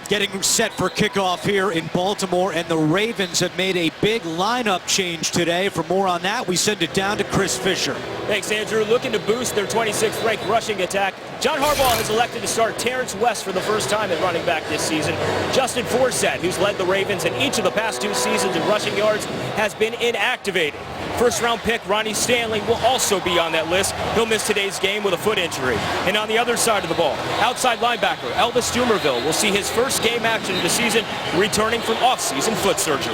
Getting set for kickoff here in Baltimore, and the Ravens have made a big lineup change today. For more on that, we send it down to Chris Fisher. Thanks, Andrew. Looking to boost their 26th ranked rushing attack, John Harbaugh has elected to start Terrence West for the first time at running back this season. Justin Forsett, who's led the Ravens in each of the past 2 seasons in rushing yards, has been inactivated. First-round pick Ronnie Stanley will also be on that list. He'll miss today's game with a foot injury. And on the other side of the ball, outside linebacker Elvis Dumervil will see his first game action of the season, returning from off-season foot surgery.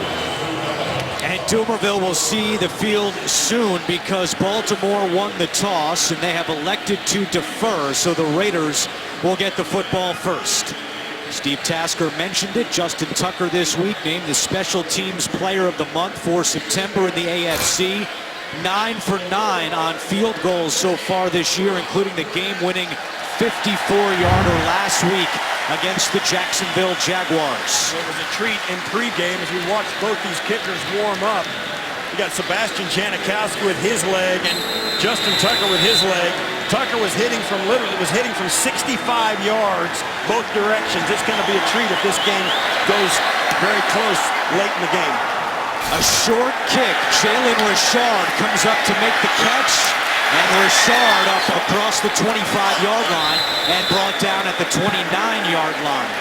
And Dumervil will see the field soon because Baltimore won the toss and they have elected to defer, so the Raiders will get the football first. Steve Tasker mentioned it. Justin Tucker this week named the Special Teams Player of the Month for September in the AFC. 9 for 9 on field goals so far this year, including the game-winning 54-yarder last week against the Jacksonville Jaguars. It was a treat in pregame as we watched both these kickers warm up. We got Sebastian Janikowski with his leg and Justin Tucker with his leg. Tucker was hitting from 65 yards both directions. It's going to be a treat if this game goes very close late in the game. A short kick. Jalen Richard comes up to make the catch. And Richard up across the 25-yard line and brought down at the 29-yard line.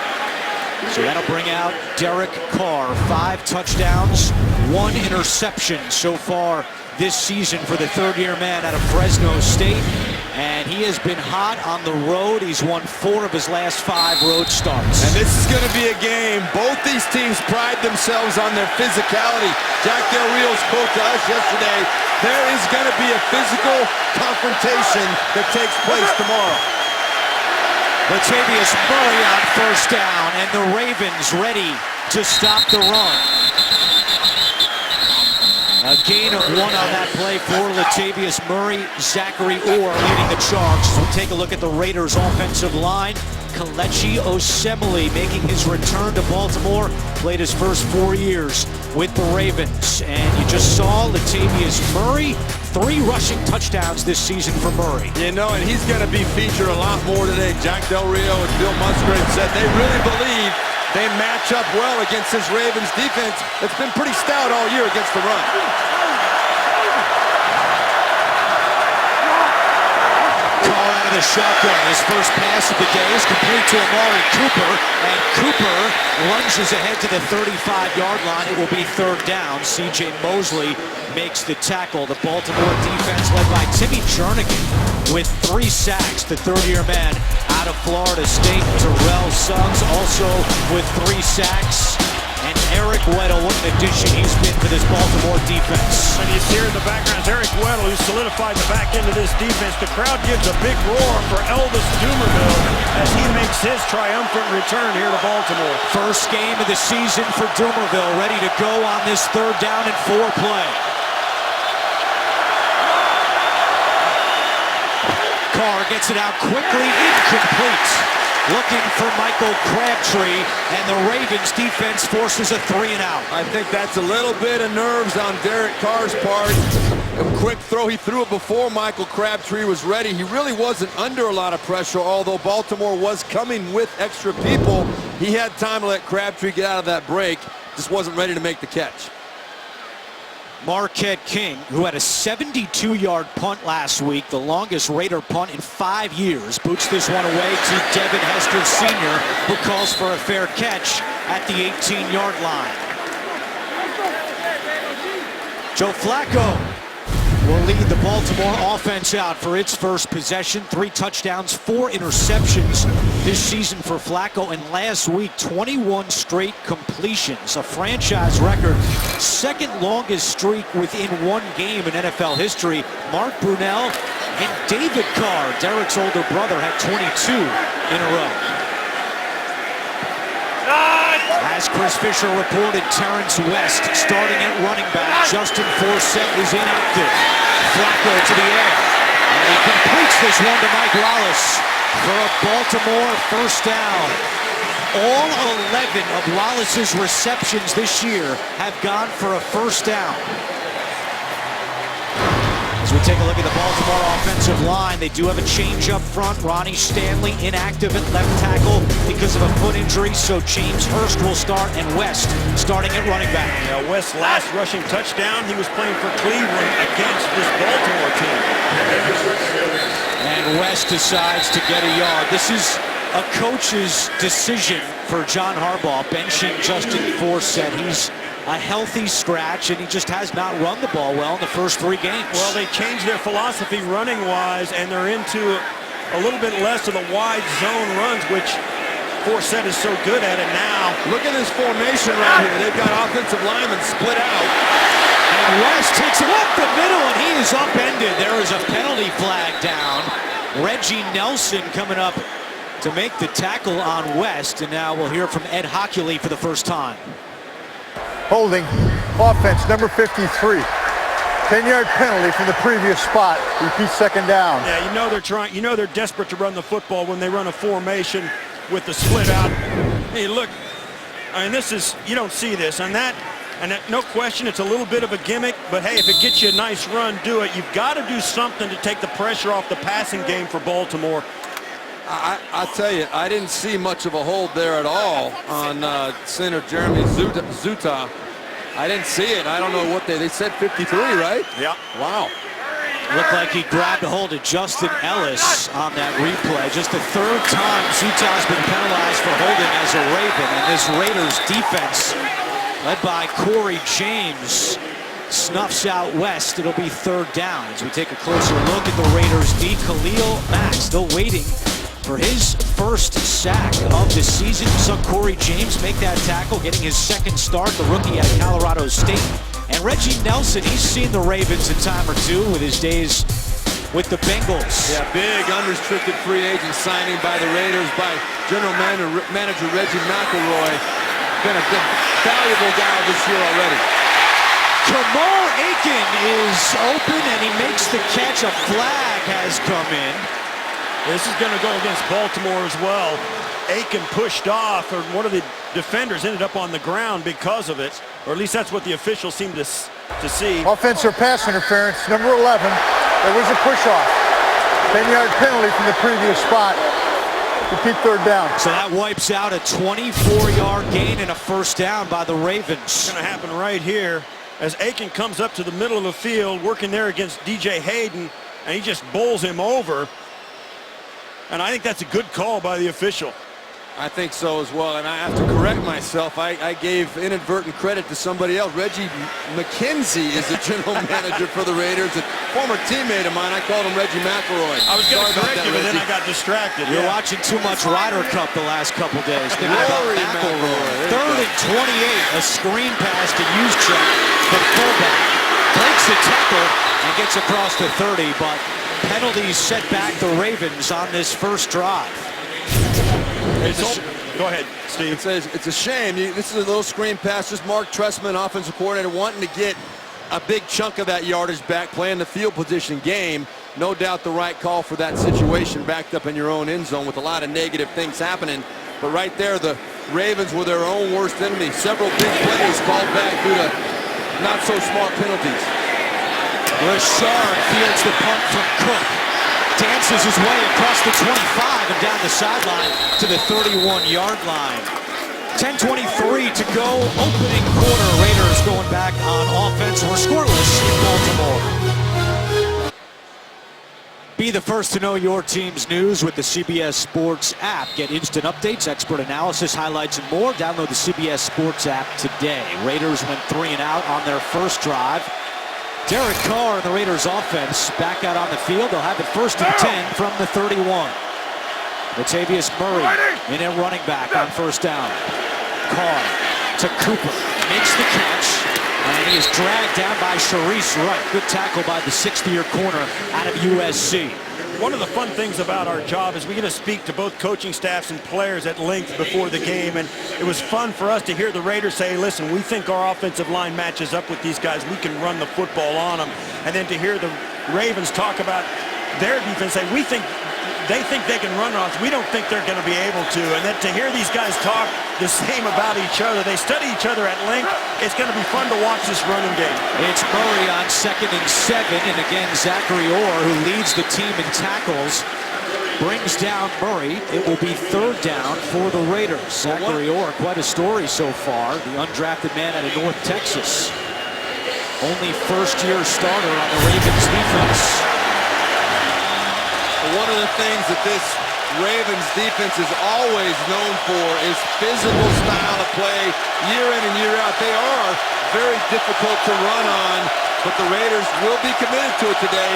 So that'll bring out Derek Carr. 5 touchdowns, 1 interception so far this season for the third-year man out of Fresno State. And he has been hot on the road. He's won 4 of his last 5 road starts. And this is going to be a game. Both these teams pride themselves on their physicality. Jack Del Rio spoke to us yesterday. There is going to be a physical confrontation that takes place tomorrow. Latavius Murray on first down, and the Ravens ready to stop the run. A gain of 1 on that play for Latavius Murray. Zachary Orr leading the charge. So we'll take a look at the Raiders' offensive line. Kelechi Osemele making his return to Baltimore. Played his first 4 years with the Ravens. And you just saw Latavius Murray. 3 rushing touchdowns this season for Murray. You know, and he's going to be featured a lot more today. Jack Del Rio and Bill Musgrave said they really believe they match up well against this Ravens defense that's been pretty stout all year against the run. Carr out of the shotgun. His first pass of the day is complete to Amari Cooper, and Cooper lunges ahead to the 35-yard line. It will be 3rd down. C.J. Mosley makes the tackle. The Baltimore defense led by Timmy Jernigan with 3 sacks. The third-year man out of Florida State. Terrell Suggs also with 3 sacks. And Eric Weddle, what an addition he's been for this Baltimore defense. And you see here in the background, Eric Weddle, who solidified the back end of this defense. The crowd gives a big roar for Elvis Dumervil as he makes his triumphant return here to Baltimore. First game of the season for Dumervil, ready to go on this 3rd down and 4 play. Carr gets it out quickly, incomplete. Looking for Michael Crabtree, and the Ravens defense forces a 3 and out. I think that's a little bit of nerves on Derek Carr's part. A quick throw, he threw it before Michael Crabtree was ready. He really wasn't under a lot of pressure, although Baltimore was coming with extra people. He had time to let Crabtree get out of that break, just wasn't ready to make the catch. Marquette King, who had a 72-yard punt last week, the longest Raider punt in 5 years, boots this one away to Devin Hester Sr., who calls for a fair catch at the 18-yard line. Joe Flacco will lead the Baltimore offense out for its first possession. 3 touchdowns, 4 interceptions this season for Flacco, and last week 21 straight completions, a franchise record, 2nd longest streak within 1 game in NFL history. Mark Brunell and David Carr, Derek's older brother, had 22 in a row. As Chris Fisher reported, Terrence West starting at running back. Justin Forsett is inactive. Flacco to the air. And he completes this one to Mike Wallace for a Baltimore first down. All 11 of Wallace's receptions this year have gone for a first down. As we take a look at the Baltimore offensive line, they do have a change up front. Ronnie Stanley inactive at left tackle because of a foot injury, so James Hurst will start and West starting at running back. Yeah, West's last rushing touchdown, he was playing for Cleveland against this Baltimore team. And West decides to get a yard. This is a coach's decision for John Harbaugh, benching Justin Forsett. He's a healthy scratch, and he just has not run the ball well in the first 3 games. Well, they changed their philosophy running-wise, and they're into a little bit less of the wide zone runs, which Forsett is so good at it now. Look at this formation right here. They've got offensive linemen split out. And West takes him up the middle, and he is upended. There is a penalty flag down. Reggie Nelson coming up to make the tackle on West, and now we'll hear from Ed Hockley for the first time. Holding, offense, number 53. 10-yard penalty from the previous spot. Repeat, second down. Yeah, you know they're trying. You know they're desperate to run the football when they run a formation with the split out. Hey, look, I mean, this is, you don't see this, and that, no question, it's a little bit of a gimmick. But hey, if it gets you a nice run, do it. You've got to do something to take the pressure off the passing game for Baltimore. I tell you, I didn't see much of a hold there at all on center Jeremy Zuta. I didn't see it. I don't know what they said 53, right? Yeah. Wow. Looked like he grabbed a hold of Justin Ellis on that replay. Just the 3rd time Zuta's been penalized for holding as a Raven. And this Raiders defense, led by Corey James, snuffs out West. It'll be 3rd down. As we take a closer look at the Raiders D. Khalil Mack still waiting for his first sack of the season. You saw Corey James make that tackle, getting his 2nd start, the rookie at Colorado State. And Reggie Nelson, he's seen the Ravens a time or two with his days with the Bengals. Yeah, big unrestricted free agent signing by the Raiders by General Manager Reggie McElroy. Been a good, valuable guy this year already. Kamal Aiken is open and he makes the catch. A flag has come in. This is going to go against Baltimore as well. Aiken pushed off, or one of the defenders ended up on the ground because of it, or at least that's what the officials seem to see. Offensive pass interference, number 11. There was a push-off. 10-yard penalty from the previous spot. Repeat, 3rd down. So that wipes out a 24-yard gain and a 1st down by the Ravens. It's going to happen right here as Aiken comes up to the middle of the field, working there against DJ Hayden, and he just bowls him over. And I think that's a good call by the official. I think so as well, and I have to correct myself. I gave inadvertent credit to somebody else. Reggie McKenzie is the general manager for the Raiders, a former teammate of mine. I called him Reggie McElroy. I was going to correct you, but then I got distracted. You're watching too much Ryder Cup the last couple days. Think about Rory McElroy. 3rd and 28, a screen pass to Juszczyk, the fullback. Breaks the tackle and gets across the 30, but penalties set back the Ravens on this first drive. Go ahead, Steve. It's a shame. This is a little screen pass. Just Mark Trestman, offensive coordinator, wanting to get a big chunk of that yardage back, playing the field position game. No doubt the right call for that situation, backed up in your own end zone with a lot of negative things happening. But right there, the Ravens were their own worst enemy. Several big plays called back due to not-so-smart penalties. Richard fields the punt from Cook. Dances his way across the 25 and down the sideline to the 31-yard line. 10:23 to go, opening quarter. Raiders going back on offense. We're scoreless in Baltimore. Be the first to know your team's news with the CBS Sports app. Get instant updates, expert analysis, highlights, and more. Download the CBS Sports app today. Raiders went 3 and out on their first drive. Derek Carr and the Raiders offense back out on the field. They'll have it 1st and 10 from the 31. Latavius Murray in at running back on 1st down. Carr to Cooper, makes the catch, and he is dragged down by Sharice Wright. Good tackle by the 60-year corner out of USC. One of the fun things about our job is we get to speak to both coaching staffs and players at length before the game, and it was fun for us to hear the Raiders say, listen, we think our offensive line matches up with these guys. We can run the football on them. And then to hear the Ravens talk about their defense, say, we think they think they can run on us. We don't think they're going to be able to. And then to hear these guys talk the same about each other, they study each other at length. It's going to be fun to watch this running game. It's Murray on 2nd and 7, and again, Zachary Orr, who leads the team in tackles, brings down Murray. It will be 3rd down for the Raiders. Zachary Orr, quite a story so far. The undrafted man out of North Texas. Only first-year starter on the Ravens defense. One of the things that this Ravens defense is always known for is physical style of play year in and year out. They are very difficult to run on, but the Raiders will be committed to it today.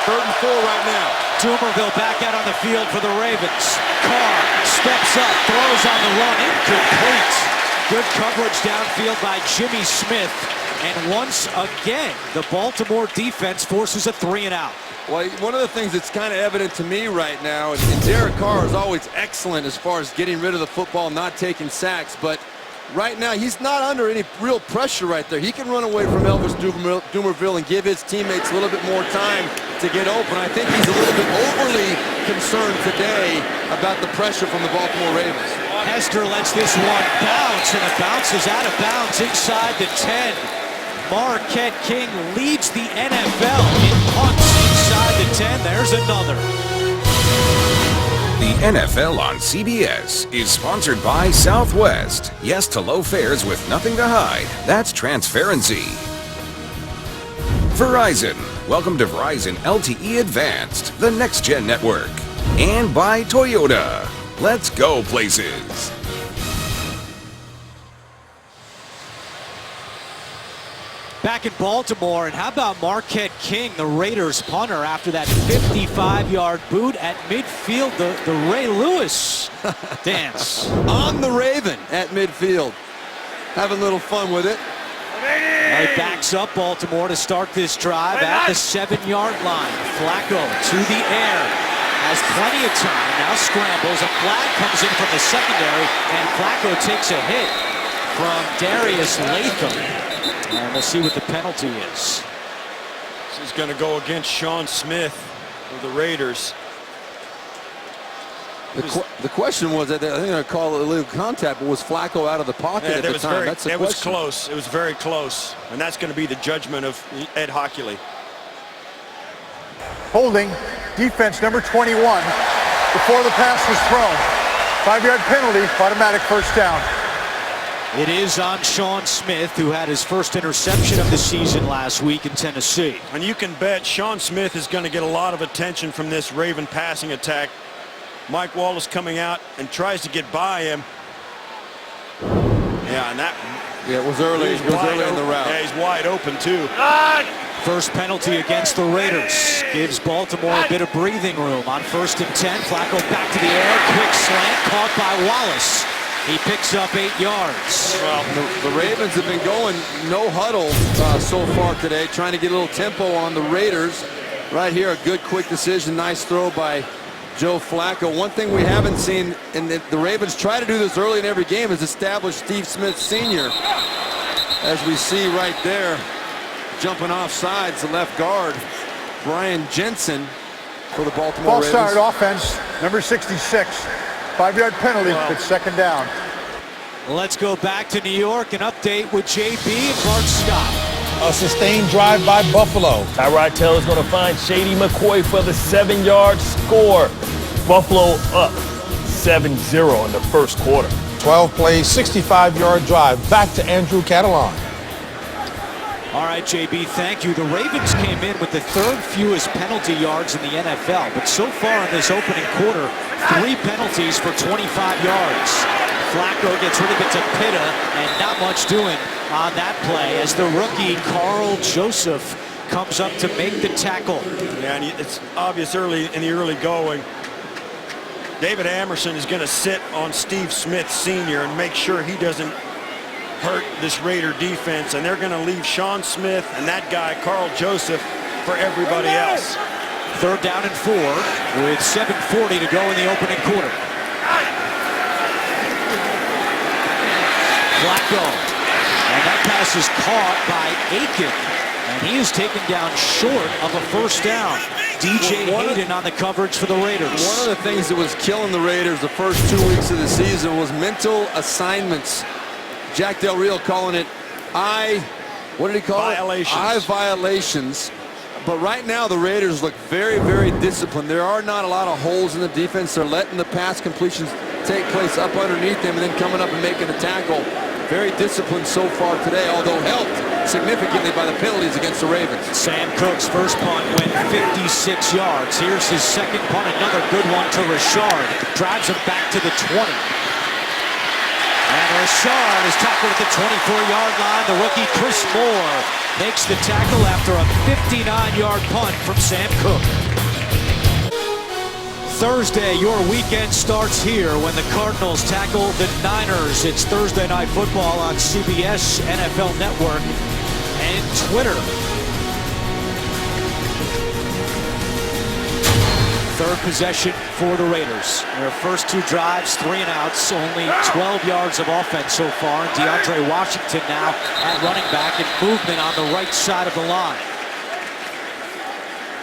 3rd and 4 right now. Dumerville back out on the field for the Ravens. Carr steps up, throws on the run, incomplete. Good coverage downfield by Jimmy Smith. And once again, the Baltimore defense forces a 3-and-out. Well, one of the things that's kind of evident to me right now, and Derek Carr is always excellent as far as getting rid of the football, not taking sacks, but right now he's not under any real pressure right there. He can run away from Elvis Dumerville and give his teammates a little bit more time to get open. I think he's a little bit overly concerned today about the pressure from the Baltimore Ravens. Hester lets this one bounce, and it bounces out of bounds inside the 10. Marquette King leads the NFL in punts inside the 10. There's another. The NFL on CBS is sponsored by Southwest. Yes to low fares with nothing to hide. That's transparency. Verizon. Welcome to Verizon LTE Advanced, the next-gen network. And by Toyota. Let's go places. Back in Baltimore, and how about Marquette King, the Raiders punter, after that 55-yard boot at midfield, the Ray Lewis dance. On the Raven at midfield. Having a little fun with it. He backs up Baltimore to start this drive at the 7-yard line. Flacco to the air. Has plenty of time. Now scrambles. A flag comes in from the secondary, and Flacco takes a hit from Darius Latham. And we'll see what the penalty is. This is going to go against Sean Smith of the Raiders. The question was that I think I call it illegal contact, but was Flacco out of the pocket at the time? That's the question. It was close. It was very close. And that's going to be the judgment of Ed Hockley. Holding defense number 21 before the pass was thrown. 5-yard penalty, automatic 1st down. It is on Sean Smith, who had his first interception of the season last week in Tennessee. And you can bet Sean Smith is going to get a lot of attention from this Raven passing attack. Mike Wallace coming out and tries to get by him. Yeah, and that... Yeah, it was early. It was early in the route. Yeah, he's wide open, too. First penalty against the Raiders gives Baltimore a bit of breathing room. On 1st and 10, Flacco back to the air. Quick slant caught by Wallace. He picks up 8 yards. Well, the Ravens have been going no huddle so far today, trying to get a little tempo on the Raiders. Right here, a good quick decision. Nice throw by Joe Flacco. One thing we haven't seen, and the Ravens try to do this early in every game, is establish Steve Smith Sr. As we see right there, jumping off sides, the left guard, Brian Jensen for the Baltimore Ravens. Ball started offense, number 66. 5-yard penalty, it's 2nd down. Let's go back to New York and update with JB and Bart Scott. A sustained drive by Buffalo. Tyrod Taylor's going to find Shady McCoy for the 7-yard score. Buffalo up 7-0 in the 1st quarter. 12 plays, 65-yard drive. Back to Andrew Catalan. All right, JB, thank you. The Ravens came in with the 3rd fewest penalty yards in the NFL, but so far in this opening quarter, 3 penalties for 25 yards. Flacco gets rid of it to Pitta, and not much doing on that play as the rookie Carl Joseph comes up to make the tackle. Yeah, and it's obvious early in the early going. David Amerson is going to sit on Steve Smith Sr. and make sure he doesn't hurt this Raider defense, and they're going to leave Sean Smith and that guy Carl Joseph for everybody else. 3rd down and 4 with 7:40 to go in the opening quarter. Flacco, and that pass is caught by Aiken, and he is taken down short of a 1st down. DJ Hayden on the coverage for the Raiders. One of the things that was killing the Raiders the first 2 weeks of the season was mental assignments. Jack Del Rio calling it what did he call violations. it? Eye violations. But right now the Raiders look very, very disciplined. There are not a lot of holes in the defense. They're letting the pass completions take place up underneath them and then coming up and making a tackle. Very disciplined so far today, although helped significantly by the penalties against the Ravens. Sam Cook's first punt went 56 yards. Here's his second punt, another good one to Richard. Drives him back to the 20. And Richard is tackled at the 24-yard line. The rookie Chris Moore makes the tackle after a 59-yard punt from Sam Cook. Thursday, your weekend starts here when the Cardinals tackle the Niners. It's Thursday Night Football on CBS, NFL Network, and Twitter. Third possession for the Raiders. Their first 2 drives, 3 and outs, only 12 yards of offense so far. DeAndre Washington now at running back and movement on the right side of the line.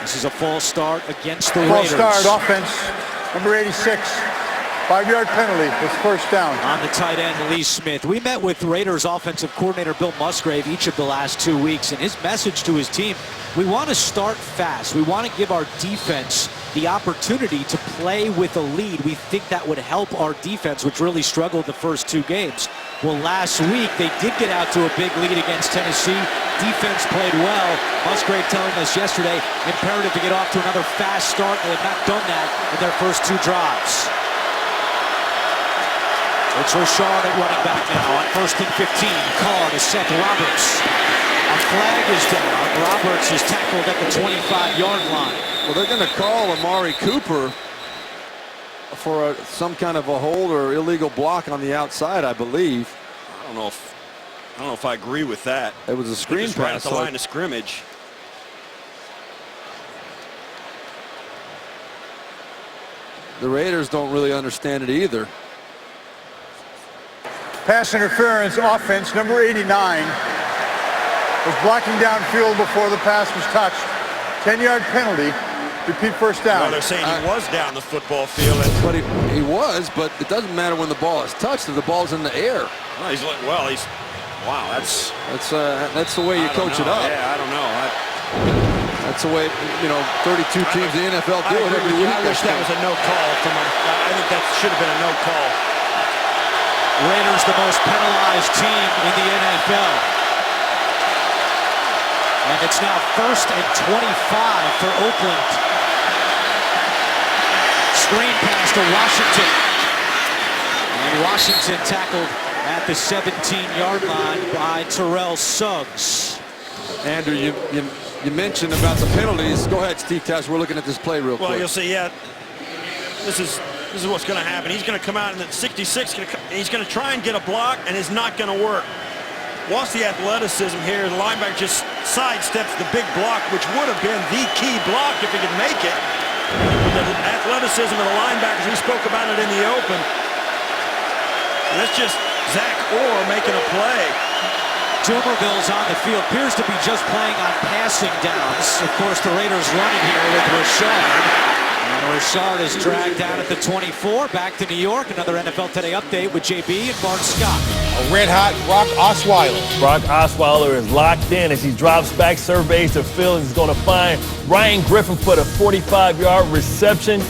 This is a false start against the Raiders. False start, offense, number 86. 5-yard penalty, it's first down. On the tight end, Lee Smith. We met with Raiders offensive coordinator Bill Musgrave each of the last 2 weeks, and his message to his team, we want to start fast. We want to give our defense the opportunity to play with a lead. We think that would help our defense, which really struggled the first 2 games. Well, last week, they did get out to a big lead against Tennessee. Defense played well. Musgrave telling us yesterday, imperative to get off to another fast start. They have not done that in their first 2 drives. It's Richard at running back now on 1st and 15. Carr to Seth Roberts. A flag is down. Roberts is tackled at the 25-yard line. Well, they're going to call Amari Cooper for some kind of a hold or illegal block on the outside, I believe. I don't know if I agree with that. It was a screen pass. Right at the line of scrimmage. The Raiders don't really understand it either. Pass interference, offense, number 89. Was blocking downfield before the pass was touched. 10-yard penalty. Repeat first down. Well, they're saying he was down the football field. But he was, but it doesn't matter when the ball is touched if the ball's in the air. Wow, that's the way you coach it up. Yeah, I don't know. That's the way, 32 teams in the NFL do it every week. I wish that was a no call. I think that should have been a no call. Raiders the most penalized team in the NFL. And it's now 1st and 25 for Oakland. Screen pass to Washington. And Washington tackled at the 17-yard line by Terrell Suggs. Andrew, you mentioned about the penalties. Go ahead, Steve Tash. We're looking at this play real quick. Well, you'll see, this is what's going to happen. He's going to come out in the 66. He's going to try and get a block, and it's not going to work. Watch the athleticism here. The linebacker just sidesteps the big block, which would have been the key block if he could make it. The athleticism of the linebackers, we spoke about it in the open. And that's just Zach Orr making a play. Dumerville's on the field, appears to be just playing on passing downs. Of course, the Raiders running here with Richard. And Richard is dragged down at the 24. Back to New York. Another NFL Today update with JB and Bart Scott. A red-hot Brock Osweiler. Brock Osweiler is locked in as he drops back, surveys the field. He's going to find Ryan Griffin for the 45-yard reception.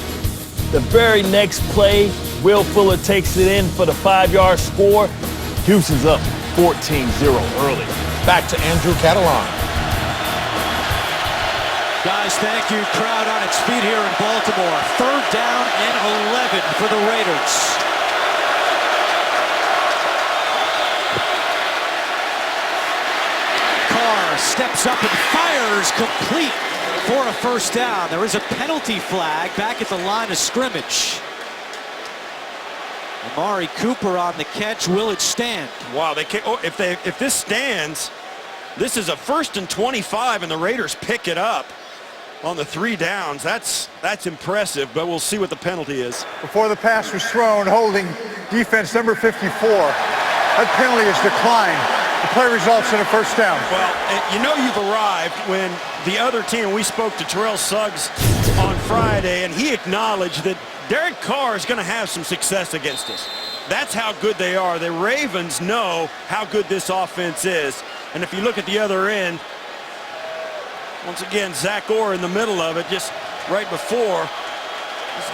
The very next play, Will Fuller takes it in for the 5-yard score. Houston's up 14-0 early. Back to Andrew Catalan. Guys, thank you. Crowd on its feet here in Baltimore. 3rd down and 11 for the Raiders. Carr steps up and fires complete for a first down. There is a penalty flag back at the line of scrimmage. Amari Cooper on the catch. Will it stand? Wow, they can't, if this stands, this is a 1st and 25, and the Raiders pick it up on the 3 downs. That's impressive, but we'll see what the penalty is. Before the pass was thrown, holding defense number 54. That penalty is declined. The play results in a first down. Well, you know you've arrived when the other team, we spoke to Terrell Suggs on Friday, and he acknowledged that Derek Carr is going to have some success against us. That's how good they are. The Ravens know how good this offense is. And if you look at the other end, once again, Zach Orr in the middle of it, just right before.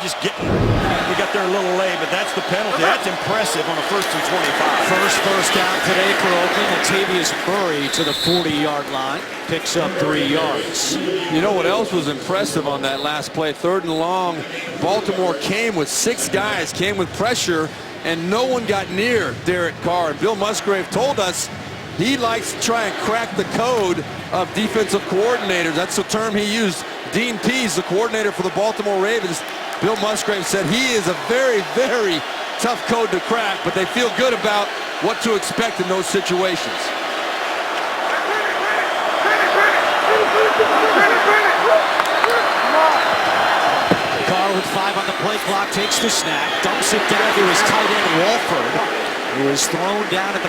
Just getting, we got there a little late, but that's the penalty. That's impressive on a 1st and 25. First down today for Oakland. Latavius Murray to the 40-yard line. Picks up 3 yards. You know what else was impressive on that last play? 3rd and long. Baltimore came with 6 guys, came with pressure, and no one got near Derek Carr. Bill Musgrave told us he likes to try and crack the code of defensive coordinators. That's the term he used. Dean Pease, the coordinator for the Baltimore Ravens, Bill Musgrave said he is a very, very tough code to crack, but they feel good about what to expect in those situations. Carr with 5 on the play clock takes the snap, dumps it down to his tight end Walford, who is thrown down at the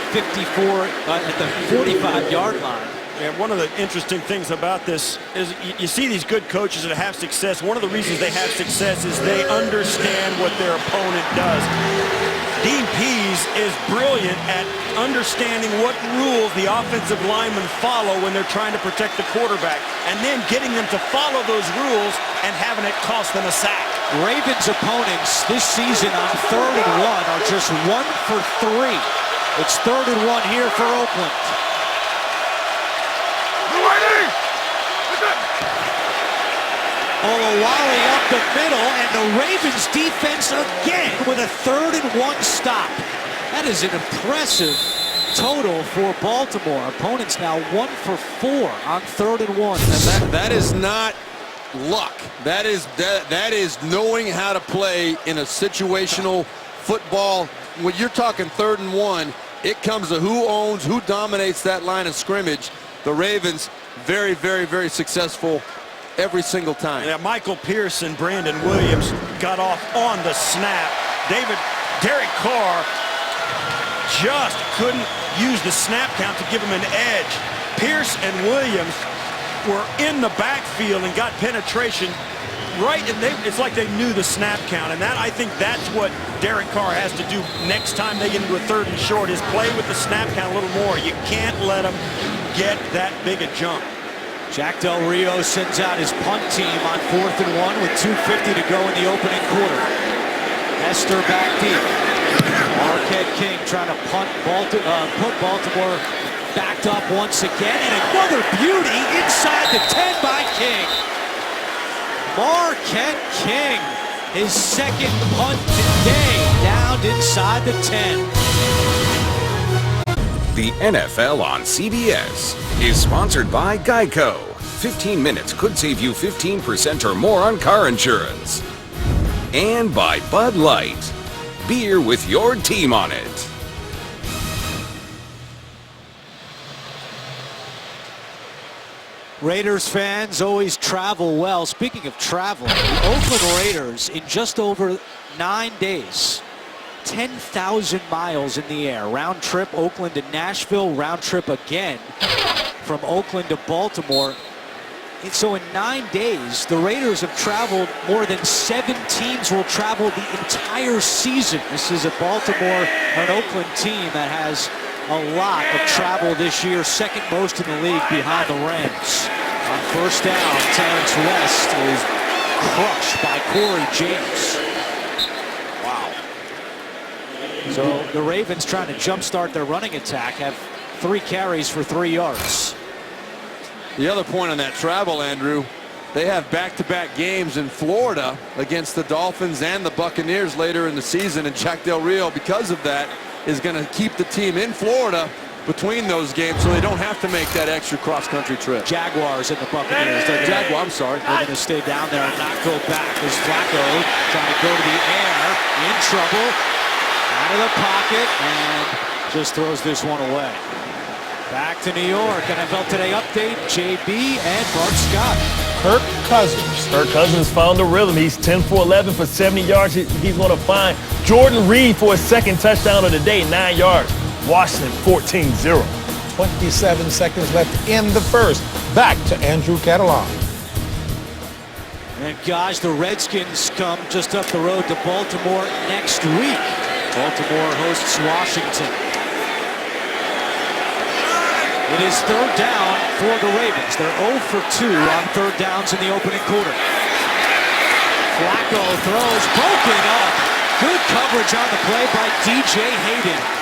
45-yard line. Yeah, one of the interesting things about this is you see these good coaches that have success. One of the reasons they have success is they understand what their opponent does. Dean Pease is brilliant at understanding what rules the offensive linemen follow when they're trying to protect the quarterback, and then getting them to follow those rules and having it cost them a sack. Ravens opponents this season on 3rd and 1 are just 1 for 3. It's 3rd and 1 here for Oakland. Olawale up the middle, and the Ravens defense again with a 3rd and 1 stop. That is an impressive total for Baltimore. Opponents now 1 for 4 on 3rd and 1. And that is not luck. That is knowing how to play in a situational football. When you're talking 3rd and 1, it comes to who owns, who dominates that line of scrimmage. The Ravens very, very, very successful every single time. Yeah, Michael Pierce and Brandon Williams got off on the snap. Derek Carr just couldn't use the snap count to give him an edge. Pierce and Williams were in the backfield and got penetration right, and it's like they knew the snap count, and I think that's what Derek Carr has to do next time they get into a 3rd and short, is play with the snap count a little more. You can't let them get that big a jump. Jack Del Rio sends out his punt team on 4th and 1 with 2:50 to go in the opening quarter. Hester back deep. Marquette King trying to put Baltimore backed up once again, and another beauty inside the 10 by King. Marquette King, his 2nd punt today, downed inside the 10. The NFL on CBS is sponsored by Geico. 15 minutes could save you 15% or more on car insurance. And by Bud Light. Beer with your team on it. Raiders fans always travel well. Speaking of travel, the Oakland Raiders in just over 9 days, 10,000 miles in the air. Round trip Oakland to Nashville, round trip again from Oakland to Baltimore. And so in 9 days, the Raiders have traveled more than 7 teams will travel the entire season. This is a Baltimore, an Oakland team that has a lot of travel this year, 2nd most in the league behind the Rams. On 1st down, Terrence West is crushed by Corey James. Wow. So the Ravens trying to jumpstart their running attack have 3 carries for 3 yards. The other point on that travel, Andrew, they have back-to-back games in Florida against the Dolphins and the Buccaneers later in the season, and Jack Del Rio, because of that, is going to keep the team in Florida between those games so they don't have to make that extra cross-country trip. Jaguars and the Buccaneers. They're going to stay down there and not go back. There's Flacco trying to go to the air, in trouble, out of the pocket, and just throws this one away. Back to New York. NFL Today update, JB and Bart Scott. Kirk Cousins. Kirk Cousins found the rhythm. He's 10 for 11 for 70 yards. He's going to find Jordan Reed for his 2nd touchdown of the day, 9 yards. Washington 14-0. 27 seconds left in the first. Back to Andrew Catalan. And guys, the Redskins come just up the road to Baltimore next week. Baltimore hosts Washington. It is third down for the Ravens. They're 0 for 2 on third downs in the opening quarter. Flacco throws, broken up. Good coverage on the play by DJ Hayden.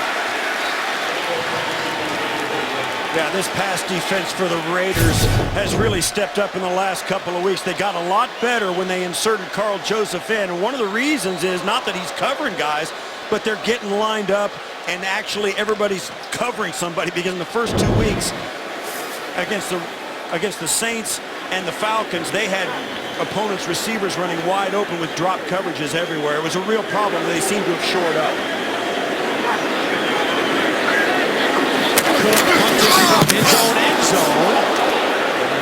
Yeah, this pass defense for the Raiders has really stepped up in the last couple of weeks. They got a lot better when they inserted Carl Joseph in. And one of the reasons is not that he's covering guys, but they're getting lined up and actually everybody's covering somebody, because in the first 2 weeks against the Saints and the Falcons, they had opponents' receivers running wide open with drop coverages everywhere. It was a real problem. They seem to have shored up. From his own end zone.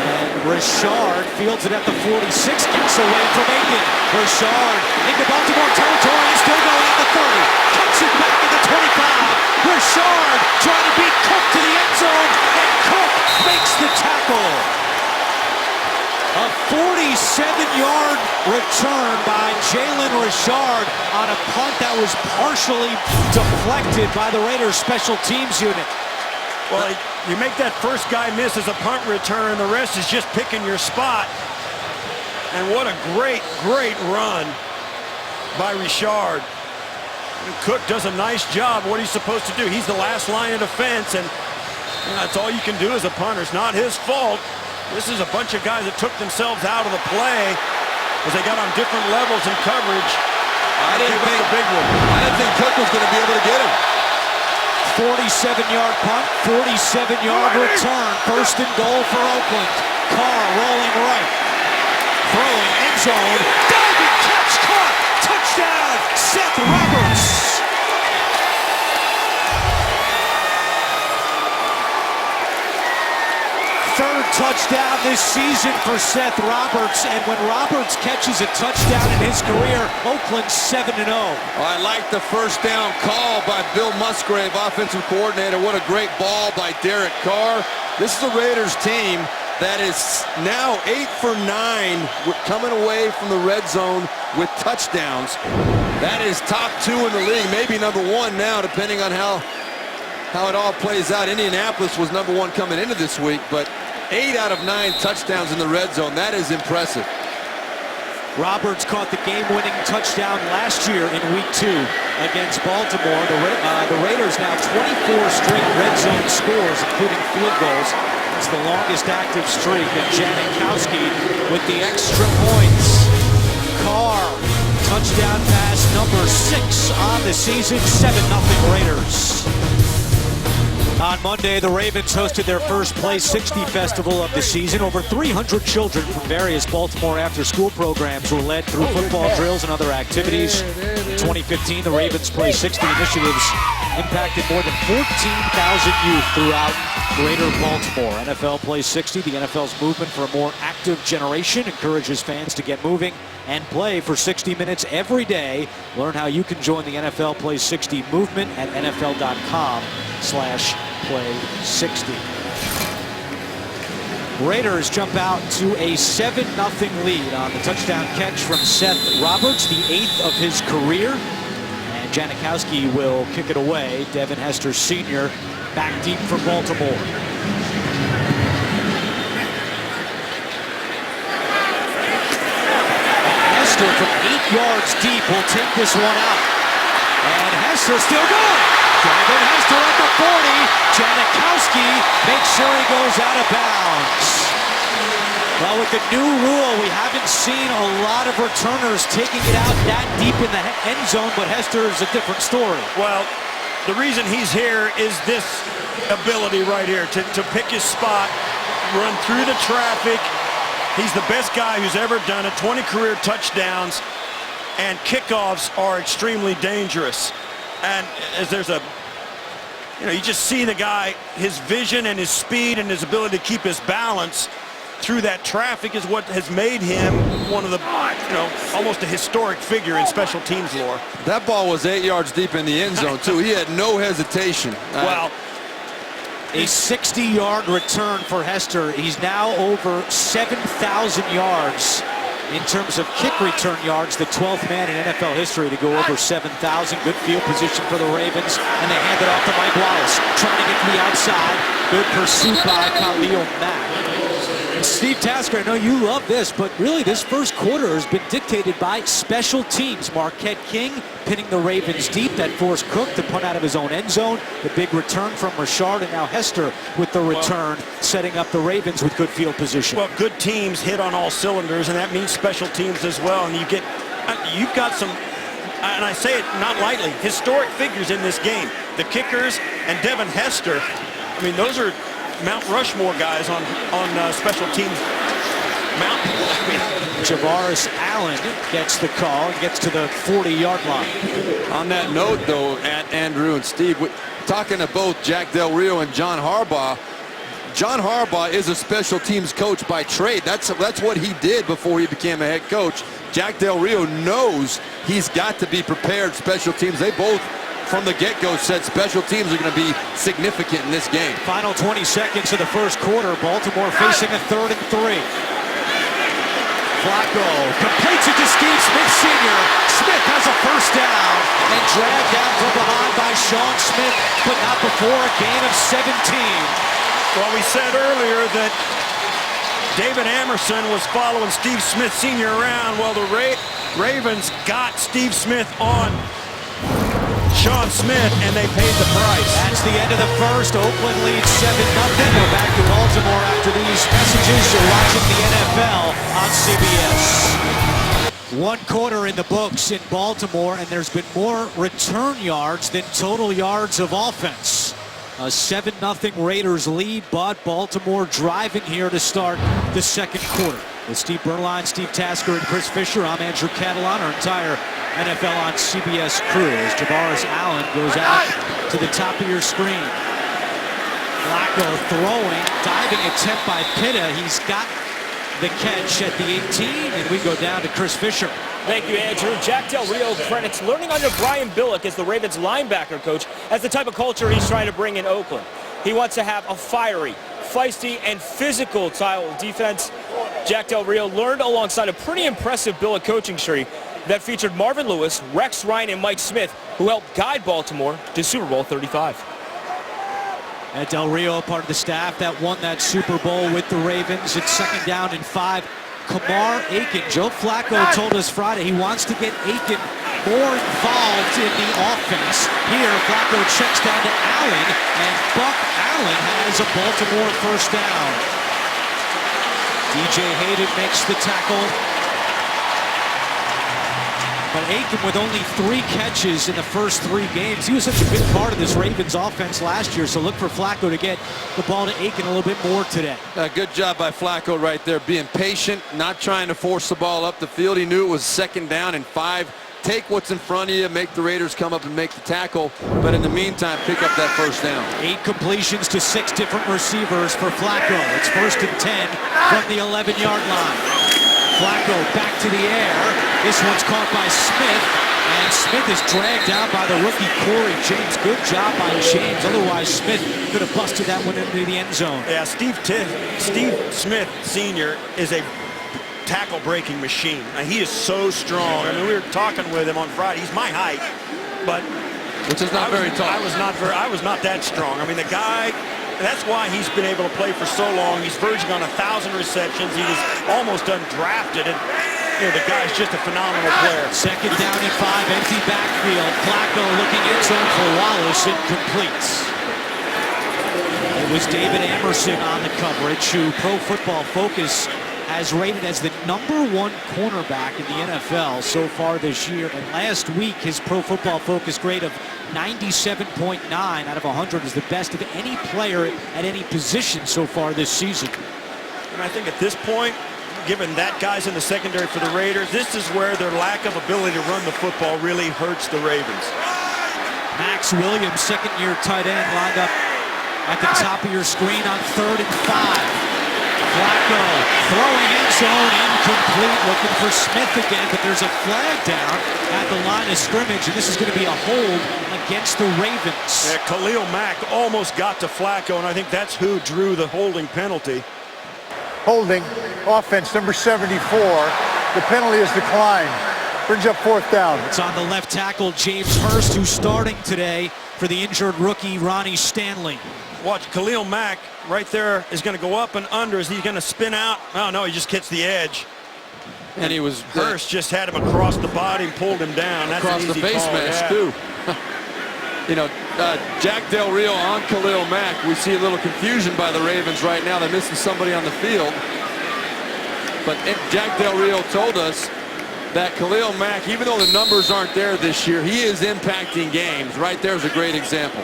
And Richard fields it at the 46, gets away from Aiken. Richard into Baltimore territory, is still going at the 30. Cuts it back at the 25. Richard trying to beat Cook to the end zone, and Cook makes the tackle. A 47-yard return by Jalen Richard on a punt that was partially deflected by the Raiders special teams unit. Well, you make that first guy miss as a punt return, the rest is just picking your spot. And what a great, great run by Richard. And Cook does a nice job of what he's supposed to do. He's the last line of defense, and that's all you can do as a punter. It's not his fault. This is a bunch of guys that took themselves out of the play as they got on different levels in coverage. I didn't think Cook was going to be able to get him. 47-yard punt, 47-yard return. First and goal for Oakland. Carr rolling right. Throwing end zone. Diving catch caught. Touchdown, Seth Roberts. Third touchdown this season for Seth Roberts, and when Roberts catches a touchdown in his career, Oakland's 7-0. I like the first down call by Bill Musgrave, offensive coordinator. What a great ball by Derek Carr. This is the Raiders team that is now 8 for 9 coming away from the red zone with touchdowns. That is top 2 in the league, maybe number 1 now, depending on how it all plays out. Indianapolis was number 1 coming into this week, but 8 out of 9 touchdowns in the red zone. That is impressive. Roberts caught the game-winning touchdown last year in Week 2 against Baltimore. The Raiders now 24 straight red zone scores, including field goals. It's the longest active streak, and Janikowski with the extra points. Carr, touchdown pass number 6 on the season, 7-0 Raiders. On Monday, the Ravens hosted their first Play 60 festival of the season. Over 300 children from various Baltimore after-school programs were led through football drills and other activities. In 2015, the Ravens Play 60 initiatives impacted more than 14,000 youth throughout Greater Baltimore. NFL Play 60, the NFL's movement for a more active generation, encourages fans to get moving and play for 60 minutes every day. Learn how you can join the NFL Play 60 movement at NFL.com/Play60. Raiders jump out to a 7-0 lead on the touchdown catch from Seth Roberts, the 8th of his career. And Janikowski will kick it away. Devin Hester Sr. back deep for Baltimore. Hester from 8 yards deep will take this one out. And Hester still going. Devin Hester at the 40. Janikowski makes sure he goes out of bounds. Well, with the new rule, we haven't seen a lot of returners taking it out that deep in the end zone, but Hester is a different story. Well, the reason he's here is this ability right here to pick his spot, run through the traffic. He's the best guy who's ever done it. 20 career touchdowns, and kickoffs are extremely dangerous. And as there's a, you just see the guy, his vision and his speed and his ability to keep his balance through that traffic is what has made him one of the, almost a historic figure in special teams lore. That ball was 8 yards deep in the end zone, too. He had no hesitation. Well, A 60-yard return for Hester. He's now over 7,000 yards in terms of kick return yards, the 12th man in NFL history to go over 7,000. Good field position for the Ravens, and they hand it off to Mike Wallace, trying to get to the outside. Good pursuit by Khalil Mack. Steve Tasker, I know you love this, but really this first quarter has been dictated by special teams. Marquette King pinning the Ravens deep. That forced Cook to punt out of his own end zone. The big return from Richard, and now Hester with the return, setting up the Ravens with good field position. Well, good teams hit on all cylinders, and that means special teams as well. And you've got some, and I say it not lightly, historic figures in this game. The kickers and Devin Hester. I mean, those are Mount Rushmore guys on special teams. Javaris Allen gets the call and gets to the 40-yard line. On that note, though, at Andrew and Steve, talking to both Jack Del Rio and John Harbaugh, John Harbaugh is a special teams coach by trade. That's what he did before he became a head coach. Jack Del Rio knows he's got to be prepared special teams. They both, from the get-go, said special teams are going to be significant in this game. Final 20 seconds of the first quarter. Baltimore facing a 3rd and 3. Flacco completes it to Steve Smith Sr. Smith has a first down and dragged down from behind by Sean Smith, but not before a gain of 17. Well, we said earlier that David Amerson was following Steve Smith Sr. around. Well, the Ravens got Steve Smith on Sean Smith, and they paid the price. That's the end of the first. Oakland leads 7-0. We're back to Baltimore after these messages. You're watching the NFL on CBS. One quarter in the books in Baltimore, and there's been more return yards than total yards of offense. A 7-0 Raiders lead, but Baltimore driving here to start the second quarter. With Steve Berline, Steve Tasker, and Chris Fisher, I'm Andrew Catalan, our entire NFL on CBS crew. As Javaris Allen goes out to the top of your screen. Flacco throwing, diving attempt by Pitta. He's got the catch at the 18, and we go down to Chris Fisher. Thank you, Andrew. Jack Del Rio credits learning under Brian Billick as the Ravens linebacker coach as the type of culture he's trying to bring in Oakland. He wants to have a fiery, feisty, and physical style of defense. Jack Del Rio learned alongside a pretty impressive Billick coaching tree that featured Marvin Lewis, Rex Ryan, and Mike Smith, who helped guide Baltimore to Super Bowl 35. And Del Rio, part of the staff that won that Super Bowl with the Ravens. It's 2nd down and 5. Kamar Aiken. Joe Flacco told us Friday he wants to get Aiken more involved in the offense. Here, Flacco checks down to Allen, and Buck Allen has a Baltimore first down. DJ Hayden makes the tackle. But Aiken with only 3 catches in the first 3 games. He was such a big part of this Ravens offense last year, so look for Flacco to get the ball to Aiken a little bit more today. Good job by Flacco right there, being patient, not trying to force the ball up the field. He knew it was 2nd down and 5. Take what's in front of you, make the Raiders come up and make the tackle, but in the meantime, pick up that first down. 8 completions to 6 different receivers for Flacco. It's 1st and 10 from the 11-yard line. Flacco back to the air. This one's caught by Smith, and Smith is dragged down by the rookie Corey James. Good job by James. Otherwise, Smith could have busted that one into the end zone. Yeah, Steve Smith Sr. is a tackle-breaking machine. He is so strong. I mean, we were talking with him on Friday. He's my height, but which is not very tall. I was not that strong. I mean, the guy. That's why he's been able to play for so long. He's verging on 1,000 receptions. He was almost undrafted, and the guy's just a phenomenal player. 2nd down and 5, empty backfield. Flacco looking end zone for Wallace, incomplete. It was David Amerson on the coverage, who Pro Football Focus has rated as the #1 cornerback in the NFL so far this year. And last week, his Pro Football Focus grade of 97.9 out of 100 is the best of any player at any position so far this season. And I think at this point, given that guy's in the secondary for the Raiders, this is where their lack of ability to run the football really hurts the Ravens. Max Williams, 2nd-year tight end, lined up at the top of your screen on 3rd and 5. Flacco throwing end zone, incomplete, looking for Smith again, but there's a flag down at the line of scrimmage, and this is going to be a hold against the Ravens. Yeah, Khalil Mack almost got to Flacco, and I think that's who drew the holding penalty. Holding, offense number 74. The penalty is declined. Brings up 4th down. It's on the left tackle, James Hurst, who's starting today for the injured rookie, Ronnie Stanley. Watch, Khalil Mack right there is going to go up and under. Is he going to spin out? Oh, no, he just hits the edge. And he was Hurst just had him across the body and pulled him down. That's across an the easy face call, mask, yeah. too. You know, Jack Del Rio on Khalil Mack. We see a little confusion by the Ravens right now. They're missing somebody on the field. But Jack Del Rio told us that Khalil Mack, even though the numbers aren't there this year, he is impacting games. Right there is a great example.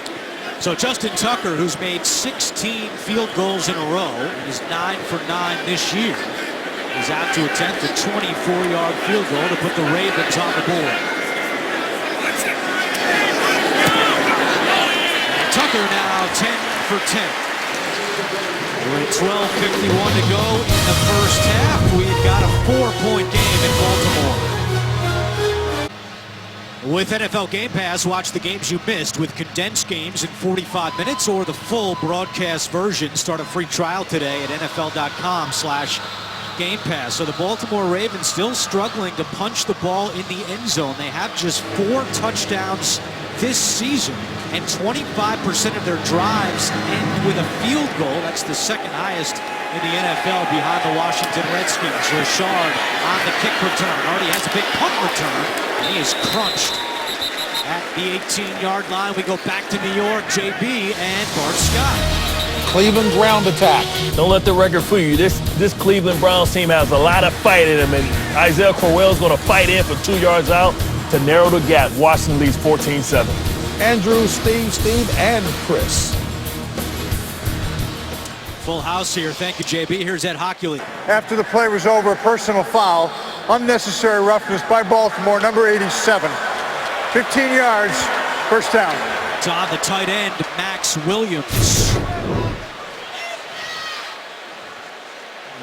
So Justin Tucker, who's made 16 field goals in a row, is 9 for 9 this year, is out to attempt a 24-yard field goal to put the Ravens on the board. And Tucker now 10 for 10. With 12:51 to go in the first half, we've got a 4-point game in Baltimore. With NFL Game Pass, watch the games you missed with condensed games in 45 minutes or the full broadcast version. Start a free trial today at NFL.com/Game Pass. So the Baltimore Ravens still struggling to punch the ball in the end zone. They have just 4 touchdowns this season, and 25% of their drives end with a field goal. That's the second highest in the NFL behind the Washington Redskins. Richard on the kick return. Already has a big punt return. He is crunched at the 18-yard line. We go back to New York, JB and Bart Scott. Cleveland ground attack. Don't let the record fool you. This Cleveland Browns team has a lot of fight in them, and Isaiah Crowell's going to fight in for 2 yards out to narrow the gap. Washington leads 14-7. Andrew, Steve, and Chris. Full house here. Thank you, JB. Here's Ed Hockley. After the play was over, a personal foul. Unnecessary roughness by Baltimore, number 87. 15 yards, first down. It's on the tight end, Max Williams.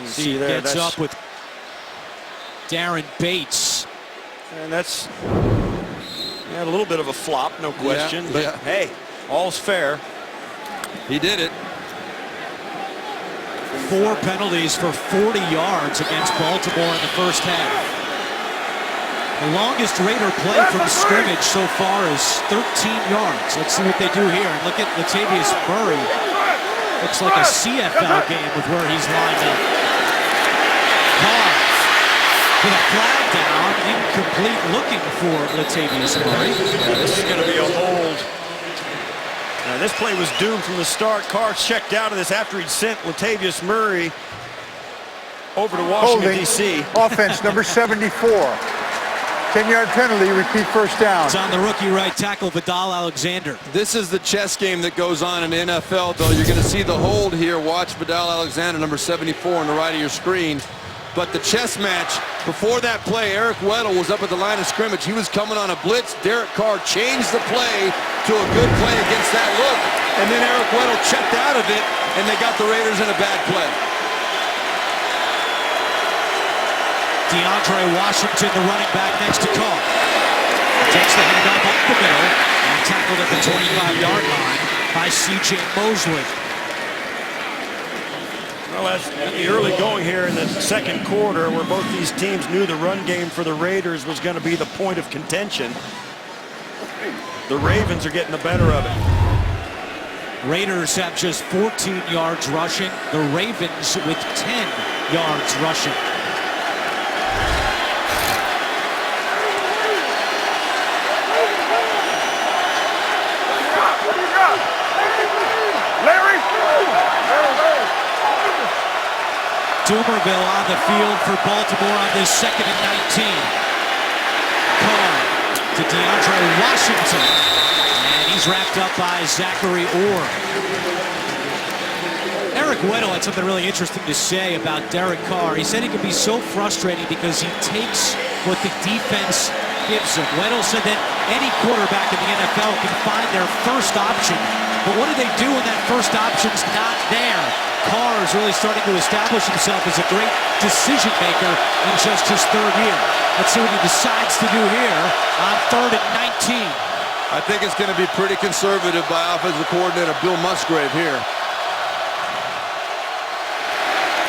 See there, gets up with Darren Bates. And that's a little bit of a flop, no question. Yeah, but yeah. hey, all's fair. He did it. 4 penalties for 40 yards against Baltimore in the first half. The longest Raider play from scrimmage so far is 13 yards. Let's see what they do here. And look at Latavius Murray. Looks like a CFL game with where he's lined up. Carr with a flag down, incomplete, looking for Latavius Murray. Yeah, this is going to be a hold. Now, this play was doomed from the start. Carr checked out of this after he'd sent Latavius Murray over to Washington, D.C. Offense number 74. 10-yard penalty, repeat first down. It's on the rookie right tackle, Vidal Alexander. This is the chess game that goes on in the NFL, though. You're going to see the hold here. Watch Vidal Alexander, number 74, on the right of your screen. But the chess match, before that play, Eric Weddle was up at the line of scrimmage. He was coming on a blitz. Derek Carr changed the play to a good play against that look. And then Eric Weddle checked out of it, and they got the Raiders in a bad play. DeAndre Washington, the running back next to Carr. Takes the handoff up the middle and tackled at the 25-yard line by C.J. Mosley. Well, that's the early going here in the second quarter where both these teams knew the run game for the Raiders was going to be the point of contention. The Ravens are getting the better of it. Raiders have just 14 yards rushing. The Ravens with 10 yards rushing. Dumerville on the field for Baltimore on this 2nd and 19. Carr to DeAndre Washington. And he's wrapped up by Zachary Orr. Eric Weddle had something really interesting to say about Derek Carr. He said it can be so frustrating because he takes what the defense gives him. Weddle said that any quarterback in the NFL can find their first option but what do they do when that first option's not there? Carr is really starting to establish himself as a great decision maker in just his third year. Let's see what he decides to do here on 3rd and 19. I think it's going to be pretty conservative by offensive coordinator Bill Musgrave here.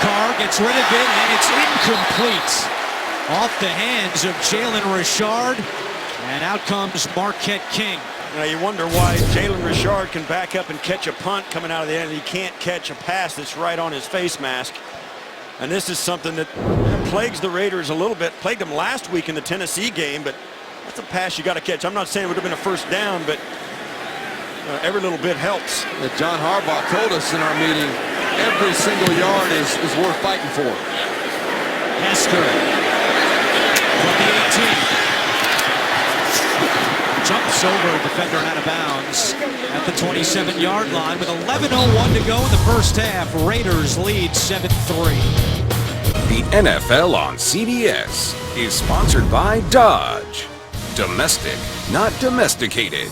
Carr gets rid of it, and it's incomplete. Off the hands of Jalen Richard, and out comes Marquette King. Now you wonder why Jalen Richard can back up and catch a punt coming out of the end. He can't catch a pass that's right on his face mask. And this is something that plagues the Raiders a little bit. Plagued them last week in the Tennessee game, but that's a pass you got to catch. I'm not saying it would have been a first down, but every little bit helps. John Harbaugh told us in our meeting, every single yard is worth fighting for. Hester from the 18. Jumps over a defender out of bounds at the 27-yard line with 11:01 to go in the first half. Raiders lead 7-3. The NFL on CBS is sponsored by Dodge. Domestic, not domesticated.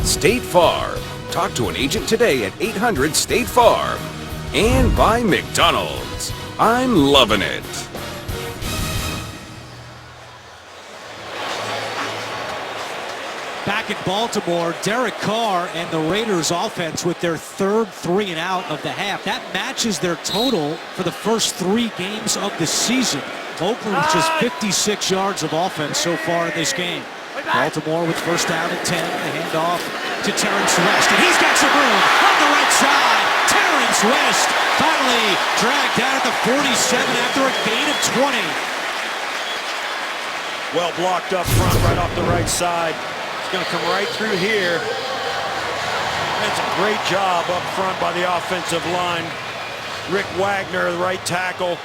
State Farm. Talk to an agent today at 800-STATE-FARM. And by McDonald's. I'm loving it. Back in Baltimore, Derek Carr and the Raiders offense with their third 3 and out of the half. That matches their total for the first 3 games of the season. Oakland with just 56 yards of offense so far in this game. Baltimore with first down and 10. The handoff to Terrence West, and he's got some room on the right side. Terrence West finally dragged down at the 47 after a gain of 20. Well blocked up front, right off the right side. It's going to come right through here. That's a great job up front by the offensive line. Rick Wagner, the right tackle,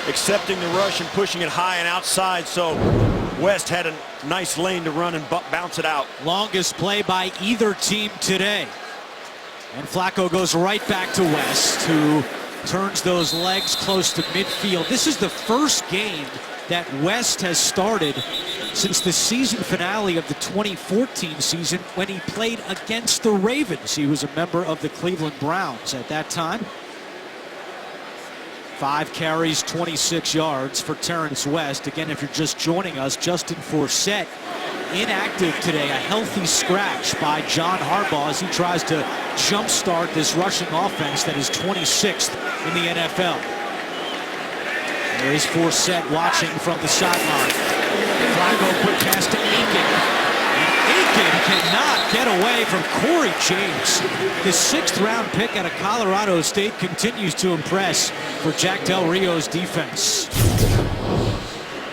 accepting the rush and pushing it high and outside, so West had a nice lane to run and bounce it out. Longest play by either team today. And Flacco goes right back to West, who turns those legs close to midfield. This is the first game that West has started since the season finale of the 2014 season when he played against the Ravens. He was a member of the Cleveland Browns at that time. 5 carries, 26 yards for Terrence West. Again, if you're just joining us, Justin Forsett inactive today. A healthy scratch by John Harbaugh as he tries to jumpstart this rushing offense that is 26th in the NFL. There is Forsett watching from the sideline. Flacco put pass to Aiken. And Aiken cannot get away from Corey James. The 6th round pick out of Colorado State continues to impress for Jack Del Rio's defense.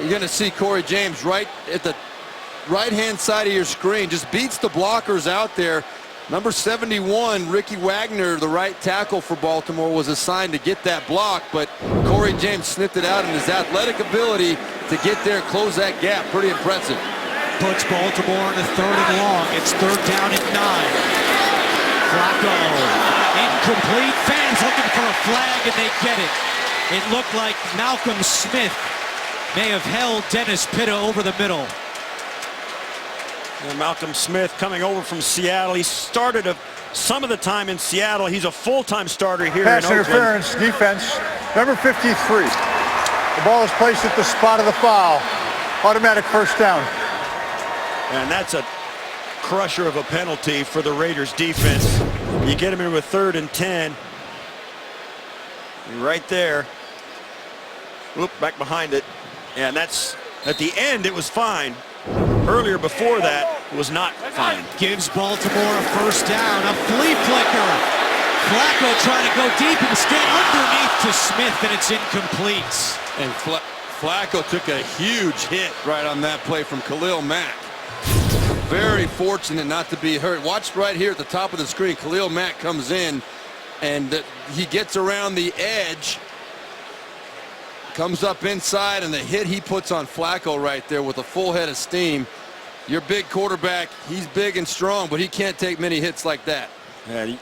You're going to see Corey James right at the right-hand side of your screen. Just beats the blockers out there. Number 71, Ricky Wagner, the right tackle for Baltimore, was assigned to get that block, but Corey James sniffed it out, and his athletic ability to get there, close that gap, pretty impressive. Puts Baltimore in a 3rd and long. It's 3rd down and 9. Flacco, incomplete. Fans looking for a flag, and they get it. It looked like Malcolm Smith may have held Dennis Pitta over the middle. And Malcolm Smith coming over from Seattle. He started some of the time in Seattle. He's a full-time starter here Pass in Oakland. interference, defense, number 53. The ball is placed at the spot of the foul. Automatic first down. And that's a crusher of a penalty for the Raiders defense. You get him in with 3rd and 10. Right there. Whoop, back behind it. And that's, at the end, it was fine. Earlier before that was not fine. Gives Baltimore a first down. A flea flicker. Flacco trying to go deep instead, underneath to Smith, and it's incomplete. And Flacco took a huge hit right on that play from Khalil Mack. Very fortunate not to be hurt. Watch right here at the top of the screen. Khalil Mack comes in, and he gets around the edge, comes up inside, and the hit he puts on Flacco right there with a full head of steam. Your big quarterback, he's big and strong, but he can't take many hits like that. And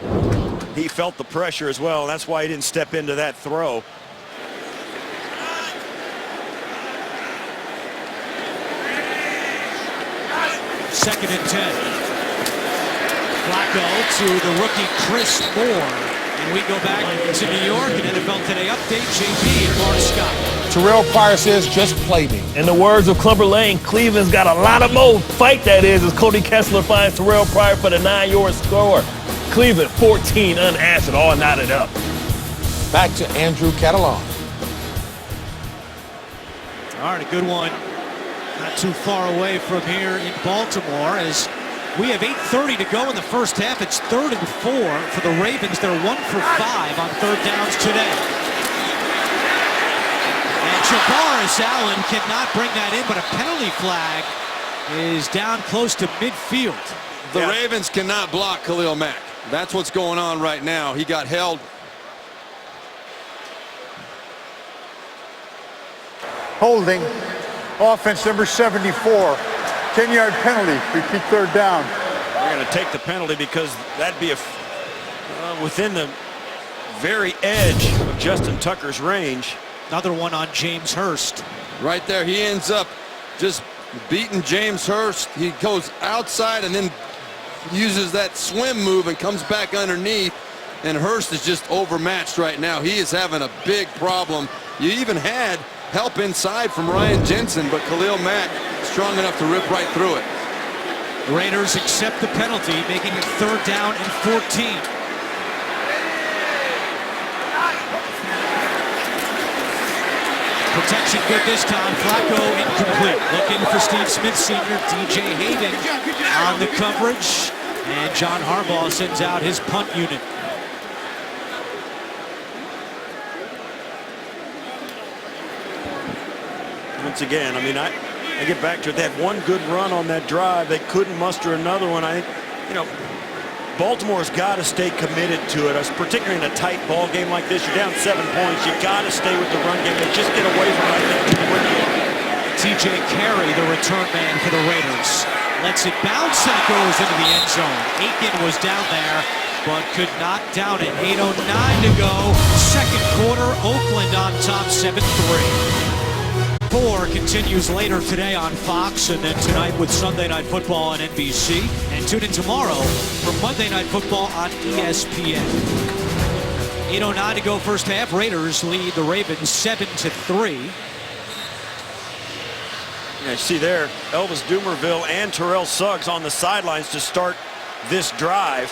he felt the pressure as well. That's why he didn't step into that throw. Second and 10. Flacco to the rookie Chris Moore. And we go back to New York and NFL Today update. JP and Mark Scott. Terrell Pryor says, just play me. In the words of Clubber Lane, Cleveland's got a lot of more fight, that is, as Cody Kessler finds Terrell Pryor for the 9-yard score. Cleveland 14 unanswered, all knotted up. Back to Andrew Catalon. All right, a good one. Not too far away from here in Baltimore as we have 8:30 to go in the first half. It's 3rd and 4 for the Ravens. They're 1 for 5 on 3rd downs today. And Javaris Allen cannot bring that in, but a penalty flag is down close to midfield. The Ravens cannot block Khalil Mack. That's what's going on right now. He got held. Holding. Offense number 74. 10-yard penalty. Repeat 3rd down. They're going to take the penalty because that'd be within the very edge of Justin Tucker's range. Another one on James Hurst. Right there, he ends up just beating James Hurst. He goes outside and then uses that swim move and comes back underneath. And Hurst is just overmatched right now. He is having a big problem. You even had help inside from Ryan Jensen, but Khalil Mack strong enough to rip right through it. The Raiders accept the penalty, making it 3rd down and 14. Protection good this time. Flacco incomplete. Looking for Steve Smith Sr. DJ Hayden on the coverage. And John Harbaugh sends out his punt unit. Once again, I mean, I get back to it. They had one good run on that drive. They couldn't muster another one. I think, you know, Baltimore's got to stay committed to it, particularly in a tight ball game like this. You're down 7 points. You got to stay with the run game. They just get away from it, I think. TJ Carey, the return man for the Raiders, lets it bounce and it goes into the end zone. Aiken was down there, but could not down it. 8:09 to go. Second quarter, Oakland on top, 7-3. 4 continues later today on Fox, and then tonight with Sunday Night Football on NBC. And tune in tomorrow for Monday Night Football on ESPN. 8:09 to go first half. Raiders lead the Ravens 7-3. Yeah, you see there, Elvis Dumerville and Terrell Suggs on the sidelines to start this drive.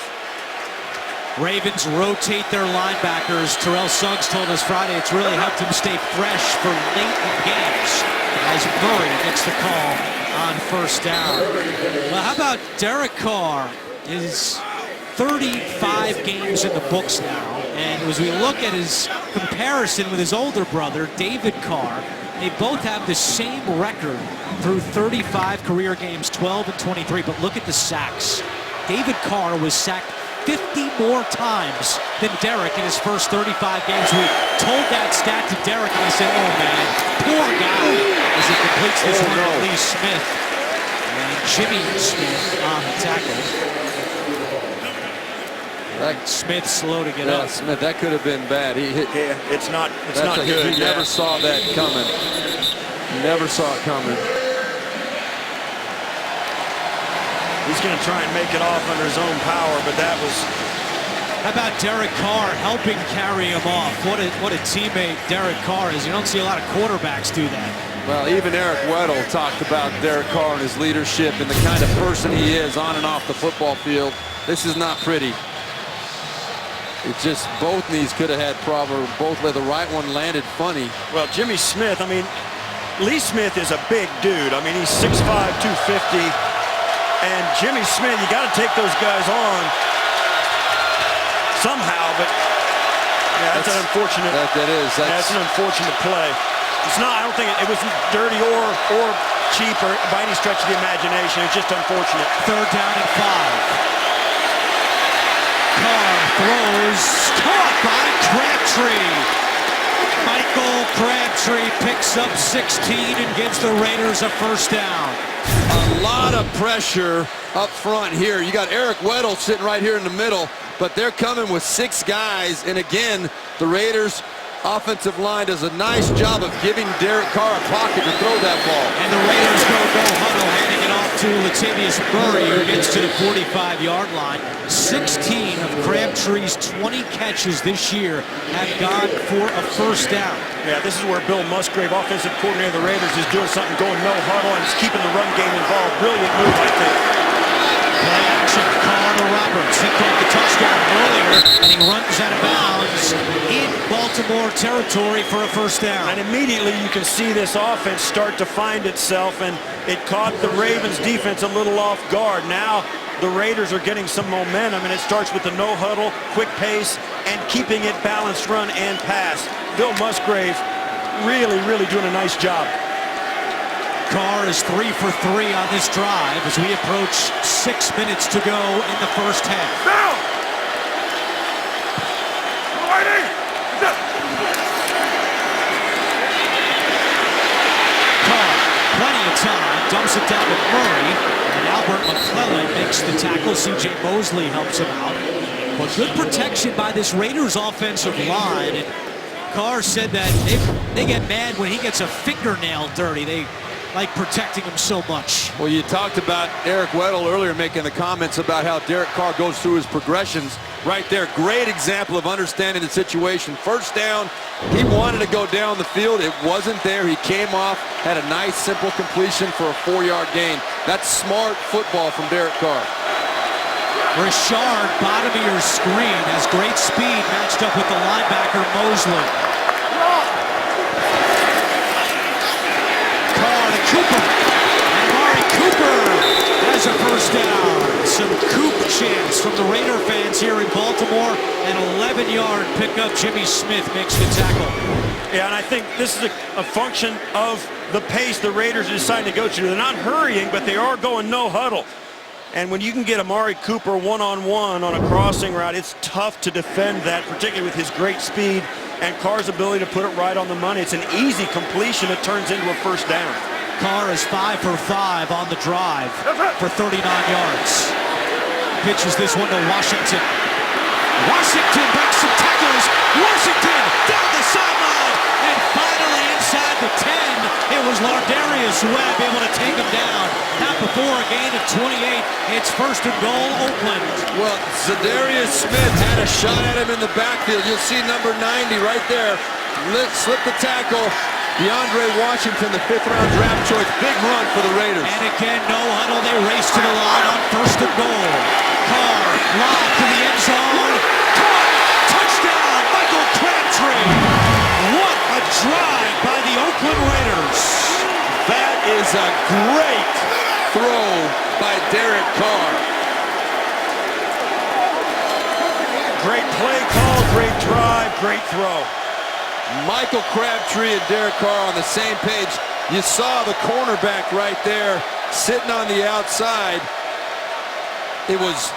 Ravens rotate their linebackers. Terrell Suggs told us Friday it's really helped him stay fresh for late in games as Murray gets the call on 1st down. Well, how about Derek Carr? His 35 games in the books now. And as we look at his comparison with his older brother, David Carr, they both have the same record through 35 career games, 12 and 23. But look at the sacks. David Carr was sacked 50 more times than Derek in his first 35 games. We told that stat to Derek, and he said, oh, man, poor guy, as he completes this one to Lee Smith. And Jimmy Smith on the tackle. Smith slow to get up. Smith, that could have been bad. He hit. Yeah, it's not good. He never saw that coming. Never saw it coming. He's going to try and make it off under his own power, but that was... How about Derek Carr helping carry him off? What a teammate Derek Carr is. You don't see a lot of quarterbacks do that. Well, even Eric Weddle talked about Derek Carr and his leadership and the kind of person he is on and off the football field. This is not pretty. It's just both knees could have had problems. Both, the right one landed funny. Well, Jimmy Smith, I mean, Lee Smith is a big dude. I mean, he's 6'5", 250. And Jimmy Smith, you got to take those guys on somehow, but yeah, that's an unfortunate. That's an unfortunate play. It's not. I don't think it wasn't dirty or cheap or by any stretch of the imagination. It's just unfortunate. 3rd down and 5. Carr throws, caught by Crabtree. Michael Crabtree picks up 16 and gives the Raiders a 1st down. A lot of pressure up front here. You got Eric Weddle sitting right here in the middle, but they're coming with 6 guys. And again, the Raiders offensive line does a nice job of giving Derek Carr a pocket to throw that ball. And the Raiders go huddle, handing it off to Latavius Murray, who gets to the 45-yard line. 16 of Crabtree's 20 catches this year have gone for a first down. Yeah, this is where Bill Musgrave, offensive coordinator of the Raiders, is doing something, going no huddle, and is keeping the run game involved. Brilliant move, I think. Play action, Carr to Roberts. He caught the touchdown earlier, and he runs out of bounds in Baltimore territory for a first down. And immediately you can see this offense start to find itself, and it caught the Ravens defense a little off guard. Now the Raiders are getting some momentum, and it starts with the no huddle, quick pace, and keeping it balanced run and pass. Bill Musgrave really doing a nice job. Carr is 3 for 3 on this drive as we approach 6 minutes to go in the first half. Carr, plenty of time, dumps it down to Murray, and Albert McClellan makes the tackle. C.J. Mosley helps him out. But good protection by this Raiders offensive line. And Carr said that they get mad when he gets a fingernail dirty. They like protecting him so much. Well, you talked about Eric Weddle earlier making the comments about how Derek Carr goes through his progressions. Right there, great example of understanding the situation. First down, he wanted to go down the field. It wasn't there. He came off, had a nice, simple completion for a 4-yard gain. That's smart football from Derek Carr. Richard, bottom of your screen, has great speed matched up with the linebacker Mosley. Cooper, and Amari Cooper has a first down. Some Coop chants from the Raider fans here in Baltimore. An 11-yard pickup. Jimmy Smith makes the tackle. Yeah, and I think this is a function of the pace the Raiders are deciding to go to. They're not hurrying, but they are going no huddle. And when you can get Amari Cooper one-on-one on a crossing route, it's tough to defend that, particularly with his great speed and Carr's ability to put it right on the money. It's an easy completion. It turns into a first down. Carr is 5 for 5 on the drive for 39 yards. Pitches this one to Washington. Washington breaks some tackles. Washington down the sideline. And finally inside the 10, it was Lardarius Webb able to take him down. Not before a gain of 28. It's first and goal, Oakland. Well, Zadarius Smith had a shot at him in the backfield. You'll see number 90 right there. Slip the tackle. DeAndre Washington, the 5th-round draft choice. Big run for the Raiders. And again, no huddle. They race to the line on first and goal. Carr, lob to the end zone. Caught! Touchdown, Michael Crabtree. What a drive by the Oakland Raiders. That is a great throw by Derek Carr. Great play call, great drive, great throw. Michael Crabtree and Derek Carr on the same page. You saw the cornerback right there sitting on the outside. It was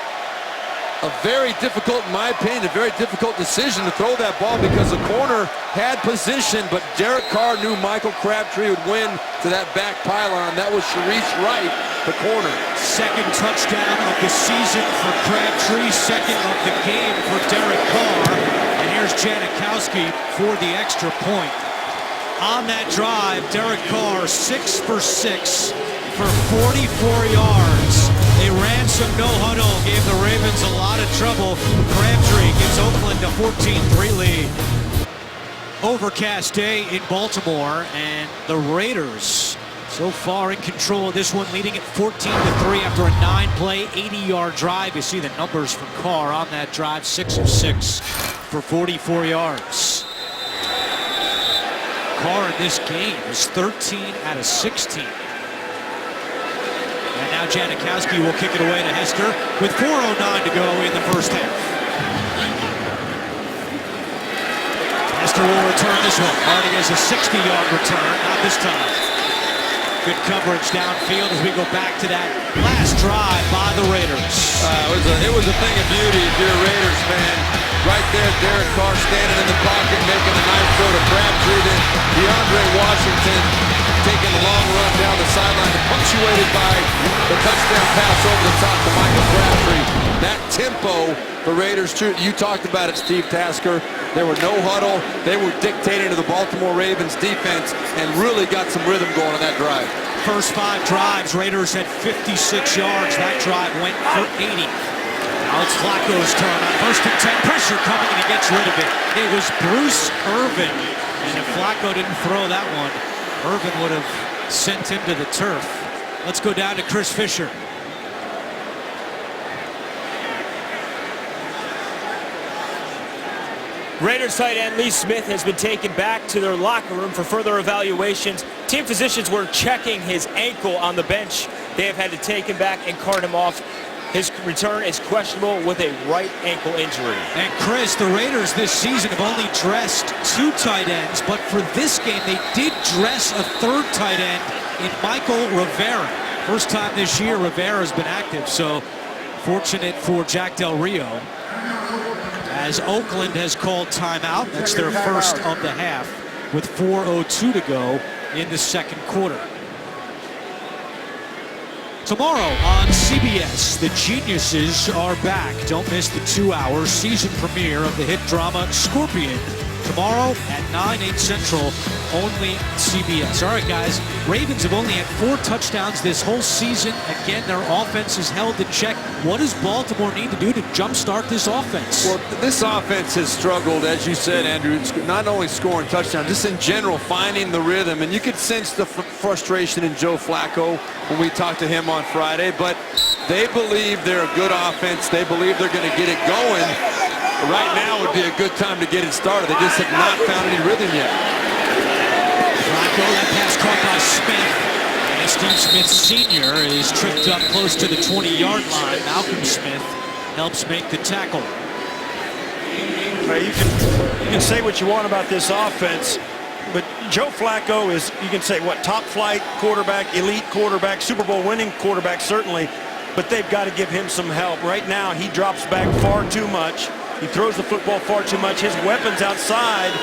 a very difficult, in my opinion, a very difficult decision to throw that ball because the corner had position, but Derek Carr knew Michael Crabtree would win to that back pylon. That was Sharice Wright, the corner. Second touchdown of the season for Crabtree, second of the game for Derek Carr. And here's Janikowski for the extra point. On that drive, Derek Carr 6 for 6 for 44 yards. They ran some no huddle, gave the Ravens a lot of trouble. Crabtree gives Oakland a 14-3 lead. Overcast day in Baltimore, and the Raiders so far in control of this one, leading at 14-3 after a 9-play, 80-yard drive. You see the numbers from Carr on that drive, 6 of 6 for 44 yards. Carr in this game is 13 out of 16. And now Janikowski will kick it away to Hester with 4:09 to go in the first half. Hester will return this one. Hardy has a 60-yard return, not this time. Good coverage downfield as we go back to that last drive by the Raiders. It was a thing of beauty if you're a Raiders fan. Right there, Derek Carr standing in the pocket, making a nice throw to Crabtree. Then DeAndre Washington taking the long run down the sideline, punctuated by the touchdown pass over the top to Michael Crabtree. That tempo, the Raiders, you talked about it, Steve Tasker. There were no huddle. They were dictating to the Baltimore Ravens defense and really got some rhythm going on that drive. first 5 drives, Raiders had 56 yards. That drive went for 80. Now it's Flacco's turn on 1st and 10. Pressure coming, and he gets rid of it. It was Bruce Irvin. And if Flacco didn't throw that one, Irvin would have sent him to the turf. Let's go down to Chris Fisher. Raiders tight end Lee Smith has been taken back to their locker room for further evaluations. Team physicians were checking his ankle on the bench. They have had to take him back and cart him off. His return is questionable with a right ankle injury. And Chris, the Raiders this season have only dressed 2 tight ends, but for this game they did dress a 3rd tight end in Michael Rivera. First time this year Rivera's been active, so fortunate for Jack Del Rio. As Oakland has called timeout. That's their first of the half with 4:02 to go in the 2nd quarter. Tomorrow on CBS, the Geniuses are back. Don't miss the 2-hour season premiere of the hit drama Scorpion. Tomorrow at 9, 8 Central, only CBS. All right, guys, Ravens have only had 4 touchdowns this whole season. Again, their offense is held in check. What does Baltimore need to do to jumpstart this offense? Well, this offense has struggled, as you said, Andrew, not only scoring touchdowns, just in general, finding the rhythm. And you could sense the frustration in Joe Flacco when we talked to him on Friday. But they believe they're a good offense. They believe they're going to get it going. Right now would be a good time to get it started. They just have not found any rhythm yet. Flacco, that pass caught by Smith. And Steve Smith Sr. is tripped up close to the 20-yard line. Malcolm Smith helps make the tackle. You can say what you want about this offense, but Joe Flacco is, you can say, what, top flight quarterback, elite quarterback, Super Bowl winning quarterback, certainly, but they've got to give him some help. Right now, he drops back far too much. He throws the football far too much. His weapons outside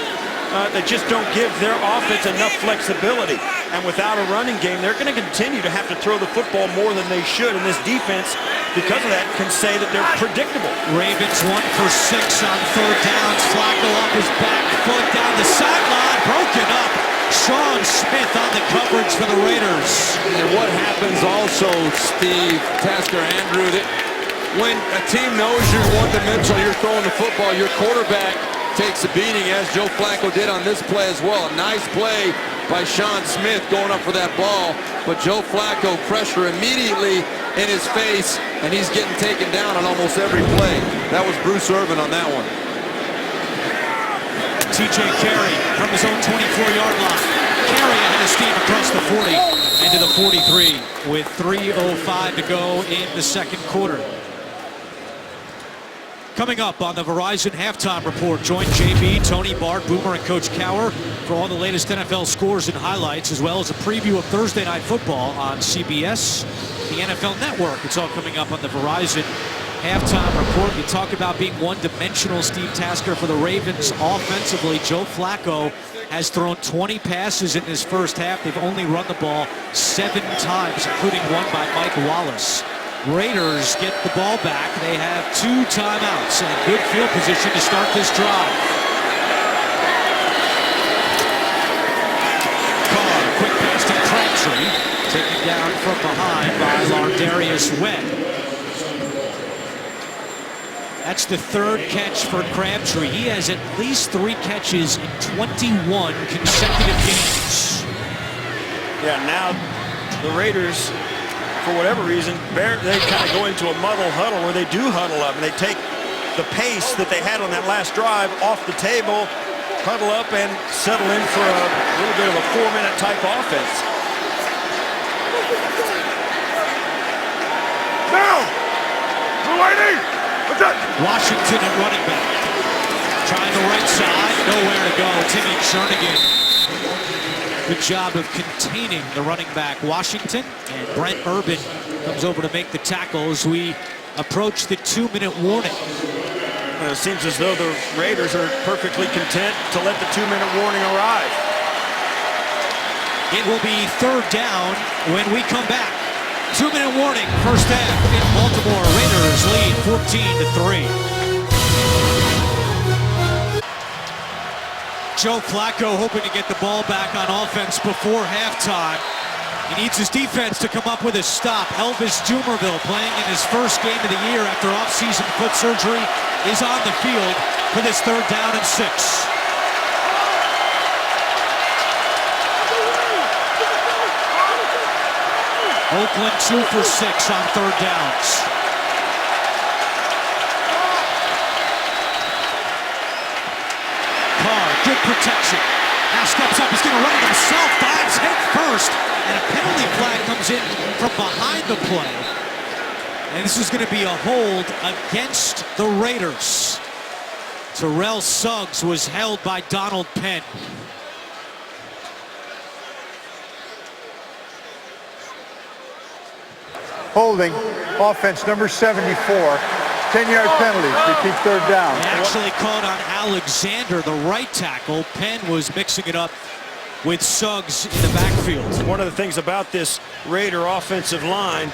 that just don't give their offense enough flexibility. And without a running game, they're going to continue to have to throw the football more than they should. And this defense, because of that, can say that they're predictable. Ravens 1 for 6 on 3rd downs. Flacco off his back foot down the sideline, broken up. Sean Smith on the coverage for the Raiders. And what happens also, Steve, Tasker, Andrew, that when a team knows you're one-dimensional, you're throwing the football, your quarterback takes a beating, as Joe Flacco did on this play as well. A nice play by Sean Smith going up for that ball, but Joe Flacco pressure immediately in his face, and he's getting taken down on almost every play. That was Bruce Irvin on that one. TJ Carey from his own 24-yard line. Carey ahead of steam across the 40 and to the 43 with 3:05 to go in the 2nd quarter. Coming up on the Verizon Halftime Report, join JB, Tony, Bart, Boomer, and Coach Cower for all the latest NFL scores and highlights, as well as a preview of Thursday Night Football on CBS, the NFL Network. It's all coming up on the Verizon Halftime Report. You talk about being one-dimensional, Steve Tasker, for the Ravens offensively. Joe Flacco has thrown 20 passes in this first half. They've only run the ball 7 times, including one by Mike Wallace. Raiders get the ball back. They have 2 timeouts and a good field position to start this drive. Carr, quick pass to Crabtree, taken down from behind by Lardarius Webb. That's the 3rd catch for Crabtree. He has at least 3 catches in 21 consecutive games. Yeah, now the Raiders, for whatever reason, they kind of go into a muddle huddle, where they do huddle up, and they take the pace that they had on that last drive off the table, huddle up, and settle in for a little bit of a 4-minute type offense. Now! Washington at running back. Trying the right side, nowhere to go. Timmy Jernigan. Good job of containing the running back, Washington. And Brent Urban comes over to make the tackle as we approach the 2-minute warning. Well, it seems as though the Raiders are perfectly content to let the 2-minute warning arrive. It will be 3rd down when we come back. 2-minute warning, first half in Baltimore. Raiders lead 14-3. Joe Flacco hoping to get the ball back on offense before halftime. He needs his defense to come up with a stop. Elvis Dumerville, playing in his first game of the year after off-season foot surgery, is on the field for this 3rd down and 6. Oakland 2 for 6 on 3rd downs. Carr, good protection. Now steps up, he's going to run it himself, dives head first, and a penalty flag comes in from behind the play. And this is going to be a hold against the Raiders. Terrell Suggs was held by Donald Penn. Holding, offense number 74. 10-yard penalty, repeat 3rd down. They actually caught on Alexander, the right tackle. Penn was mixing it up with Suggs in the backfield. One of the things about this Raider offensive line,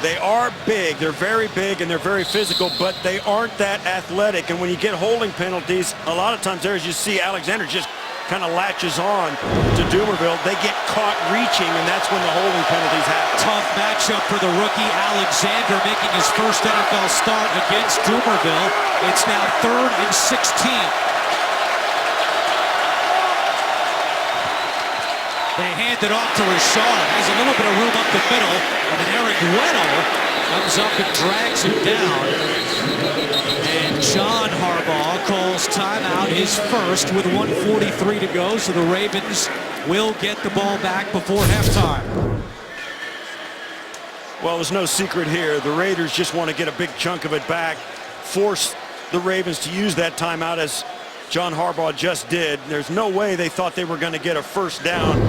they are big, they're very big, and they're very physical, but they aren't that athletic. And when you get holding penalties, a lot of times there, as you see, Alexander just kind of latches on to Dumerville. They get caught reaching, and that's when the holding penalties happen. Tough matchup for the rookie Alexander, making his first NFL start against Dumerville. It's now 3rd and 16. They hand it off to Rashard. Has a little bit of room up the middle, and then Eric Weddle comes up and drags him down. And John Harbaugh calls timeout, his first, with 1:43 to go, so the Ravens will get the ball back before halftime. Well, there's no secret here. The Raiders just want to get a big chunk of it back, force the Ravens to use that timeout as John Harbaugh just did. There's no way they thought they were going to get a 1st down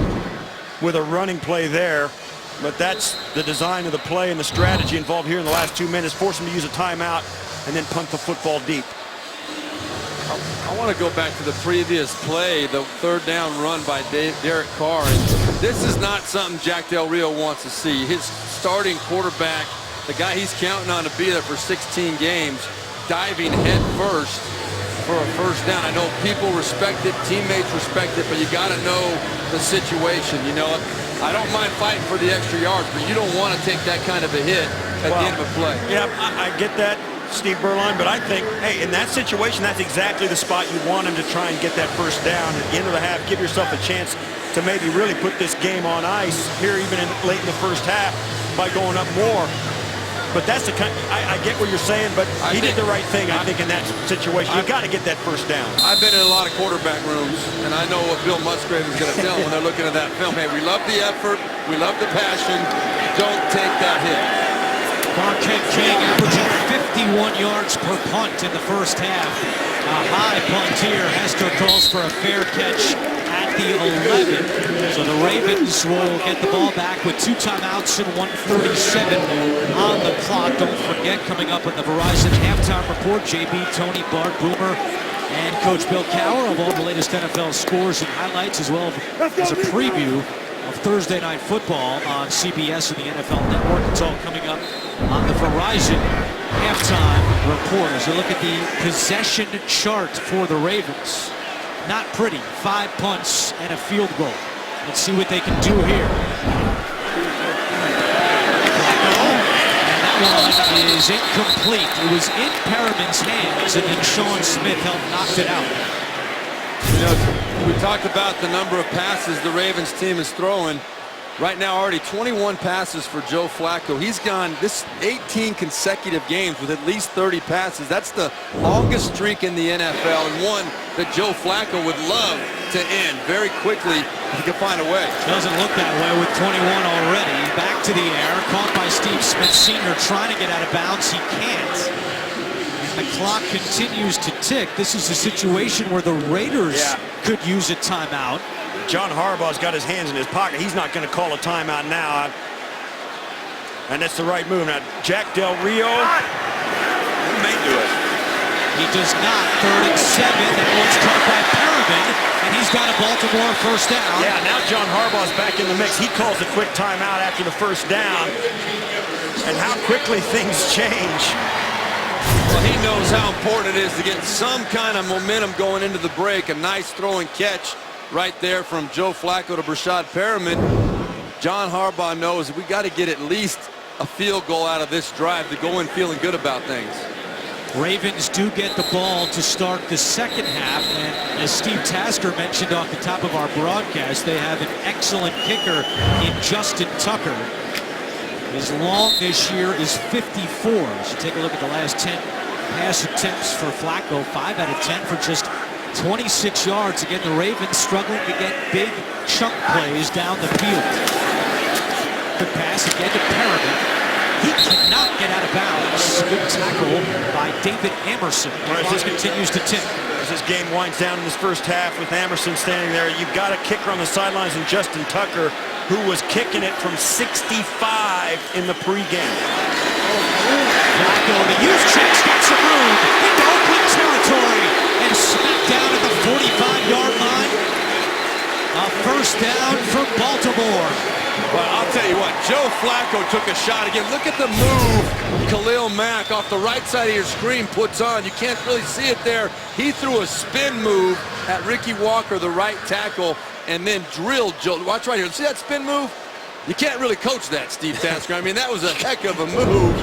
with a running play there. But that's the design of the play and the strategy involved here in the last 2 minutes. Force them to use a timeout and then punt the football deep. I want to go back to the previous play, the 3rd down run by Derek Carr. And this is not something Jack Del Rio wants to see. His starting quarterback, the guy he's counting on to be there for 16 games, diving head first for a 1st down. I know people respect it, teammates respect it, but you got to know the situation. You know, I don't mind fighting for the extra yards, but you don't want to take that kind of a hit at the end of a play. Yeah, I get that, Steve Berline, but I think, hey, in that situation, that's exactly the spot you want him to try and get that 1st down. At the end of the half, give yourself a chance to maybe really put this game on ice here even late in the 1st half by going up more. But that's the kind, I get what you're saying, but he did the right thing, I think, in that situation. You've got to get that 1st down. I've been in a lot of quarterback rooms, and I know what Bill Musgrave is going to tell them when they're looking at that film. Hey, we love the effort, we love the passion, don't take that hit. Marquette King averaging 51 yards per punt in the 1st half. A high punt here. Hester calls for a fair catch at the 11. So the Ravens will get the ball back with 2 timeouts and 1:47 on the clock. Don't forget, coming up on the Verizon halftime report, JB, Tony, Bart, Boomer, and Coach Bill Cowher of all the latest NFL scores and highlights, as well as a preview of Thursday Night Football on CBS and the NFL Network. It's all coming up on the Verizon halftime report. As you look at the possession chart for the Ravens, not pretty. 5 punts and a field goal. Let's see what they can do here. And that one is incomplete. It was in Perriman's hands, and then Sean Smith helped knock it out. You know, we talked about the number of passes the Ravens team is throwing. Right now, already 21 passes for Joe Flacco. He's gone this 18 consecutive games with at least 30 passes. That's the longest streak in the NFL, and one that Joe Flacco would love to end very quickly if he could find a way. Doesn't look that way with 21 already. Back to the air, caught by Steve Smith Sr. trying to get out of bounds. He can't. And the clock continues to tick. This is a situation where the Raiders could use a timeout. John Harbaugh's got his hands in his pocket. He's not going to call a timeout now. And that's the right move. Now, Jack Del Rio may do it. He does not. 3rd and 7. That one's caught by Perriman, and he's got a Baltimore 1st down. Yeah, now John Harbaugh's back in the mix. He calls a quick timeout after the 1st down. And how quickly things change. Well, he knows how important it is to get some kind of momentum going into the break. A nice throwing catch right there from Joe Flacco to Brashad Perriman. John Harbaugh knows we got to get at least a field goal out of this drive to go in feeling good about things. Ravens do get the ball to start the second half, and as Steve Tasker mentioned off the top of our broadcast, they have an excellent kicker in Justin Tucker. His long this year is 54. As you take a look at the last 10 pass attempts for Flacco, 5 out of 10 for just 26 yards. Again, the Ravens struggling to get big chunk plays down the field. Good pass again to Perriman. He cannot get out of bounds. Good tackle by David Amerson. This continues to tip. As this game winds down in this first half with Amerson standing there, you've got a kicker on the sidelines in Justin Tucker, who was kicking it from 65 in the pregame. Flacco, the youth checks, got some room into Oakland territory and smacked down at the 45-yard line. A first down for Baltimore. Well, I'll tell you what, Joe Flacco took a shot again. Look at the move Khalil Mack off the right side of your screen puts on. You can't really see it there. He threw a spin move at Ricky Walker, the right tackle, and then drilled Joe. Watch right here. See that spin move? You can't really coach that, Steve Tasker. I mean, that was a heck of a move.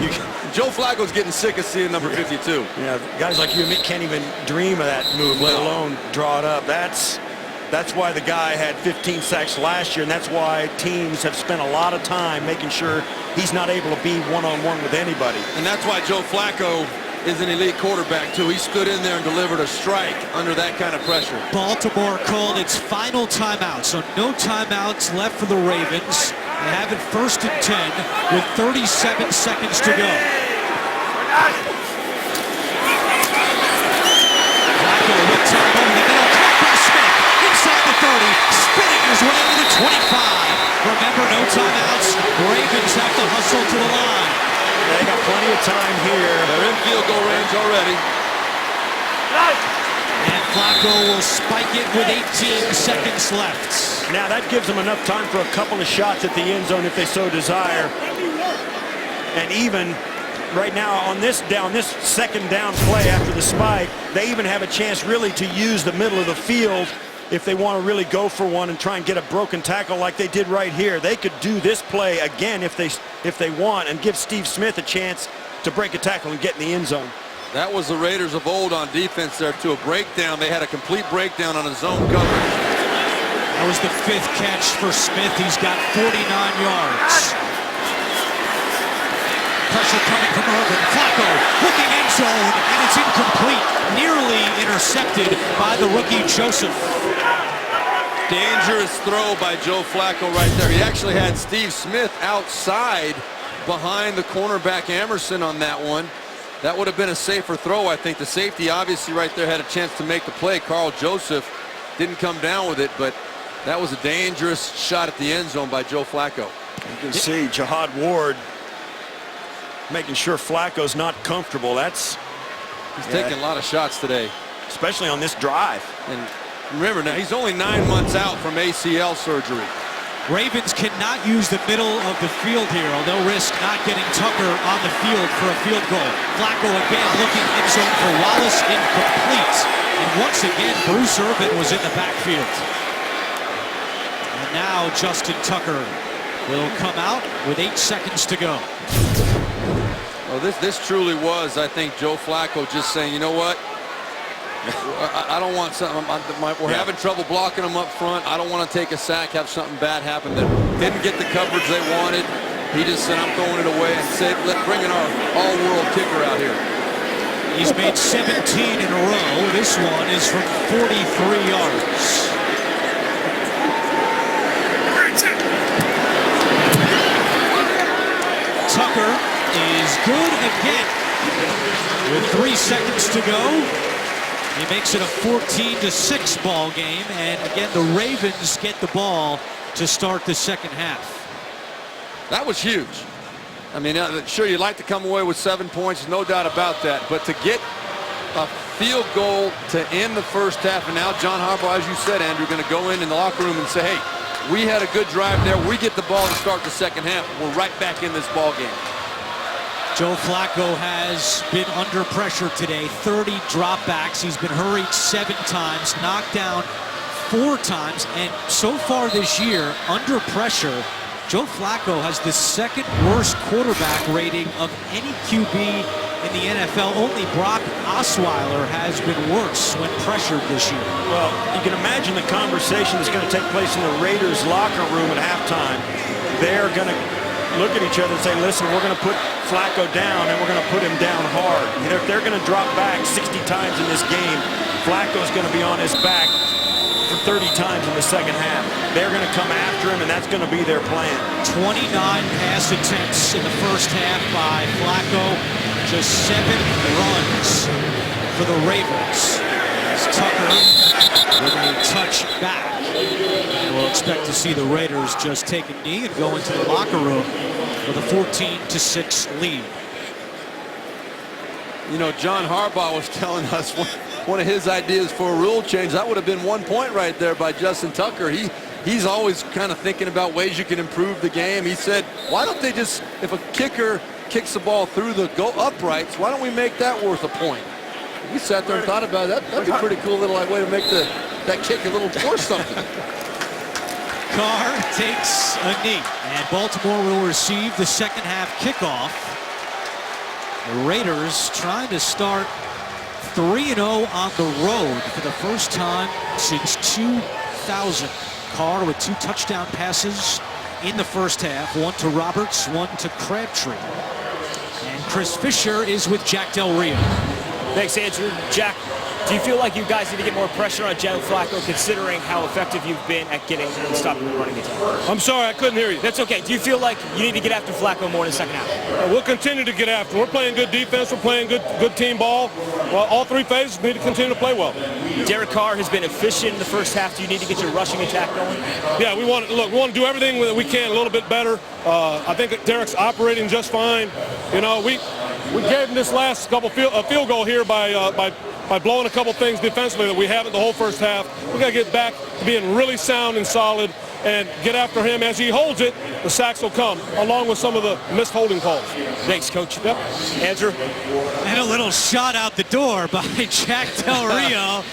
Joe Flacco's getting sick of seeing number 52. Yeah, guys like you and me can't even dream of that move, let alone draw it up. That's why the guy had 15 sacks last year, and that's why teams have spent a lot of time making sure he's not able to be one-on-one with anybody. And that's why Joe Flacco is an elite quarterback, too. He stood in there and delivered a strike under that kind of pressure. Baltimore called its final timeout, so no timeouts left for the Ravens. They have it 1st and 10 with 37 seconds to go. Flacco with time over the middle, caught by Smith. Inside the 30, spinning his way to the 25. Remember, no timeouts. Ravens have to hustle to the line. They got plenty of time here. They're in field goal range already. And Flacco will spike it with 18 seconds left. Now that gives them enough time for a couple of shots at the end zone if they so desire. And even right now on this second down play after the spike, they even have a chance really to use the middle of the field if they want to really go for one and try and get a broken tackle like they did right here. They could do this play again if they want and give Steve Smith a chance to break a tackle and get in the end zone. That was the Raiders of old on defense there, to a breakdown. They had a complete breakdown on a zone coverage. That was the 5th catch for Smith. He's got 49 yards. Pressure coming from Urban. Flacco looking end zone, and it's incomplete. Nearly intercepted by the rookie Joseph. Dangerous throw by Joe Flacco right there. He actually had Steve Smith outside behind the cornerback Amerson on that one. That would have been a safer throw, I think. The safety obviously right there had a chance to make the play. Carl Joseph didn't come down with it, but that was a dangerous shot at the end zone by Joe Flacco. You can see Jihad Ward making sure Flacco's not comfortable. He's taking a lot of shots today, especially on this drive. And remember, now he's only 9 months out from ACL surgery. Ravens cannot use the middle of the field here, or they'll risk not getting Tucker on the field for a field goal. Flacco again looking end zone for Wallace, incomplete. And once again, Bruce Urban was in the backfield. And now Justin Tucker will come out with 8 seconds to go. Well, this truly was, I think, Joe Flacco just saying, you know what? I don't want something. We're having trouble blocking them up front. I don't want to take a sack, have something bad happen that didn't get the coverage they wanted. He just said, I'm throwing it away and said, let's bring in our all-world kicker out here. He's made 17 in a row. This one is from 43 yards. Tucker is good again. With 3 seconds to go, he makes it a 14-6 ball game, and again the Ravens get the ball to start the second half. That was huge. I mean, sure, you'd like to come away with 7 points, no doubt about that, but to get a field goal to end the first half, and now John Harbaugh, as you said, Andrew, going to go in the locker room and say, hey, we had a good drive there. We get the ball to start the second half. We're right back in this ball game. Joe Flacco has been under pressure today. 30 dropbacks. He's been hurried 7 times, knocked down 4 times, and so far this year, under pressure, Joe Flacco has the second worst quarterback rating of any QB in the NFL. Only Brock Osweiler has been worse when pressured this year. Well, you can imagine the conversation that's going to take place in the Raiders locker room at halftime. They're going to look at each other and say, listen, we're going to put Flacco down, and we're going to put him down hard. If they're going to drop back 60 times in this game, Flacco's going to be on his back for 30 times in the second half. They're going to come after him, and that's going to be their plan. 29 pass attempts in the first half by Flacco. Just 7 runs for the Ravens. As Tucker with a touch back. And we'll expect to see the Raiders just take a knee and go into the locker room with a 14-6 lead. You know, John Harbaugh was telling us one of his ideas for a rule change. That would have been 1 point right there by Justin Tucker. He's always kind of thinking about ways you can improve the game. He said, why don't they just, if a kicker kicks the ball through the uprights, why don't we make that worth a point? We sat there and thought about it. That'd be a pretty cool little way to make that kick a little worth something. Carr takes a knee, and Baltimore will receive the second half kickoff. The Raiders trying to start 3-0 on the road for the first time since 2000. Carr with 2 touchdown passes in the first half, 1 to Roberts, 1 to Crabtree. And Chris Fisher is with Jack Del Rio. Thanks, Andrew. Jack, do you feel like you guys need to get more pressure on Joe Flacco, considering how effective you've been at getting and stopping the running attack? I'm sorry, I couldn't hear you. That's okay. Do you feel like you need to get after Flacco more in the second half? We'll continue to get after. We're playing good defense. We're playing good team ball. Well, all 3 phases need to continue to play well. Derek Carr has been efficient in the first half. Do you need to get your rushing attack going? Yeah, we want to do everything that we can a little bit better. I think that Derek's operating just fine. You know, we gave him this last couple field goal here by blowing a couple things defensively that we haven't the whole first half. We got to get back to being really sound and solid and get after him. As he holds it, the sacks will come, along with some of the missed holding calls. Thanks, Coach. Yep. Andrew? And a little shot out the door by Jack Del Rio.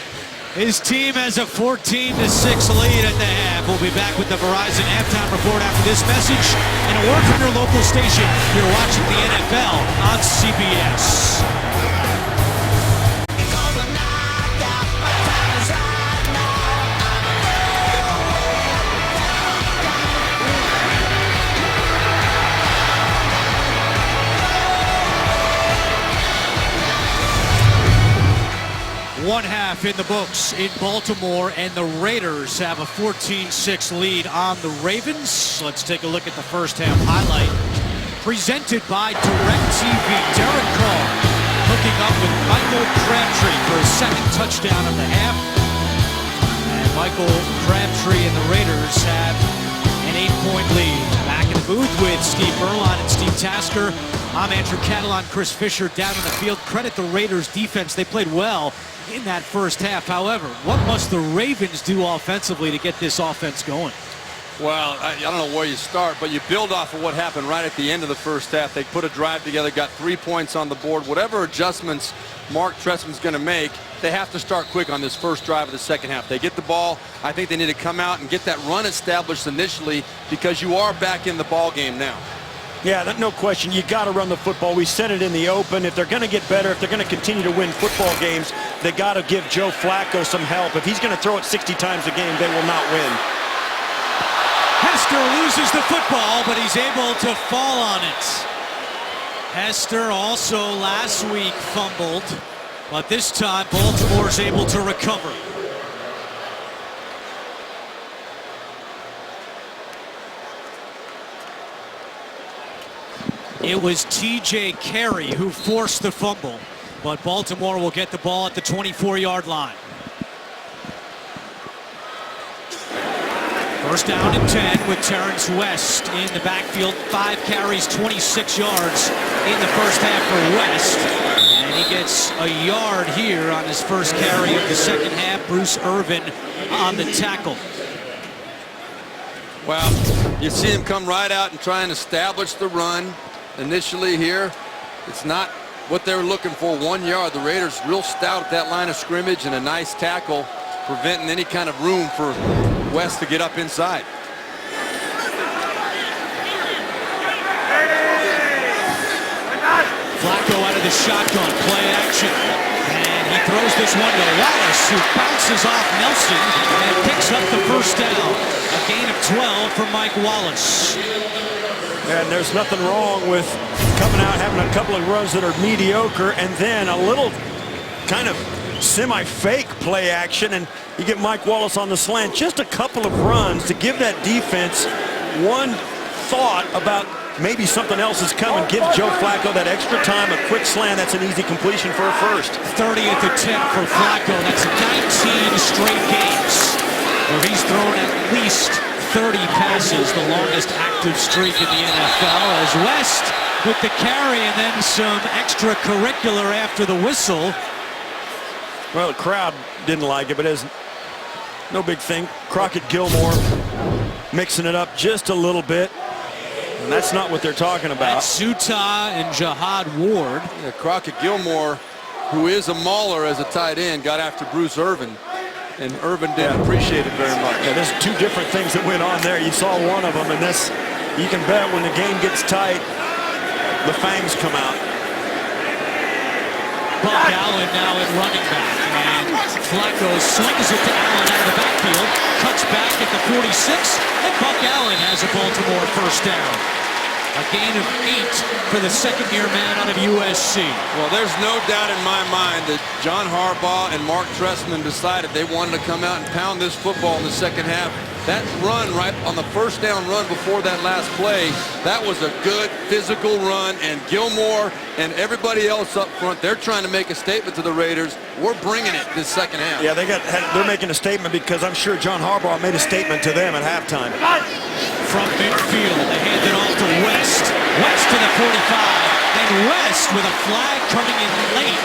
His team has a 14-6 lead at the half. We'll be back with the Verizon halftime report after this message and a word from your local station. You're watching the NFL on CBS. One half in the books in Baltimore, and the Raiders have a 14-6 lead on the Ravens. Let's take a look at the first half highlight presented by DirecTV. Derek Carr hooking up with Michael Crabtree for his second touchdown of the half. And Michael Crabtree and the Raiders have an 8-point lead. Back in the booth with Steve Berline and Steve Tasker. I'm Andrew Catalon, Chris Fisher down on the field. Credit the Raiders defense. They played well in that first half. However, what must the Ravens do offensively to get this offense going? Well, I don't know where you start, but you build off of what happened right at the end of the first half. They put a drive together, got 3 points on the board. Whatever adjustments Mark Trestman's going to make, they have to start quick on this first drive of the second half. They get the ball. I think they need to come out and get that run established initially, because you are back in the ball game now. Yeah, no question. You got to run the football. We said it in the open. If they're going to get better, if they're going to continue to win football games, they got to give Joe Flacco some help. If he's going to throw it 60 times a game, they will not win. Hester loses the football, but he's able to fall on it. Hester also last week fumbled, but this time Baltimore's able to recover. It was T.J. Carey who forced the fumble, but Baltimore will get the ball at the 24-yard line. First down and 10 with Terrence West in the backfield. 5 carries, 26 yards in the first half for West. And he gets a yard here on his first carry of the second half. Bruce Irvin on the tackle. Well, you see him come right out and try and establish the run. Initially here, it's not what they were looking for, 1 yard. The Raiders real stout at that line of scrimmage, and a nice tackle preventing any kind of room for West to get up inside. shotgun play action. And he throws this one to Wallace, who bounces off Nelson and picks up the first down. A gain of 12 for Mike Wallace. And there's nothing wrong with coming out, having a couple of runs that are mediocre, and then a little kind of semi-fake play action, and you get Mike Wallace on the slant. Just a couple of runs to give that defense one thought about maybe something else is coming. Give Joe Flacco that extra time, a quick slant. That's an easy completion for a first. 30th attempt for Flacco. That's 19 straight games where he's thrown at least 30 passes, the longest active streak in the NFL, as West with the carry and then some extracurricular after the whistle. Well, the crowd didn't like it, but it's no big thing. Crockett Gilmore mixing it up just a little bit. And that's not what they're talking about. That's Zuta and Jihad Ward. Yeah, Crockett Gilmore, who is a mauler as a tight end, got after Bruce Irvin. And Irvin didn't appreciate it very much. Yeah, there's two different things that went on there. You saw one of them, and this, you can bet when the game gets tight, the fangs come out. Buck Allen now at running back. And Flacco swings it to Allen out of the backfield, cuts back at the 46, and Buck Allen has a Baltimore first down. A gain of 8 for the second-year man out of USC. Well, there's no doubt in my mind that John Harbaugh and Mark Trestman decided they wanted to come out and pound this football in the second half. That run right on the first down run before that last play, that was a good physical run, and Gilmore and everybody else up front, they're trying to make a statement to the Raiders. We're bringing it this second half. Yeah, they're making a statement because I'm sure John Harbaugh made a statement to them at halftime. From midfield, they hand it off to West. West to the 45, and West with a flag coming in late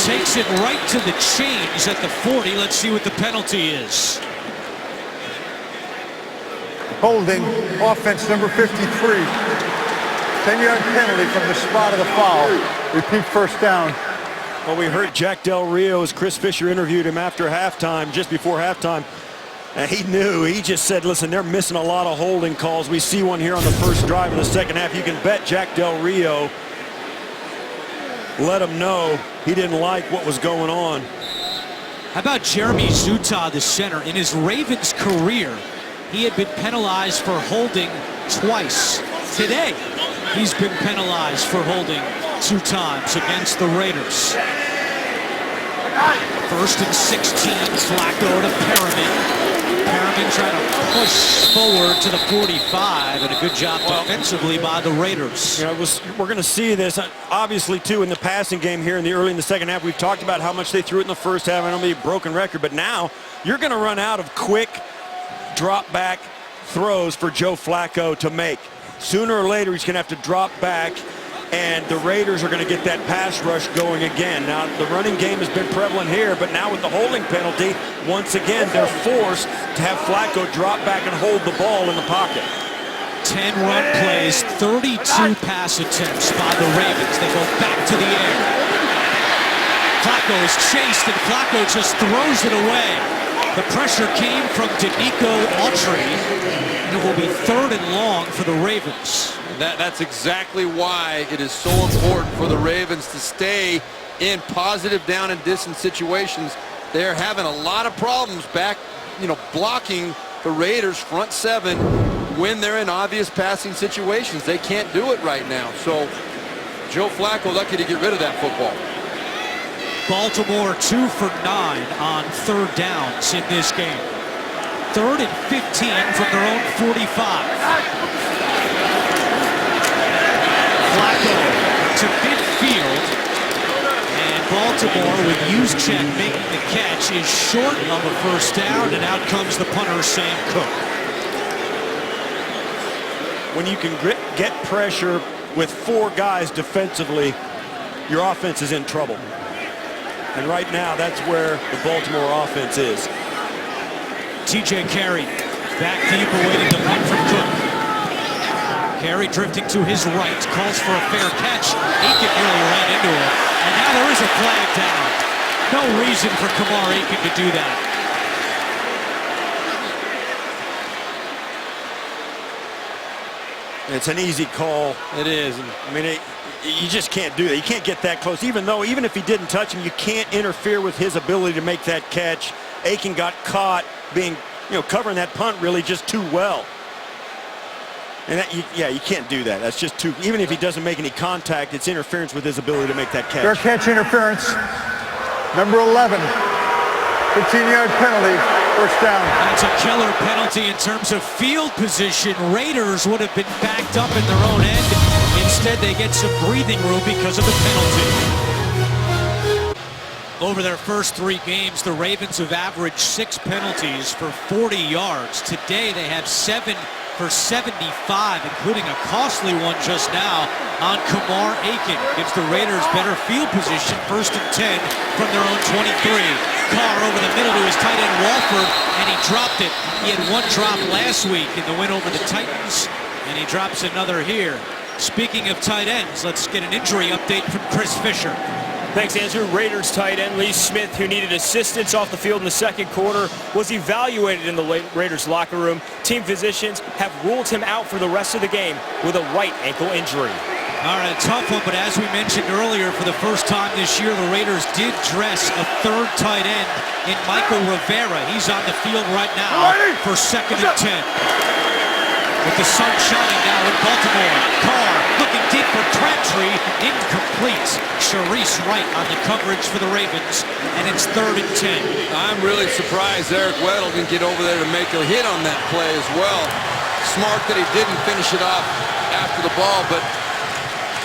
takes it right to the chains at the 40. Let's see what the penalty is. Holding, offense number 53. 10-yard penalty from the spot of the foul. Repeat first down. Well, we heard Jack Del Rio as Chris Fisher interviewed him after halftime, just before halftime. And he knew, he just said, listen, they're missing a lot of holding calls. We see one here on the first drive of the second half. You can bet Jack Del Rio let him know he didn't like what was going on. How about Jeremy Zuta, the center? In his Ravens career, he had been penalized for holding twice. Today, he's been penalized for holding 2 times against the Raiders. First and 16, Flacco to Perriman. Perriman trying to push forward to the 45, and a good job defensively by the Raiders. You know, we're going to see this, obviously, too, in the passing game here early in the second half. We've talked about how much they threw it in the first half. I don't mean a broken record, but now you're going to run out of quick drop-back throws for Joe Flacco to make. Sooner or later, he's going to have to drop back, and the Raiders are going to get that pass rush going again. Now, the running game has been prevalent here, but now with the holding penalty, once again, they're forced to have Flacco drop back and hold the ball in the pocket. 10 run plays, 32 pass attempts by the Ravens. They go back to the air. Flacco is chased, and Flacco just throws it away. The pressure came from Danico Autry, and it will be 3rd and long for the Ravens. That's exactly why it is so important for the Ravens to stay in positive down and distance situations. They're having a lot of problems back, blocking the Raiders front 7 when they're in obvious passing situations. They can't do it right now. So Joe Flacco lucky to get rid of that football. Baltimore 2 for 9 on 3rd downs in this game. 3rd and 15 from their own 45. Flacco to midfield, and Baltimore with Juszczyk making the catch is short of a first down, and out comes the punter, Sam Cook. When you can get pressure with 4 guys defensively, your offense is in trouble. And right now, that's where the Baltimore offense is. TJ Carey back deep, awaiting the punt from Cook. Carey drifting to his right, calls for a fair catch. Aiken nearly ran into it, and now there is a flag down. No reason for Kamar Aiken to do that. It's an easy call. It is. I mean, you just can't do that. You can't get that close. Even if he didn't touch him, you can't interfere with his ability to make that catch. Aiken got caught being, covering that punt really just too well. And you can't do that. That's just too, even if he doesn't make any contact, it's interference with his ability to make that catch. Fair catch interference. Number 11. 15-yard penalty. First down. That's a killer penalty in terms of field position. Raiders would have been backed up in their own end. Instead, they get some breathing room because of the penalty. Over their first 3 games, the Ravens have averaged 6 penalties for 40 yards. Today, they have 7 for 75, including a costly one just now on Kamar Aiken. Gives the Raiders better field position, 1st and 10 from their own 23. Carr over the middle to his tight end Walford, and he dropped it. He had 1 drop last week in the win over the Titans, and he drops another here. Speaking of tight ends, let's get an injury update from Chris Fisher. Thanks, Andrew. Raiders tight end Lee Smith, who needed assistance off the field in the second quarter, was evaluated in the Raiders locker room. Team physicians have ruled him out for the rest of the game with a right ankle injury. All right, a tough one, but as we mentioned earlier, for the first time this year, the Raiders did dress a 3rd tight end in Michael Rivera. He's on the field right now for 2nd and 10. With the sun shining now in Baltimore. Carr looking deep for Crabtree. Incomplete. Sharice Wright on the coverage for the Ravens, and it's 3rd and 10. I'm really surprised Eric Weddle didn't get over there to make a hit on that play as well. Smart that he didn't finish it off after the ball, but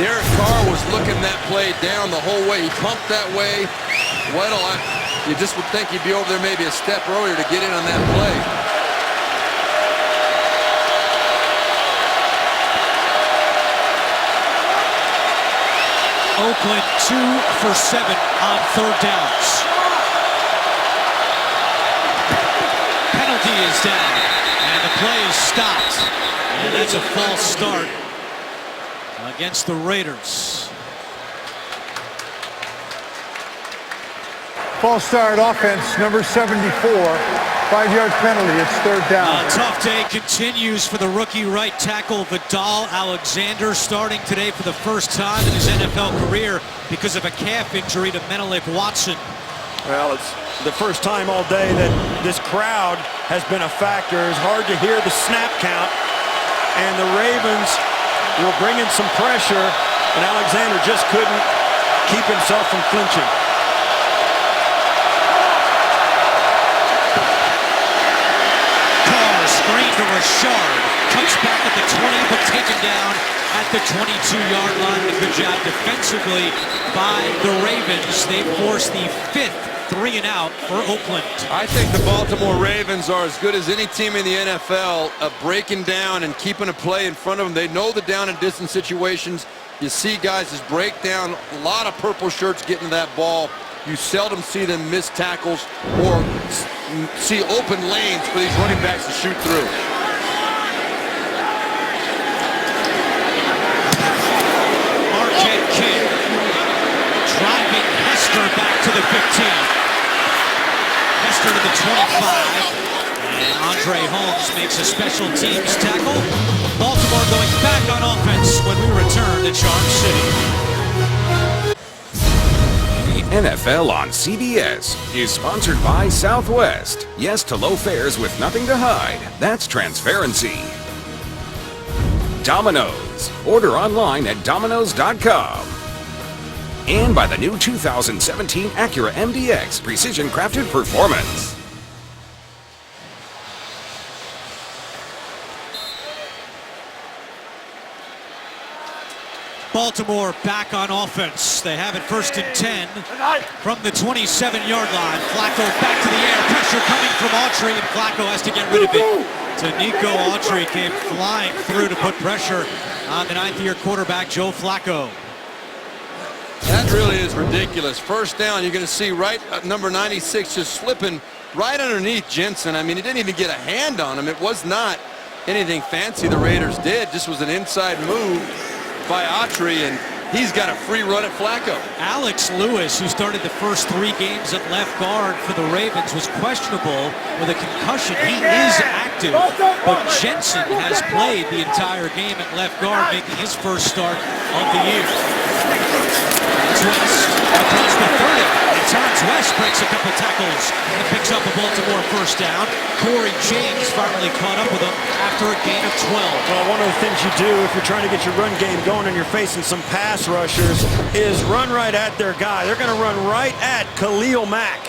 Derek Carr was looking that play down the whole way. He pumped that way. Weddle, you just would think he'd be over there maybe a step earlier to get in on that play. Oakland 2 for 7 on 3rd downs. Penalty is down, and the play is stopped. And that's a false start against the Raiders. False start offense, number 74. 5-yard penalty. It's 3rd down. A tough day continues for the rookie right tackle Vidal Alexander, starting today for the first time in his NFL career because of a calf injury to Menelik Watson. Well, it's the first time all day that this crowd has been a factor. It's hard to hear the snap count, and the Ravens will bring in some pressure, and Alexander just couldn't keep himself from flinching. To Rashard, comes back at the 20, but taken down at the 22-yard line. A good job defensively by the Ravens. They forced the 5th 3-and-out for Oakland. I think the Baltimore Ravens are as good as any team in the NFL of breaking down and keeping a play in front of them. They know the down and distance situations. You see guys just break down. A lot of purple shirts getting to that ball. You seldom see them miss tackles or see open lanes for these running backs to shoot through. Marquette King driving Hester back to the 15. Hester to the 25. And Andre Holmes makes a special teams tackle. Baltimore going back on offense when we return to Charm City. NFL on CBS is sponsored by Southwest. Yes to low fares with nothing to hide. That's transparency. Domino's. Order online at Domino's.com. And by the new 2017 Acura MDX Precision Crafted Performance. Baltimore back on offense. They have it 1st and 10 from the 27-yard line. Flacco back to the air. Pressure coming from Autry, and Flacco has to get rid of it. Nico Autry came flying through to put pressure on the 9th-year quarterback, Joe Flacco. That really is ridiculous. 1st down, you're going to see right number 96 just slipping right underneath Jensen. I mean, he didn't even get a hand on him. It was not anything fancy the Raiders did. Just was an inside move by Autry, and he's got a free run at Flacco. Alex Lewis, who started the first 3 games at left guard for the Ravens, was questionable with a concussion. He is active, but Jensen has played the entire game at left guard, making his first start of the year. West across the 30, and Terrence West breaks a couple tackles and picks up a Baltimore first down. Corey James finally caught up with him after a gain of 12. Well, one of the things you do if you're trying to get your run game going and you're facing some pass rushers is run right at their guy. They're going to run right at Khalil Mack.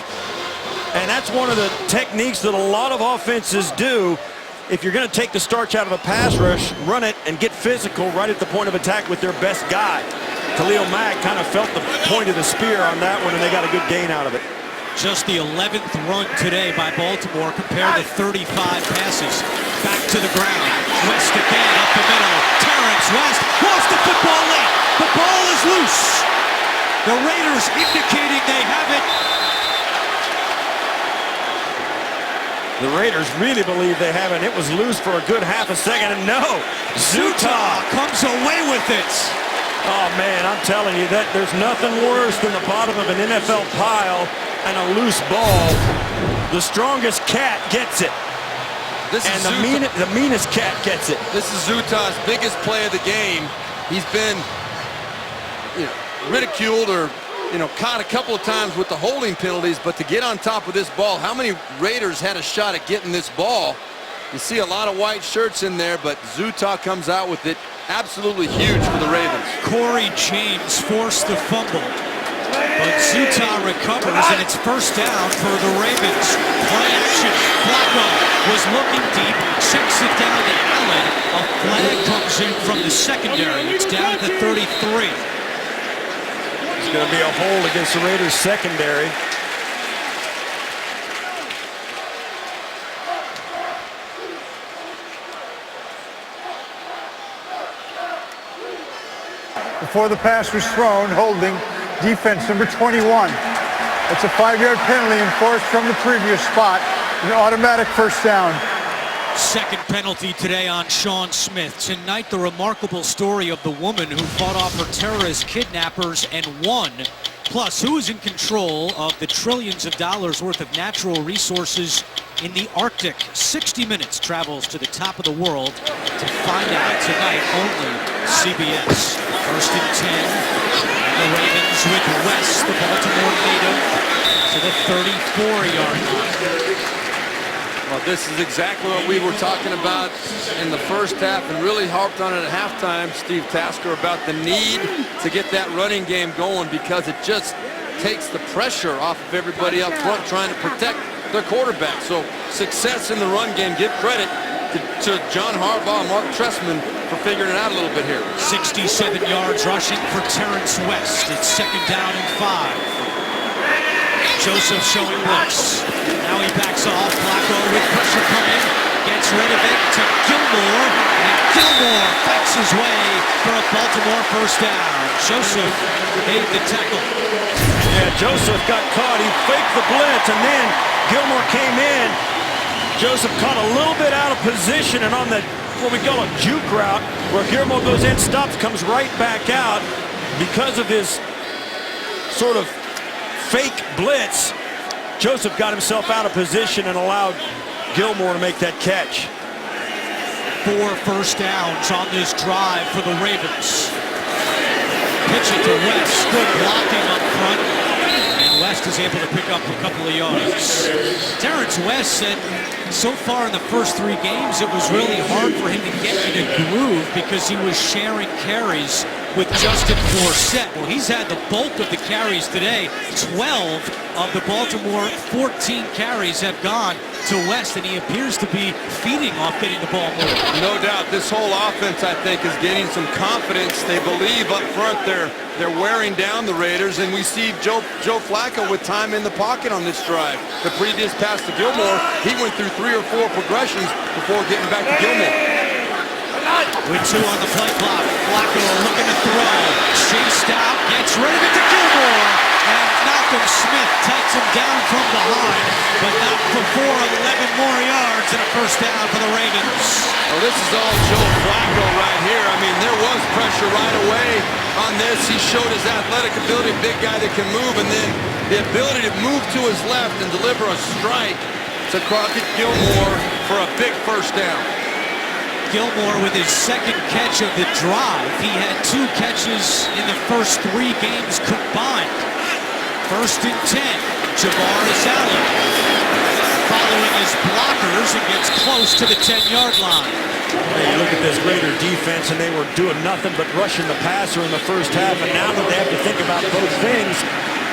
And that's one of the techniques that a lot of offenses do. If you're going to take the starch out of a pass rush, run it and get physical right at the point of attack with their best guy. Khalil Mack kind of felt the point of the spear on that one, and they got a good gain out of it. Just the 11th run today by Baltimore compared to 35 passes. Back to the ground. West again up the middle. Terrence West lost the football late. The ball is loose. The Raiders indicating they have it. The Raiders really believe they have it. It was loose for a good half a second, and no, Zutah comes away with it. Oh, man, I'm telling you that there's nothing worse than the bottom of an NFL pile and a loose ball. The strongest cat gets it. And the meanest cat gets it. This is Zutah's biggest play of the game. He's been ridiculed or caught a couple of times with the holding penalties, but to get on top of this ball, how many Raiders had a shot at getting this ball? You see a lot of white shirts in there, but Zutah comes out with it. Absolutely huge for the Ravens. Corey James forced the fumble, but Zutah recovers, and it's first down for the Ravens. Play action. Flacco was looking deep, checks it down to Allen. A flag comes in from the secondary. It's down at the 33. It's going to be a hold against the Raiders secondary. Before the pass was thrown, holding defense number 21. It's a 5-yard penalty enforced from the previous spot. An automatic first down. Second penalty today on Sean Smith. Tonight, the remarkable story of the woman who fought off her terrorist kidnappers and won. Plus, who is in control of the trillions of dollars worth of natural resources in the Arctic? 60 Minutes travels to the top of the world to find out tonight. Only CBS. First and 10. And the Ravens with West, the Baltimore native, to the 34-yard line. Well, this is exactly what we were talking about in the first half and really harped on it at halftime, Steve Tasker, about the need to get that running game going because it just takes the pressure off of everybody up front trying to protect their quarterback. So success in the run game, give credit to John Harbaugh and Mark Trestman for figuring it out a little bit here. 67 yards rushing for Terrence West. It's second down and 5. Joseph showing blocks. Now he backs off. Flacco with pressure coming. Gets rid of it to Gilmore. And Gilmore fights his way for a Baltimore first down. Joseph made the tackle. Yeah, Joseph got caught. He faked the blitz, and then Gilmore came in. Joseph caught a little bit out of position, and on the what we call a juke route, where Gilmore goes in, stops, comes right back out because of his sort of fake blitz. Joseph got himself out of position and allowed Gilmore to make that catch. 4 first downs on this drive for the Ravens. Pitch it to West. Good blocking up front. And West is able to pick up a couple of yards. Terrence West said so far in the first 3 games it was really hard for him to get in a groove because he was sharing carries with Justin Forsett. Well, he's had the bulk of the carries today. 12 of the Baltimore 14 carries have gone to West, and he appears to be feeding off getting the ball more. No doubt, this whole offense, I think, is gaining some confidence. They believe up front they're wearing down the Raiders, and we see Joe Flacco with time in the pocket on this drive. The previous pass to Gilmore, he went through 3 or 4 progressions before getting back to Gilmore. With 2 on the play clock, Flacco looking to throw. Chased out, gets rid of it to Gilmore. And Malcolm Smith takes gets him down from behind, but not before 11 more yards and a first down for the Ravens. Well, this is all Joe Flacco right here. I mean, there was pressure right away on this. He showed his athletic ability, big guy that can move, and then the ability to move to his left and deliver a strike to Crockett Gilmore for a big first down. Gilmore with his second catch of the drive. He had 2 catches in the first 3 games combined. First and 10, Javaris Allen following his blockers and gets close to the 10-yard line. Hey, you look at this Raider defense, and they were doing nothing but rushing the passer in the first half, and now that they have to think about both things,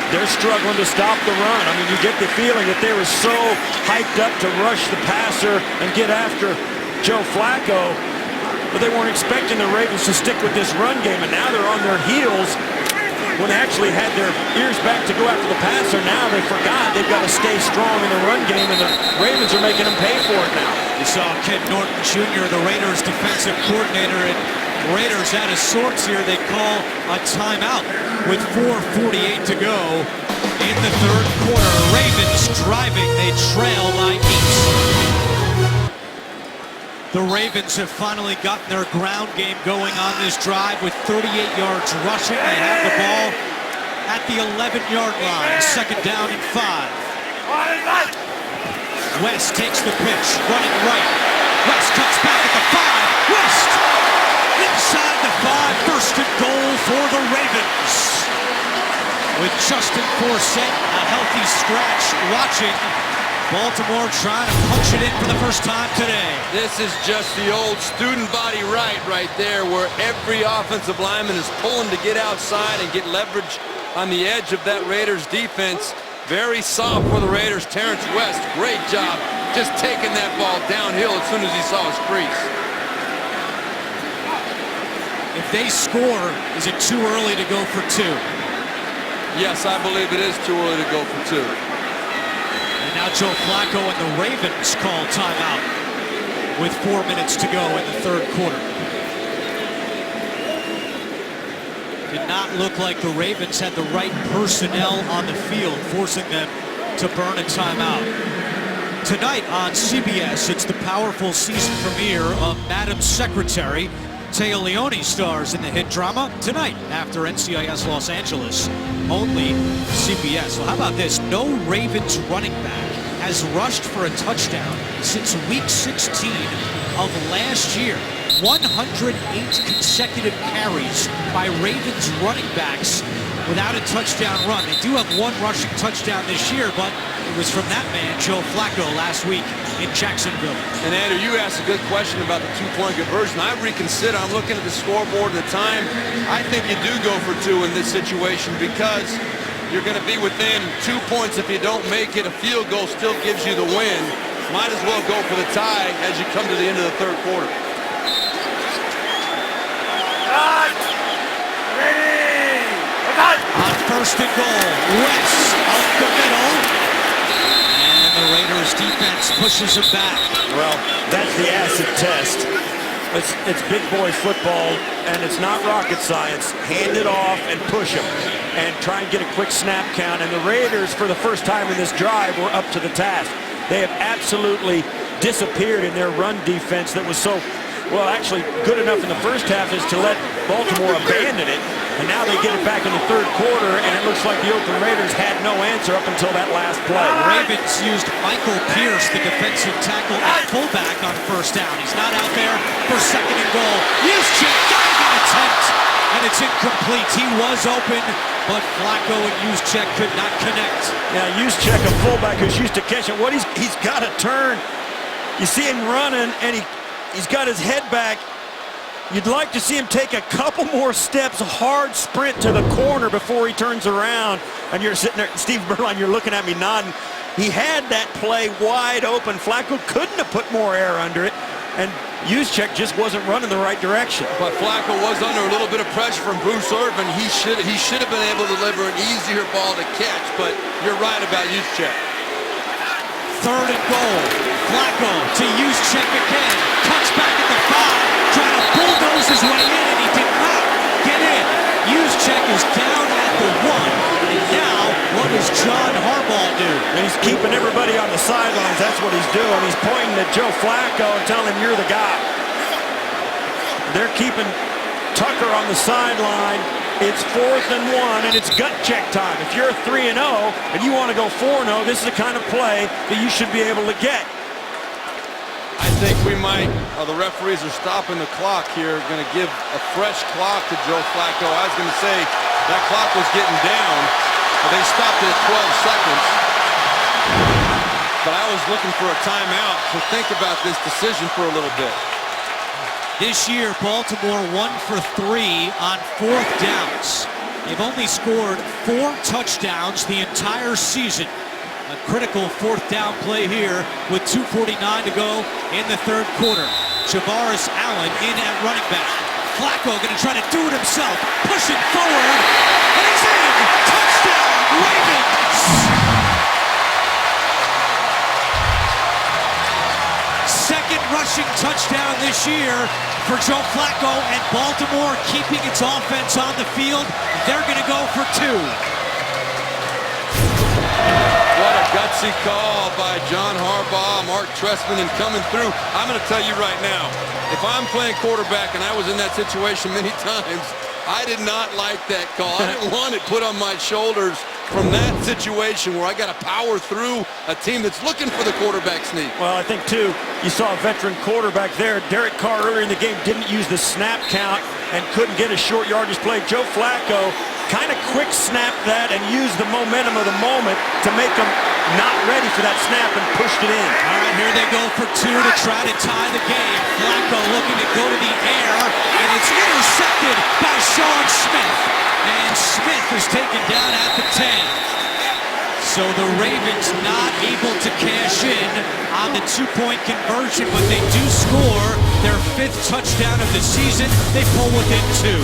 they're struggling to stop the run. I mean, you get the feeling that they were so hyped up to rush the passer and get after Joe Flacco, but they weren't expecting the Ravens to stick with this run game, and now they're on their heels when they actually had their ears back to go after the passer. Now they forgot they've got to stay strong in the run game, and the Ravens are making them pay for it now. You saw Ken Norton Jr., the Raiders defensive coordinator, and Raiders out of sorts here. They call a timeout with 4:48 to go in the third quarter. Ravens driving, they trail by 8. The Ravens have finally gotten their ground game going on this drive with 38 yards rushing. They have the ball at the 11-yard line. Second down and 5. West takes the pitch, running right. West cuts back at the 5. West inside the 5. First and goal for the Ravens. With Justin Forsett, a healthy scratch, watching. Baltimore trying to punch it in for the first time today. This is just the old student body right there, where every offensive lineman is pulling to get outside and get leverage on the edge of that Raiders defense. Very soft for the Raiders. Terrence West, great job just taking that ball downhill as soon as he saw his crease. If they score, is it too early to go for 2? Yes, I believe it is too early to go for 2. And now Joe Flacco and the Ravens call timeout with 4 minutes to go in the third quarter. Did not look like the Ravens had the right personnel on the field, forcing them to burn a timeout. Tonight on CBS, it's the powerful season premiere of Madam Secretary. Taya Leone stars in the hit drama tonight after NCIS Los Angeles. Only CBS. Well, how about this? No Ravens running back has rushed for a touchdown since week 16 of last year. 108 consecutive carries by Ravens running backs without a touchdown run. They do have 1 rushing touchdown this year, but it was from that man, Joe Flacco, last week in Jacksonville. And Andrew, you asked a good question about the 2-point conversion. I reconsider. I'm looking at the scoreboard at the time. I think you do go for 2 in this situation because you're going to be within 2 points if you don't make it. A field goal still gives you the win. Might as well go for the tie as you come to the end of the third quarter. On first and goal, West up the middle. And the Raiders defense pushes him back. Well, that's the acid test. It's big boy football, and it's not rocket science. Hand it off and push him and try and get a quick snap count. And the Raiders, for the first time in this drive, were up to the task. They have absolutely disappeared in their run defense that was so, well, actually good enough in the first half is to let Baltimore abandon it. And now they get it back in the third quarter, and it looks like the Oakland Raiders had no answer up until that last play. Ravens used Michael Pierce, the defensive tackle, at fullback on first down. He's not out there for second and goal. Juszczyk diving attempt, and it's incomplete. He was open, but Flacco and Juszczyk could not connect. Now Juszczyk, a fullback who's used to catching, he's got to turn. You see him running, and he's got his head back. You'd like to see him take a couple more steps, a hard sprint to the corner before he turns around. And you're sitting there, Steve Berline, you're looking at me nodding. He had that play wide open. Flacco couldn't have put more air under it. And Juszczyk just wasn't running the right direction. But Flacco was under a little bit of pressure from Bruce Irvin. He should have been able to deliver an easier ball to catch, but you're right about Juszczyk. Third and goal. Flacco to Juszczyk again. Cuts back at the 5. Trying to bulldoze his way in, and he did not get in. Juszczyk is down at the 1. And now, what does John Harbaugh do. And he's keeping everybody on the sidelines. That's what he's doing. He's pointing at Joe Flacco and telling him, you're the guy. They're keeping Tucker on the sideline. It's 4th and 1, and it's gut check time. If you're 3-0 and you want to go 4-0, this is the kind of play that you should be able to get. I think we might, the referees are stopping the clock here, going to give a fresh clock to Joe Flacco. I was going to say that clock was getting down, but they stopped it at 12 seconds. But I was looking for a timeout to think about this decision for a little bit. This year, Baltimore 1 for 3 on 4th downs. They've only scored 4 touchdowns the entire season. A critical 4th down play here with 2:49 to go in the 3rd quarter. Javaris Allen in at running back. Flacco going to try to do it himself. Pushing forward. And it's in! Touchdown, Ravens! Second rushing touchdown this year for Joe Flacco, and Baltimore keeping its offense on the field. They're going to go for 2. What a gutsy call by John Harbaugh, Mark Trestman, and coming through. I'm going to tell you right now, if I'm playing quarterback, and I was in that situation many times, I did not like that call. I didn't want it put on my shoulders from that situation where I got to power through a team that's looking for the quarterback sneak. Well, I think, too, you saw a veteran quarterback there. Derek Carr earlier in the game didn't use the snap count and couldn't get a short yardage play. Joe Flacco kind of quick snapped that and used the momentum of the moment to make him not ready for that snap and pushed it in. All right, here they go for 2 to try to tie the game. Flacco looking to go to the air, and it's intercepted by Sean Smith. And Smith is taken down at the 10. So the Ravens not able to cash in on the 2-point conversion, but they do score their 5th touchdown of the season. They pull within 2.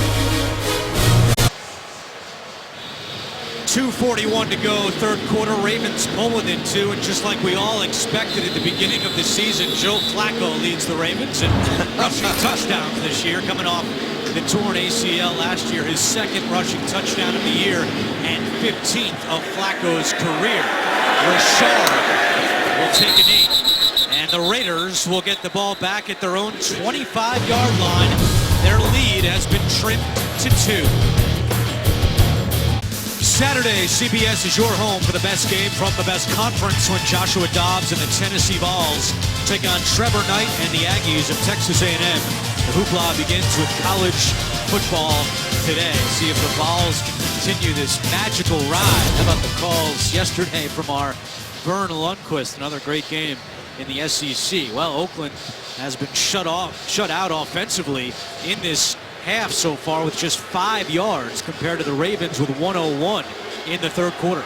2:41 to go, 3rd quarter. Ravens pull within 2, and just like we all expected at the beginning of the season, Joe Flacco leads the Ravens in rushing touchdowns this year, coming off the torn ACL last year, his 2nd rushing touchdown of the year and 15th of Flacco's career. Rashard will take a knee, and the Raiders will get the ball back at their own 25-yard line. Their lead has been trimmed to 2. Saturday, CBS is your home for the best game from the best conference when Joshua Dobbs and the Tennessee Vols take on Trevor Knight and the Aggies of Texas A&M. The hoopla begins with college football today. See if the Vols can continue this magical ride. How about the calls yesterday from our Vern Lundquist? Another great game in the SEC. Well, Oakland has been shut out offensively in this half so far with just 5 yards compared to the Ravens with 101 in the 3rd quarter.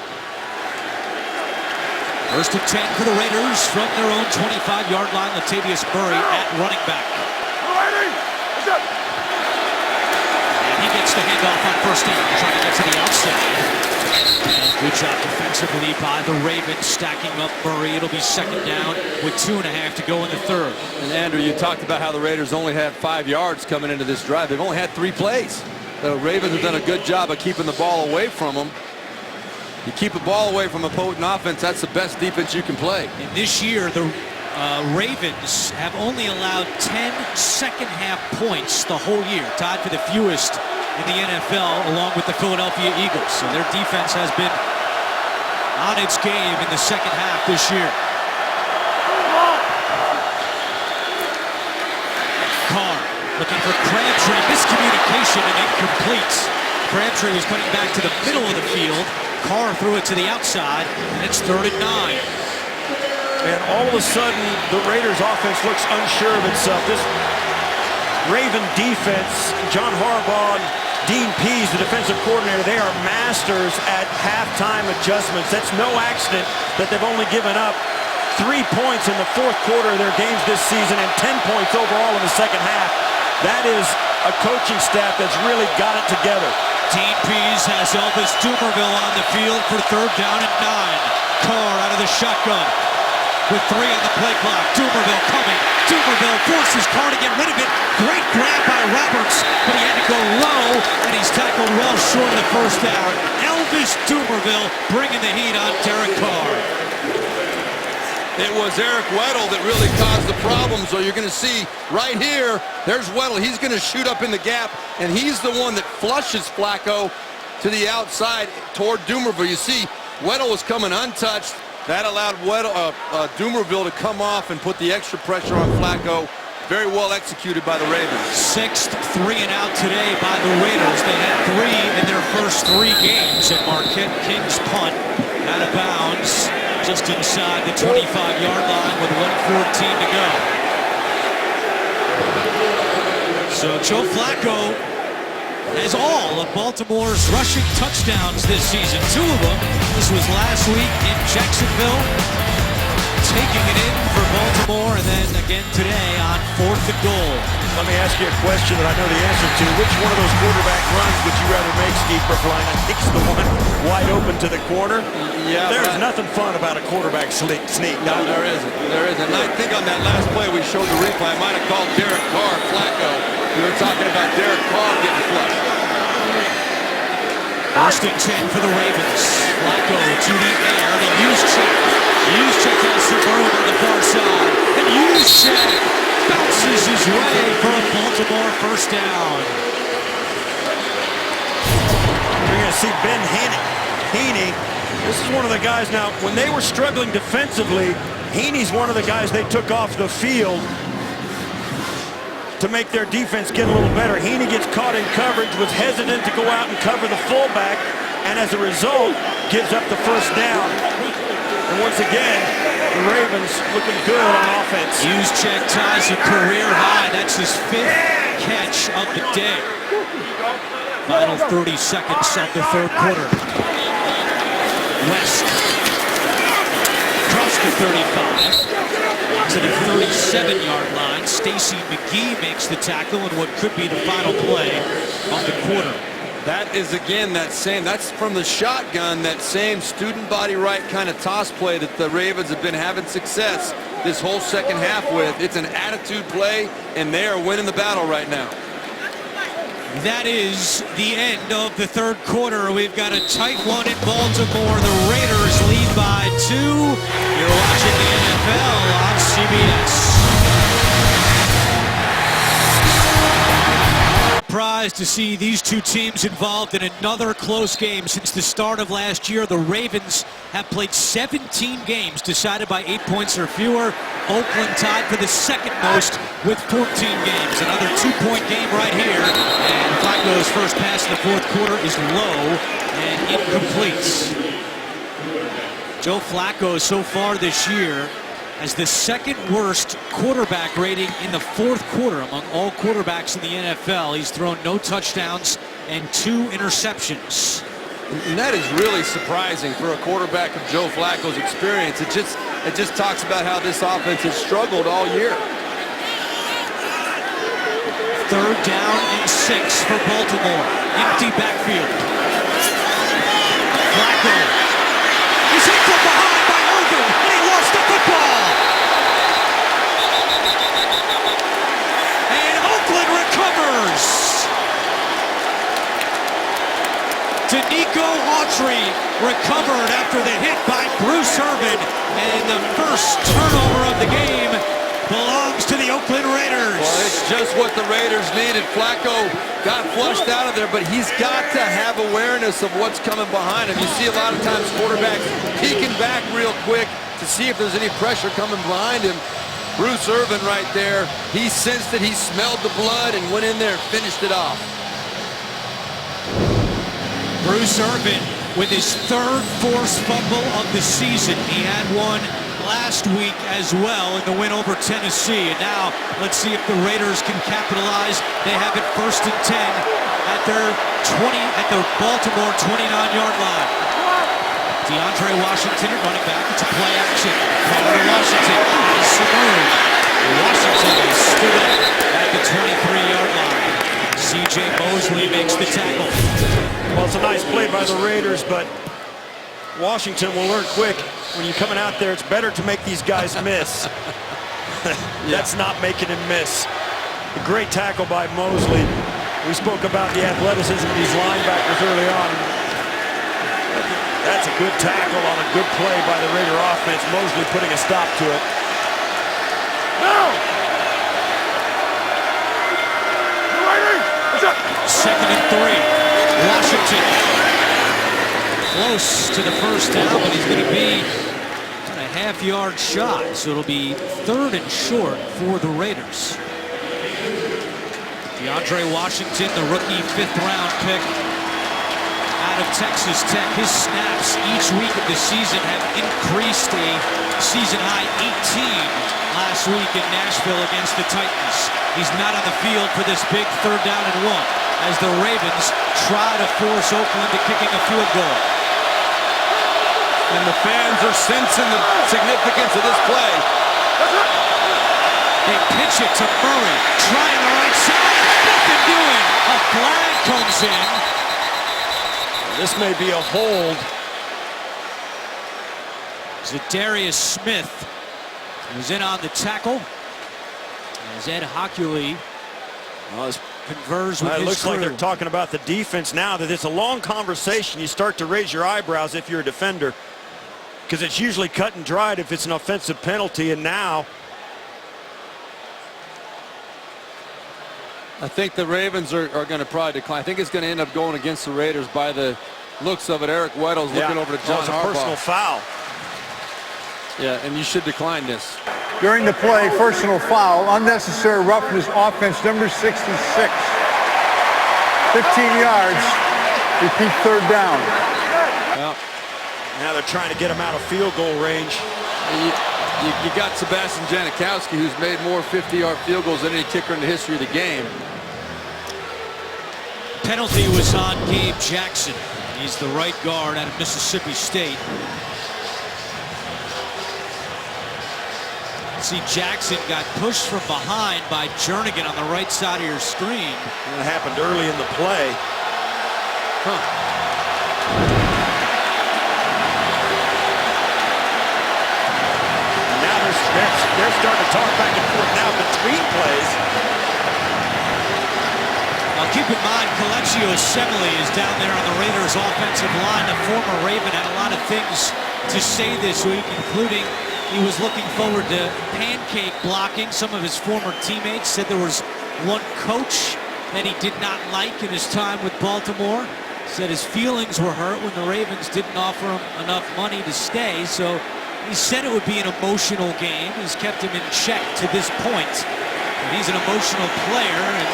1st and 10 for the Raiders from their own 25-yard line. Latavius Murray at running back. And he gets the handoff on 1st down, trying to get to the outside. And good job defensively by the Ravens, stacking up Murray. It'll be 2nd down with 2.5 to go in the 3rd. And Andrew, you talked about how the Raiders only had 5 yards coming into this drive. They've only had 3 plays. The Ravens have done a good job of keeping the ball away from them. You keep the ball away from a potent offense, that's the best defense you can play. And this year, the Ravens have only allowed 10 second-half points the whole year, tied for the fewest in the NFL, along with the Philadelphia Eagles. So their defense has been on its game in the 2nd half this year. Carr looking for Crabtree. Miscommunication and incomplete. Crabtree was cutting back to the middle of the field. Carr threw it to the outside, and it's 3rd and 9. And all of a sudden, the Raiders offense looks unsure of itself. This Raven defense, John Harbaugh, Dean Pease, the defensive coordinator, they are masters at halftime adjustments. That's no accident that they've only given up 3 points in the 4th quarter of their games this season and 10 points overall in the 2nd half. That is a coaching staff that's really got it together. Dean Pease has Elvis Dumerville on the field for 3rd down and 9. Carr out of the shotgun with 3 on the play clock. Dumerville coming. Dumerville forces Carr to get rid of it. Great grab by Roberts, but he had to go low, and he's tackled well short of the 1st down. Elvis Dumervil bringing the heat on Derek Carr. It was Eric Weddle that really caused the problem. So you're going to see right here, there's Weddle. He's going to shoot up in the gap, and he's the one that flushes Flacco to the outside toward Dumervil. You see, Weddle was coming untouched. That allowed Dumervil to come off and put the extra pressure on Flacco. Very well executed by the Ravens. Sixth 3-and-out today by the Raiders. They had 3 in their first 3 games at Marquette. King's punt out of bounds just inside the 25-yard line with 1:14 to go. So Joe Flacco has all of Baltimore's rushing touchdowns this season. 2 of them. This was last week in Jacksonville, taking it in for Baltimore, and then again today on 4th and goal. Let me ask you a question that I know the answer to. Which one of those quarterback runs would you rather make, Steve Brookline? I think it's the one wide open to the corner. Yeah, there's nothing fun about a quarterback sneak. No, there isn't. There isn't. And I think on that last play we showed the replay, I might have called Derek Carr Flacco. We were talking about Derek Carr getting flushed. 1st and 10 for the Ravens. Flacco to the air. The Juszczyk has some room on the far side. And Juszczyk bounces his way for a Baltimore first down. You're going to see Ben Heaney. This is one of the guys now, when they were struggling defensively, Heaney's one of the guys they took off the field to make their defense get a little better. Heaney gets caught in coverage, was hesitant to go out and cover the fullback, and as a result, gives up the first down. And once again, the Ravens looking good on offense. Juszczyk ties a career high. That's his 5th catch of the day. Final 30 seconds of the 3rd quarter. West across the 35 to the 37-yard line. Stacy McGee makes the tackle in what could be the final play of the quarter. That is, again, that's from the shotgun, that same student body right kind of toss play that the Ravens have been having success this whole second half with. It's an attitude play, and they are winning the battle right now. That is the end of the 3rd quarter. We've got a tight one in Baltimore. The Raiders lead by 2. You're watching the NFL on CBS. Surprised to see these 2 teams involved in another close game. Since the start of last year, the Ravens have played 17 games decided by 8 points or fewer. Oakland tied for the 2nd most with 14 games. Another 2-point game right here. And Flacco's first pass in the 4th quarter is low and incomplete. Joe Flacco so far this year has the 2nd worst quarterback rating in the 4th quarter among all quarterbacks in the NFL. He's thrown no touchdowns and 2 interceptions. And that is really surprising for a quarterback of Joe Flacco's experience. It just talks about how this offense has struggled all year. 3rd down and 6 for Baltimore. Empty backfield. Flacco. He's hit from behind by Irvin, and he lost the football. And Oakland recovers. Danico Autry recovered after the hit by Bruce Irvin, and the first turnover of the game belongs to the Oakland Raiders. Well, it's just what the Raiders needed. Flacco got flushed out of there, but he's got to have awareness of what's coming behind him. You see a lot of times quarterbacks peeking back real quick to see if there's any pressure coming behind him. Bruce Irvin right there, he sensed it, he smelled the blood and went in there and finished it off. Bruce Irvin with his 3rd forced fumble of the season. He had one last week as well in the win over Tennessee. And now let's see if the Raiders can capitalize. They have it 1st and 10 at the Baltimore 29-yard line. DeAndre Washington running back. It's a play action. Carter to Washington. Washington is stood up at the 23-yard line. C.J. Mosley makes the tackle. Well, it's a nice play by the Raiders, but Washington will learn quick. When you're coming out there, it's better to make these guys miss. That's not making him miss. A great tackle by Mosley. We spoke about the athleticism of these linebackers early on. That's a good tackle on a good play by the Raider offense. Mosley putting a stop to it. Second and 3. Washington close to the first down, but he's going to be on a half-yard shot, so it'll be 3rd and short for the Raiders. DeAndre Washington, the rookie 5th-round pick out of Texas Tech. His snaps each week of the season have increased a season-high 18 last week in Nashville against the Titans. He's not on the field for this big 3rd down and 1 as the Ravens try to force Oakland to kicking a field goal. And the fans are sensing the significance of this play. They pitch it to Murray, trying the right side. Nothing doing. A flag comes in. This may be a hold. Zadarius Smith was in on the tackle. As Ed Hockley converse with It his looks crew. like they're talking about the defense now, that it's a long conversation. You start to raise your eyebrows if you're a defender, because it's usually cut and dried if it's an offensive penalty, and now I think the Ravens are going to probably decline. I think it's going to end up going against the Raiders by the looks of it. Eric Weddle's looking over to John it's a Harbaugh. personal foul. Yeah, and you should decline this. During the play, personal foul, unnecessary roughness, offense number 66. 15 yards, repeat 3rd down. Well, Now they're trying to get him out of field goal range. you got Sebastian Janikowski, who's made more 50-yard field goals than any kicker in the history of the game. Penalty was on Gabe Jackson. He's the right guard out of Mississippi State. See, Jackson got pushed from behind by Jernigan on the right side of your screen. That happened early in the play. Now they're starting to talk back and forth now between plays. Now keep in mind, Coleccio Assembly is down there on the Raiders offensive line. The former Raven had a lot of things to say this week, including he was looking forward to pancake blocking. Some of his former teammates said there was one coach that he did not like in his time with Baltimore. Said his feelings were hurt when the Ravens didn't offer him enough money to stay. So he said it would be an emotional game. He's kept him in check to this point. But he's an emotional player, and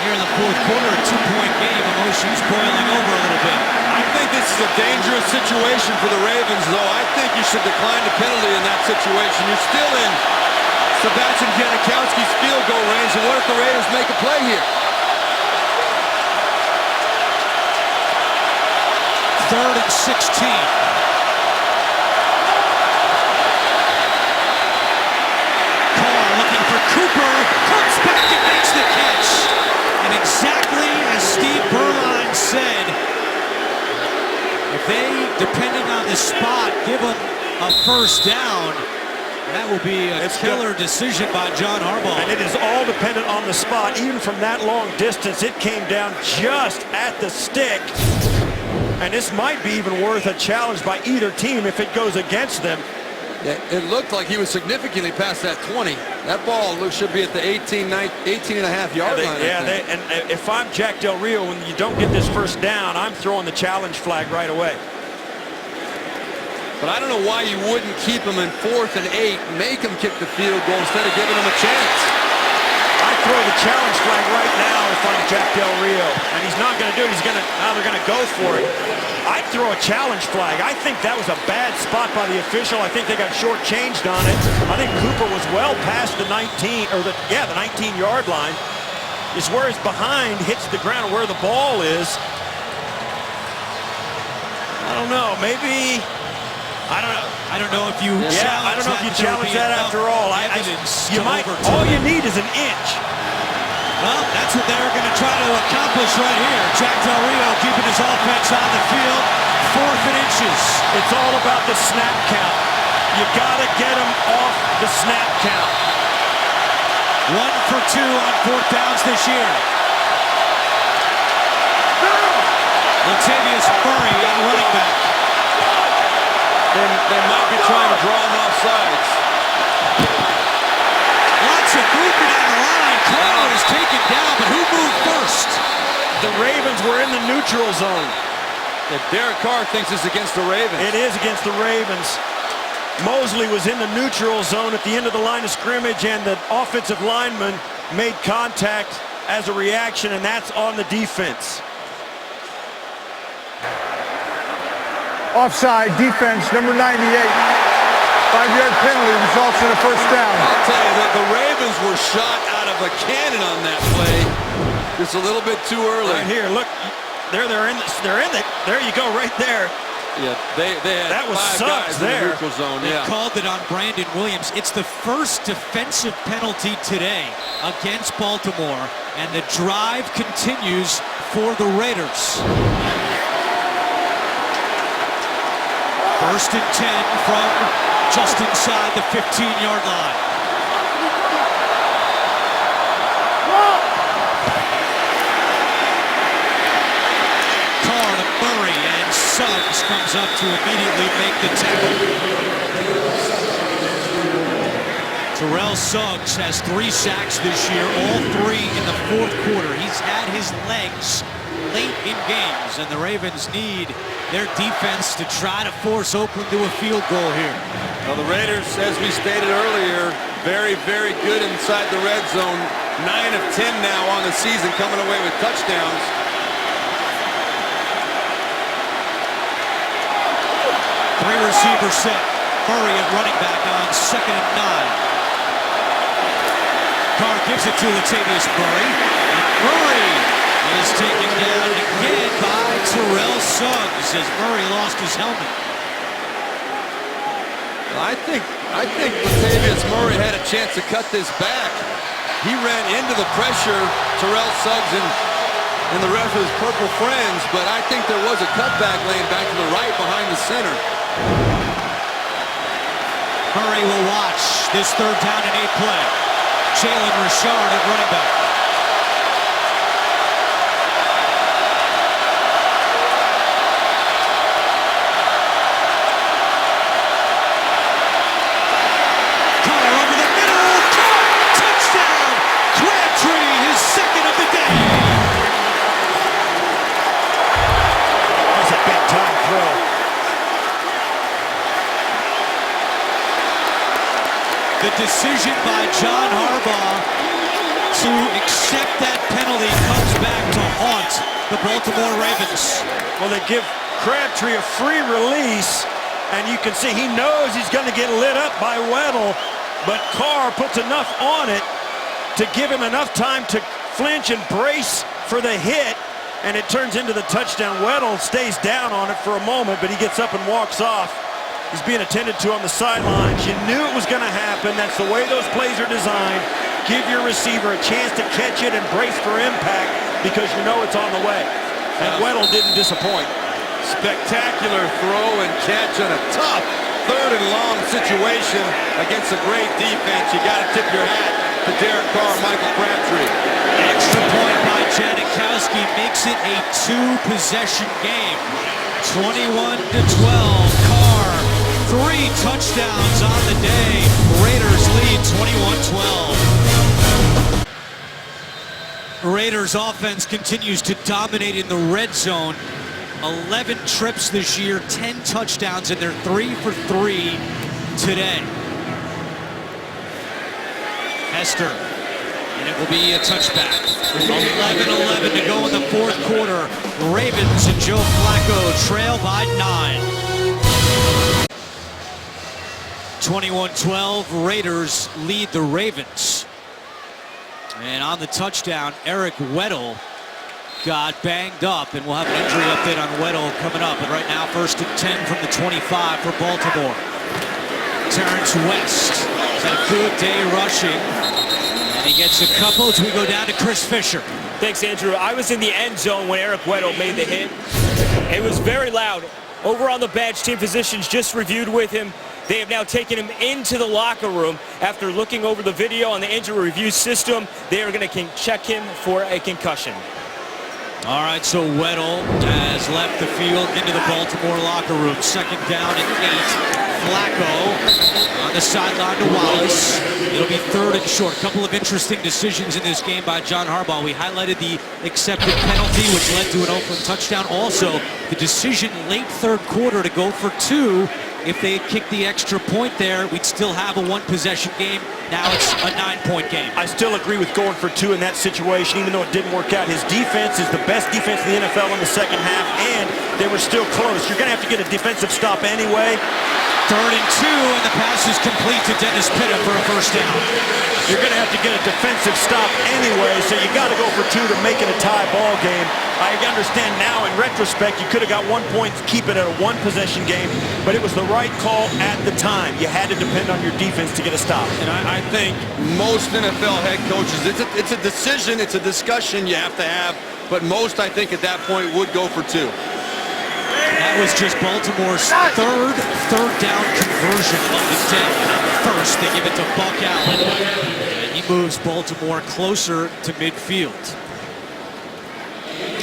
here in the 4th quarter, a 2-point game, emotions boiling over a little bit. I think this is a dangerous situation for the Ravens, though. I think you should decline the penalty in that situation. You're still in Sebastian Janikowski's field goal range, and what if the Raiders make a play here? 3rd and 16. Carr looking for Cooper, comes back and makes the catch. And exactly as Steve Berline said, if they, depending on the spot, give them a 1st down, that will be a killer decision by John Harbaugh. And it is all dependent on the spot. Even from that long distance, it came down just at the stick. And this might be even worth a challenge by either team if it goes against them. Yeah, it looked like he was significantly past that 20. That ball should be at the 18 and a half yard line. And if I'm Jack Del Rio, when you don't get this 1st down, I'm throwing the challenge flag right away. But I don't know why you wouldn't keep him in 4th and 8, make him kick the field goal instead of giving him a chance. I throw the challenge flag right now if I'm Jack Del Rio, and he's not going to do it. Now they're going to go for it. I'd throw a challenge flag. I think that was a bad spot by the official. I think they got shortchanged on it. I think Cooper was well past the 19, or the 19-yard line. It's where his behind hits the ground, where the ball is. I don't know. Maybe. I don't know if you. Yeah, I don't know if you challenge that after all. You might. All you need is an inch. Well, that's what they're going to try to accomplish right here. Jack Del Rio keeping his offense on the field, 4th and inches. It's all about the snap count. You got to get them off the snap count. 1 for 2 on 4th downs this year. Latavius Murray, running back. They might be trying to draw him off sides. Lots of movement on the line. Carr is taken down, but who moved first? The Ravens were in the neutral zone. Yeah, Derek Carr thinks it's against the Ravens. It is against the Ravens. Mosley was in the neutral zone at the end of the line of scrimmage, and the offensive lineman made contact as a reaction, and that's on the defense. Offside, defense, number 98. 5-yard penalty results in a first down. I'll tell you that the Ravens were shot out of a cannon on that play. Just a little bit too early. Right here, look. There you go, right there. Yeah, they had that was five Suggs guys in the there. neutral zone. They Yeah. called it on Brandon Williams. It's the first defensive penalty today against Baltimore, and the drive continues for the Raiders. First and 10 from just inside the 15-yard line. Carr to Murray, and Suggs comes up to immediately make the tackle. Terrell Suggs has 3 sacks this year, all 3 in the fourth quarter. He's had his legs late in games, and the Ravens need their defense to try to force Oakland to a field goal here. Well, the Raiders, as we stated earlier, very, very good inside the red zone. 9 of 10 now on the season, coming away with touchdowns. Three receiver set. Murray at running back on 2nd and 9. Carr gives it to Latavius Murray. And Murray is taken down again by Terrell Suggs as Murray lost his helmet. I think Latavius Murray had a chance to cut this back. He ran into the pressure, Terrell Suggs and the rest of his purple friends, but I think there was a cutback laying back to the right behind the center. Murray will watch this 3rd down and 8 play. Jalen Richard at running back. Carr over the middle. Caught. Touchdown. Crabtree, his 2nd of the day. That's a big-time throw. The decision by John Harbaugh to accept that penalty comes back to haunt the Baltimore Ravens. Well, they give Crabtree a free release, and you can see he knows he's going to get lit up by Weddle, but Carr puts enough on it to give him enough time to flinch and brace for the hit, and it turns into the touchdown. Weddle stays down on it for a moment, but he gets up and walks off. He's being attended to on the sidelines. You knew it was going to happen. That's the way those plays are designed. Give your receiver a chance to catch it and brace for impact because you know it's on the way. And Weddle didn't disappoint. Spectacular throw and catch on a tough 3rd and long situation against a great defense. You got to tip your hat to Derek Carr, Michael Crabtree. Extra point by Janikowski makes it a 2-possession game. 21-12. Carr, 3 touchdowns on the day. Raiders lead 21-12. Raiders offense continues to dominate in the red zone. 11 trips this year, 10 touchdowns, and they're 3 for 3 today. Hester, and it will be a touchback. 11-11 to go in the fourth quarter. Ravens and Joe Flacco trail by 9. 21-12, Raiders lead the Ravens. And on the touchdown, Eric Weddle got banged up, and we'll have an injury update on Weddle coming up. And right now, 1st and 10 from the 25 for Baltimore. Terrence West has had a good day rushing, and he gets a couple as we go down to Chris Fisher. Thanks, Andrew. I was in the end zone when Eric Weddle made the hit. It was very loud. Over on the bench, team physicians just reviewed with him. They have now taken him into the locker room. After looking over the video on the injury review system, they are going to check him for a concussion. All right, so Weddle has left the field into the Baltimore locker room. Second down and 8. Flacco on the sideline to Wallace. It'll be third and short. A couple of interesting decisions in this game by John Harbaugh. We highlighted the accepted penalty, which led to an Oakland touchdown. Also, the decision late third quarter to go for 2. If they had kicked the extra point there, we'd still have a 1-possession game. Now it's a 9-point game. I still agree with going for 2 in that situation, even though it didn't work out. His defense is the best defense in the NFL in the second half, and they were still close. You're going to have to get a defensive stop anyway. Third and 2, and the pass is complete to Dennis Pitta for a first down. You're going to have to get a defensive stop anyway, so you got to go for 2 to make it a tie ball game. I understand now in retrospect you could have got 1 point to keep it at a 1-possession game, but it was the right call at the time. You had to depend on your defense to get a stop. And I think most NFL head coaches, it's a decision, it's a discussion you have to have, but most, I think, at that point would go for 2. That was just Baltimore's third down conversion of the day. First, they give it to Buck Allen, and he moves Baltimore closer to midfield.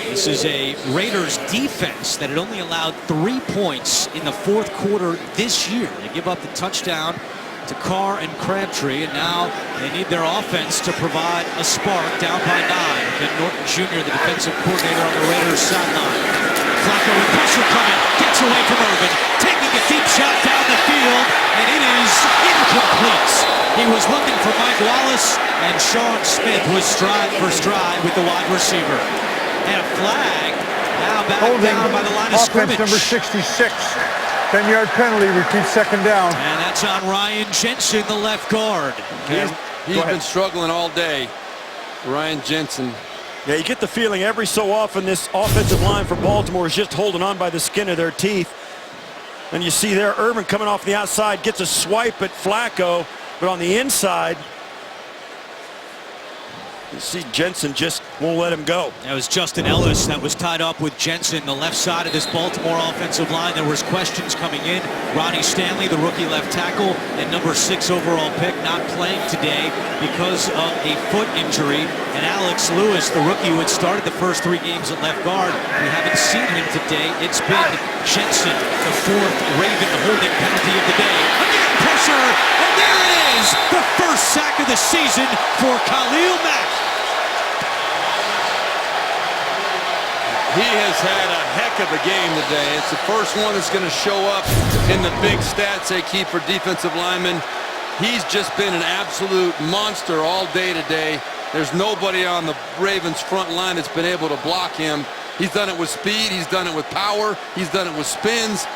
This is a Raiders defense that had only allowed 3 points in the fourth quarter this year. They give up the touchdown to Carr and Crabtree, and now they need their offense to provide a spark down by 9. Then Norton Jr., the defensive coordinator on the Raiders sideline. Flacco with pressure coming, gets away from Irvin, taking a deep shot down the field, and it is incomplete. He was looking for Mike Wallace, and Sean Smith was stride for stride with the wide receiver. And a flag now back down by the line of scrimmage. Offense number 66. 10-yard penalty, repeat second down. And that's on Ryan Jensen, the left guard. He's been struggling all day, Ryan Jensen. Yeah, you get the feeling every so often this offensive line for Baltimore is just holding on by the skin of their teeth. And you see there, Irvin coming off the outside, gets a swipe at Flacco, but on the inside, you see Jensen just won't let him go. That was Justin Ellis that was tied up with Jensen, the left side of this Baltimore offensive line. There was questions coming in. Ronnie Stanley, the rookie left tackle, and number 6 overall pick, not playing today because of a foot injury. And Alex Lewis, the rookie who had started the first 3 games at left guard, we haven't seen him today. It's been Jensen, the 4th Raven holding penalty of the day. Again, pressure, and there it is! The first sack of the season for Khalil Mack. He has had a heck of a game today. It's the first one that's going to show up in the big stats they keep for defensive linemen. He's just been an absolute monster all day today. There's nobody on the Ravens front line that's been able to block him. He's done it with speed. He's done it with power. He's done it with spins.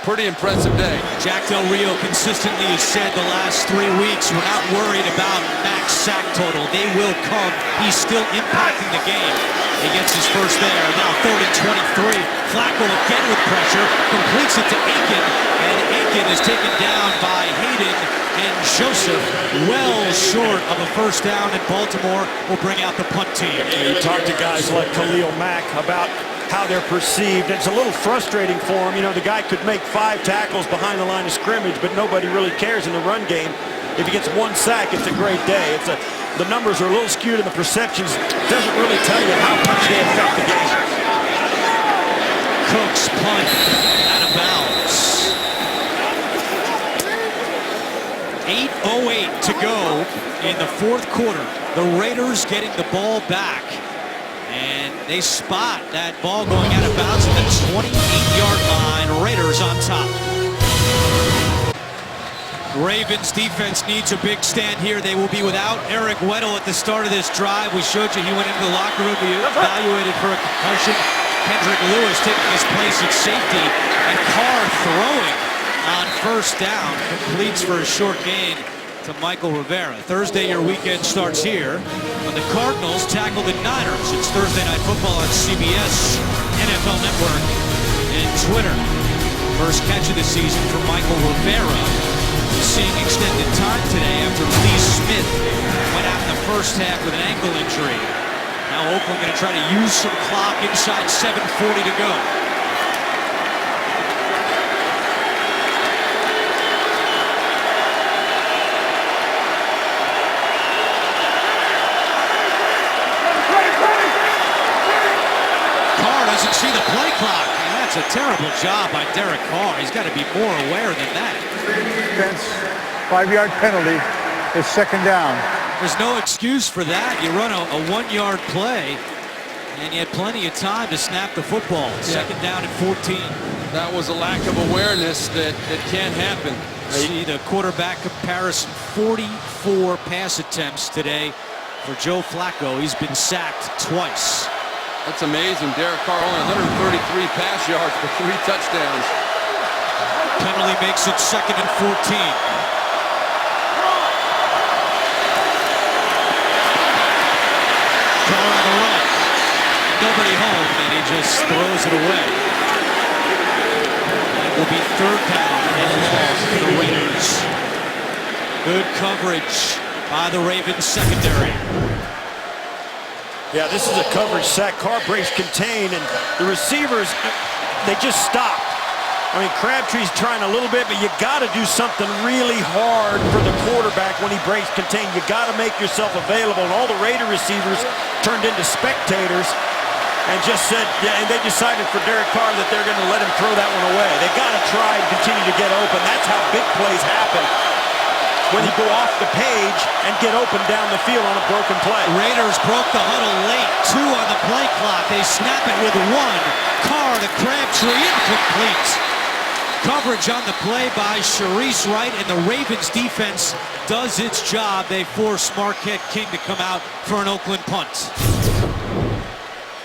Pretty impressive day. Jack Del Rio consistently has said the last 3 weeks, we're not worried about Mack's sack total. They will come. He's still impacting the game. He gets his first there. Now 3rd and 23. Flacco again with pressure. Completes it to Aiken. And Aiken is taken down by Hayden and Joseph. Well short of a first down, and Baltimore will bring out the punt team. You talk to guys like Khalil Mack about how they're perceived. It's a little frustrating for him. You know, the guy could make 5 tackles behind the line of scrimmage, but nobody really cares in the run game. If he gets 1 sack, it's a great day. The numbers are a little skewed and the perceptions doesn't really tell you how much they affect the game. Cooks punt out of bounds. 8:08 to go in the fourth quarter. The Raiders getting the ball back. And they spot that ball going out of bounds at the 28-yard line. Raiders on top. Ravens defense needs a big stand here. They will be without Eric Weddle at the start of this drive. We showed you he went into the locker room. He evaluated for a concussion. Kendrick Lewis taking his place at safety. And Carr throwing on first down. Completes for a short gain to Michael Rivera. Thursday, your weekend starts here when the Cardinals tackle the Niners. It's Thursday Night Football on CBS, NFL Network, and Twitter. First catch of the season for Michael Rivera. He's seeing extended time today after Lee Smith went out in the first half with an ankle injury. Now Oakland going to try to use some clock inside 7:40 to go. It's a terrible job by Derek Carr. He's got to be more aware than that. Defense, 5-yard penalty. It's second down. There's no excuse for that. You run a 1-yard play, and you had plenty of time to snap the football. Second down and 14. That was a lack of awareness that can't happen. See the quarterback comparison, 44 pass attempts today for Joe Flacco. He's been sacked twice. That's amazing. Derek Carr only 133 pass yards for 3 touchdowns. Penalty makes it second and 14. Carr on the run. Nobody home, and he just throws it away. It will be third down and long for the Raiders. Good coverage by the Ravens secondary. Yeah, this is a coverage sack. Carr breaks contain, and the receivers, they just stop. I mean, Crabtree's trying a little bit, but you got to do something really hard for the quarterback when he breaks contain. You got to make yourself available, and all the Raider receivers turned into spectators and just said, yeah, and they decided for Derek Carr that they're going to let him throw that one away. They got to try and continue to get open. That's how big plays happen, when you go off the page and get open down the field on a broken play. Raiders broke the huddle late. 2 on the play clock. They snap it with 1. Carr to Crabtree, incomplete. Coverage on the play by Sharice Wright, and the Ravens defense does its job. They force Marquette King to come out for an Oakland punt.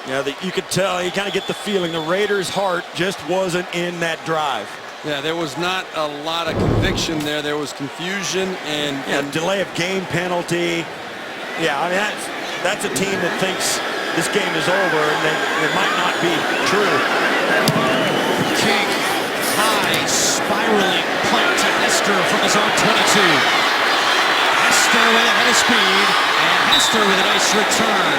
Yeah, you could tell, you kind of get the feeling the Raiders' heart just wasn't in that drive. Yeah, there was not a lot of conviction there. There was confusion and delay of game penalty. Yeah, I mean, that's a team that thinks this game is over, and it might not be true. King, high, spiraling punt to Hester from his own 22. Hester with a head of speed, and Hester with a nice return.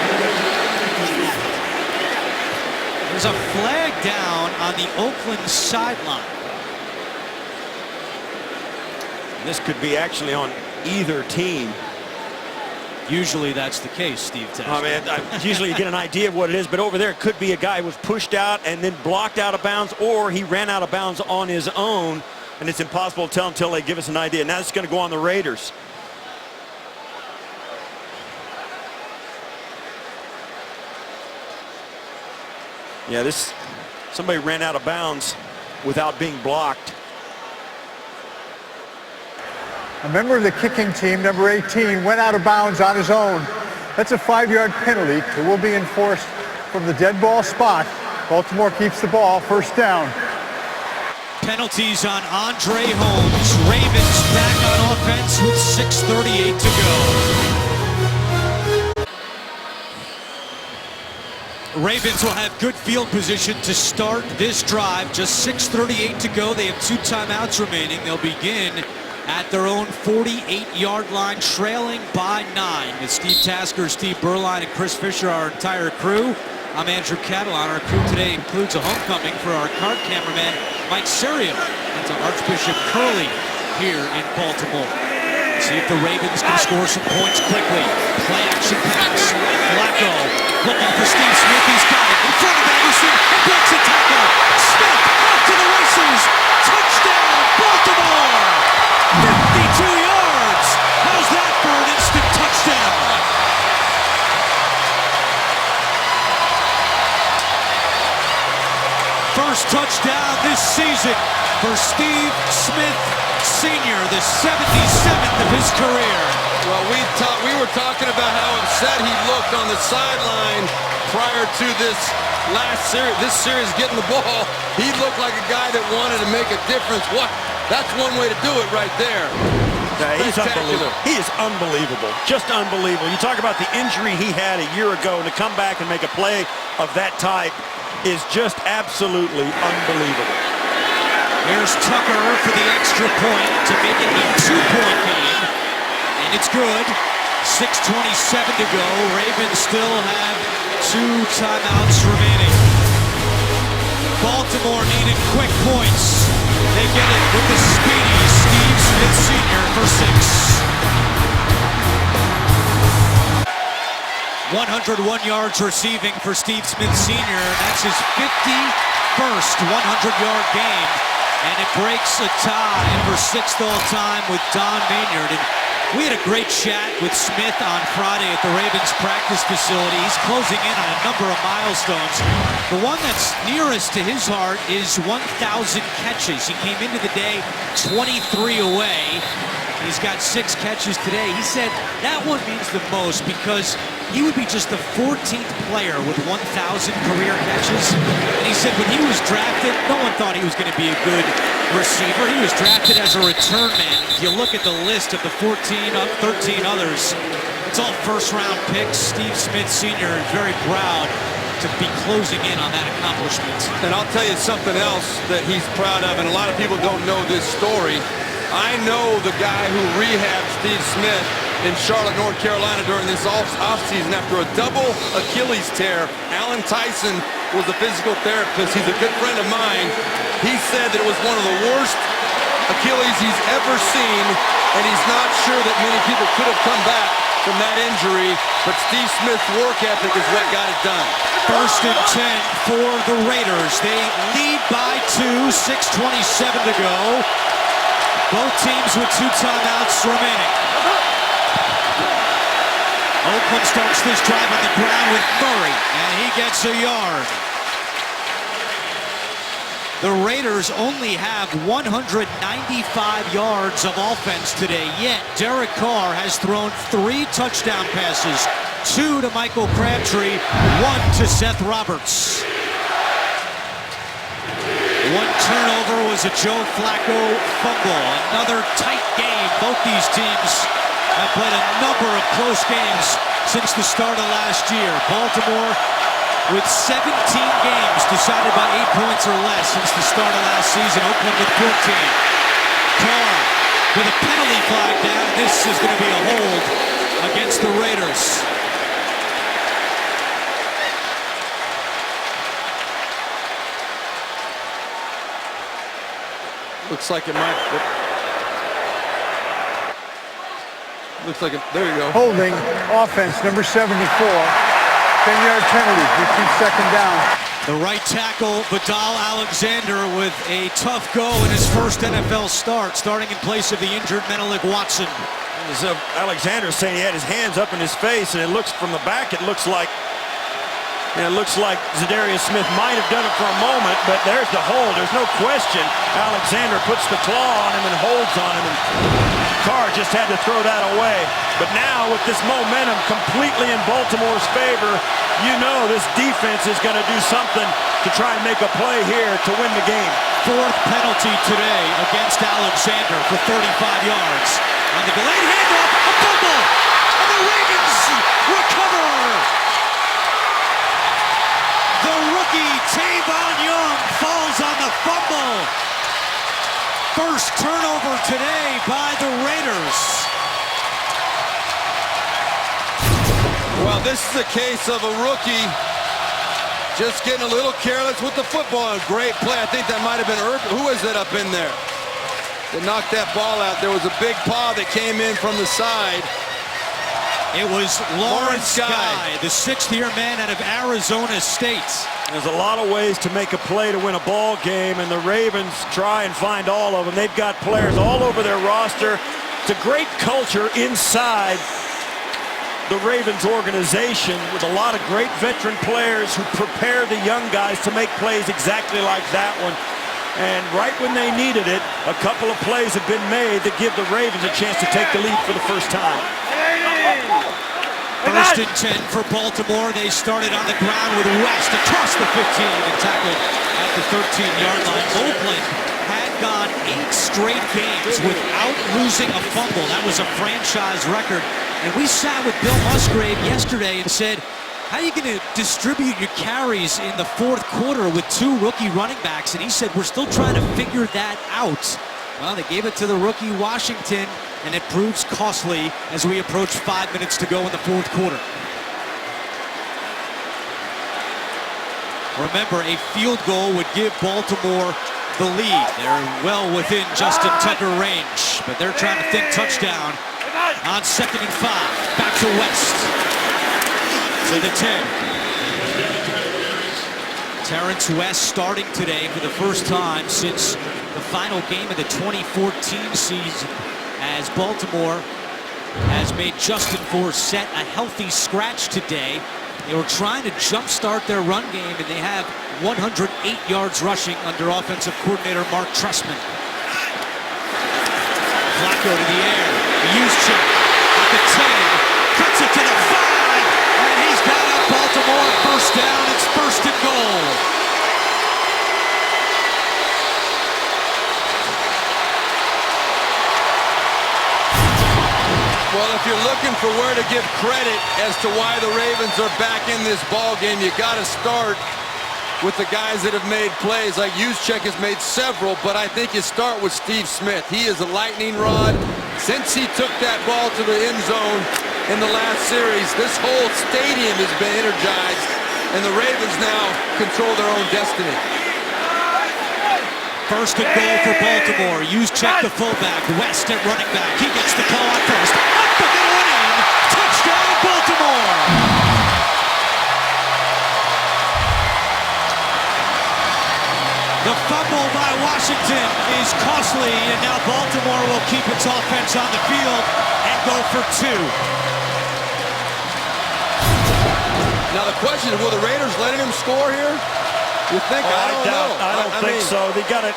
There's a flag down on the Oakland sideline. This could be actually on either team. Usually that's the case, Steve Tasker. I mean, usually you get an idea of what it is, but over there it could be a guy who was pushed out and then blocked out of bounds, or he ran out of bounds on his own, and it's impossible to tell until they give us an idea. Now it's going to go on the Raiders. Yeah, somebody ran out of bounds without being blocked. A member of the kicking team, number 18, went out of bounds on his own. That's a 5-yard penalty. It will be enforced from the dead ball spot. Baltimore keeps the ball, first down. Penalties on Andre Holmes. Ravens back on offense with 6:38 to go. Ravens will have good field position to start this drive. Just 6:38 to go. They have 2 timeouts remaining. They'll begin at their own 48-yard line, trailing by 9. With Steve Tasker, Steve Berline, and Chris Fisher, our entire crew. I'm Andrew Catalan. Our crew today includes a homecoming for our card cameraman, Mike Serio, and to Archbishop Curley here in Baltimore. See if the Ravens can score some points quickly. Play action pass. Flacco looking for Steve Smith. He's got it in front of Anderson. Breaks a tackle. Smith off to the races. Touchdown, Baltimore! 52 yards. How's that for an instant touchdown? First touchdown this season for Steve Smith Sr., the 77th of his career. Well, we were talking about how upset he looked on the sideline prior to this series getting the ball. He looked like a guy that wanted to make a difference. That's one way to do it right there. Yeah, he's unbelievable. He is unbelievable. Just unbelievable. You talk about the injury he had a year ago, and to come back and make a play of that type is just absolutely unbelievable. Here's Tucker for the extra point to make it a 2-point game. And it's good. 6:27 to go. Ravens still have 2 timeouts remaining. Baltimore needed quick points. They get it with the speedy Steve Smith Sr. for 6. 101 yards receiving for Steve Smith Sr. That's his first 100-yard game, and it breaks a tie for 6th all-time with Don Maynard. And we had a great chat with Smith on Friday at the Ravens practice facility. He's closing in on a number of milestones. The one that's nearest to his heart is 1,000 catches. He came into the day 23 away. He's got 6 catches today. He said that one means the most because he would be just the 14th player with 1,000 career catches. And he said when he was drafted, no one thought he was going to be a good receiver. He was drafted as a return man. If you look at the list of the 13 others, it's all first-round picks. Steve Smith Sr. is very proud to be closing in on that accomplishment. And I'll tell you something else that he's proud of, and a lot of people don't know this story. I know the guy who rehabbed Steve Smith in Charlotte, North Carolina during this offseason after a double Achilles tear. Alan Tyson was a physical therapist. He's a good friend of mine. He said that it was one of the worst Achilles he's ever seen, and he's not sure that many people could have come back from that injury, but Steve Smith's work ethic is what got it done. 1st and 10 for the Raiders. They lead by 2, 6:27 to go. Both teams with 2 timeouts remaining. Oakland starts this drive on the ground with Murray, and he gets a yard. The Raiders only have 195 yards of offense today, yet Derek Carr has thrown 3 touchdown passes, 2 to Michael Crabtree, 1 to Seth Roberts. One turnover was a Joe Flacco fumble. Another tight game. Both these teams have played a number of close games since the start of last year. Baltimore with 17 games decided by 8 points or less since the start of last season. Oakland with 14. Carr with a penalty flag down. This is going to be a hold against the Raiders. Looks like it might. Looks like it. There you go. Holding offense, number 74. 10-yard penalty. Repeat 2nd down. The right tackle, Vidal Alexander, with a tough go in his first NFL start, starting in place of the injured Menelik Watson. Alexander saying he had his hands up in his face, and it looks from the back, it looks like Zadarius Smith might have done it for a moment, but there's the hold. There's no question. Alexander puts the claw on him and holds on him, and Carr just had to throw that away. But now, with this momentum completely in Baltimore's favor, you know this defense is going to do something to try and make a play here to win the game. 4th penalty today against Alexander for 35 yards. On the delayed handoff, a fumble, and the Ravens recover. The rookie Tavon Young falls on the fumble. First turnover today by the Raiders. Well, this is a case of a rookie just getting a little careless with the football. A great play. I think that might have been Urban. Who was it up in there that knocked that ball out? There was a big paw that came in from the side. It was Lawrence Guy, the 6th-year man out of Arizona State. There's a lot of ways to make a play to win a ball game, and the Ravens try and find all of them. They've got players all over their roster. It's a great culture inside the Ravens organization with a lot of great veteran players who prepare the young guys to make plays exactly like that one. And right when they needed it, a couple of plays have been made that give the Ravens a chance to take the lead for the first time. 1st and 10 for Baltimore. They started on the ground with West across the 15 and tackled at the 13-yard line. Oakland had gone 8 straight games without losing a fumble. That was a franchise record. And we sat with Bill Musgrave yesterday and said, how are you going to distribute your carries in the 4th quarter with 2 rookie running backs? And he said, we're still trying to figure that out. Well, they gave it to the rookie Washington, and it proves costly as we approach 5 minutes to go in the 4th quarter. Remember, a field goal would give Baltimore the lead. They're well within Justin Tucker range, but they're trying to think touchdown on 2nd and 5. Back to West. To the 10. Terrence West starting today for the first time since the final game of the 2014 season, as Baltimore has made Justin Forsett a healthy scratch today. They were trying to jumpstart their run game, and they have 108 yards rushing under offensive coordinator Mark Trestman. Flacco to the air. Juszczyk at the 10. Cuts it to the 5. And he's got up Baltimore. First down. It's first and goal. Well, if you're looking for where to give credit as to why the Ravens are back in this ball game, you got to start with the guys that have made plays. Like Juszczyk has made several, but I think you start with Steve Smith. He is a lightning rod. Since he took that ball to the end zone in the last series, this whole stadium has been energized, and the Ravens now control their own destiny. First and goal for Baltimore. Juszczyk the fullback. West at running back. He gets the call out first. Up the middle and in. Touchdown, Baltimore. The fumble by Washington is costly, and now Baltimore will keep its offense on the field and go for 2. Now the question is, will the Raiders letting him score here? You think? I don't know. I don't think so. They got it.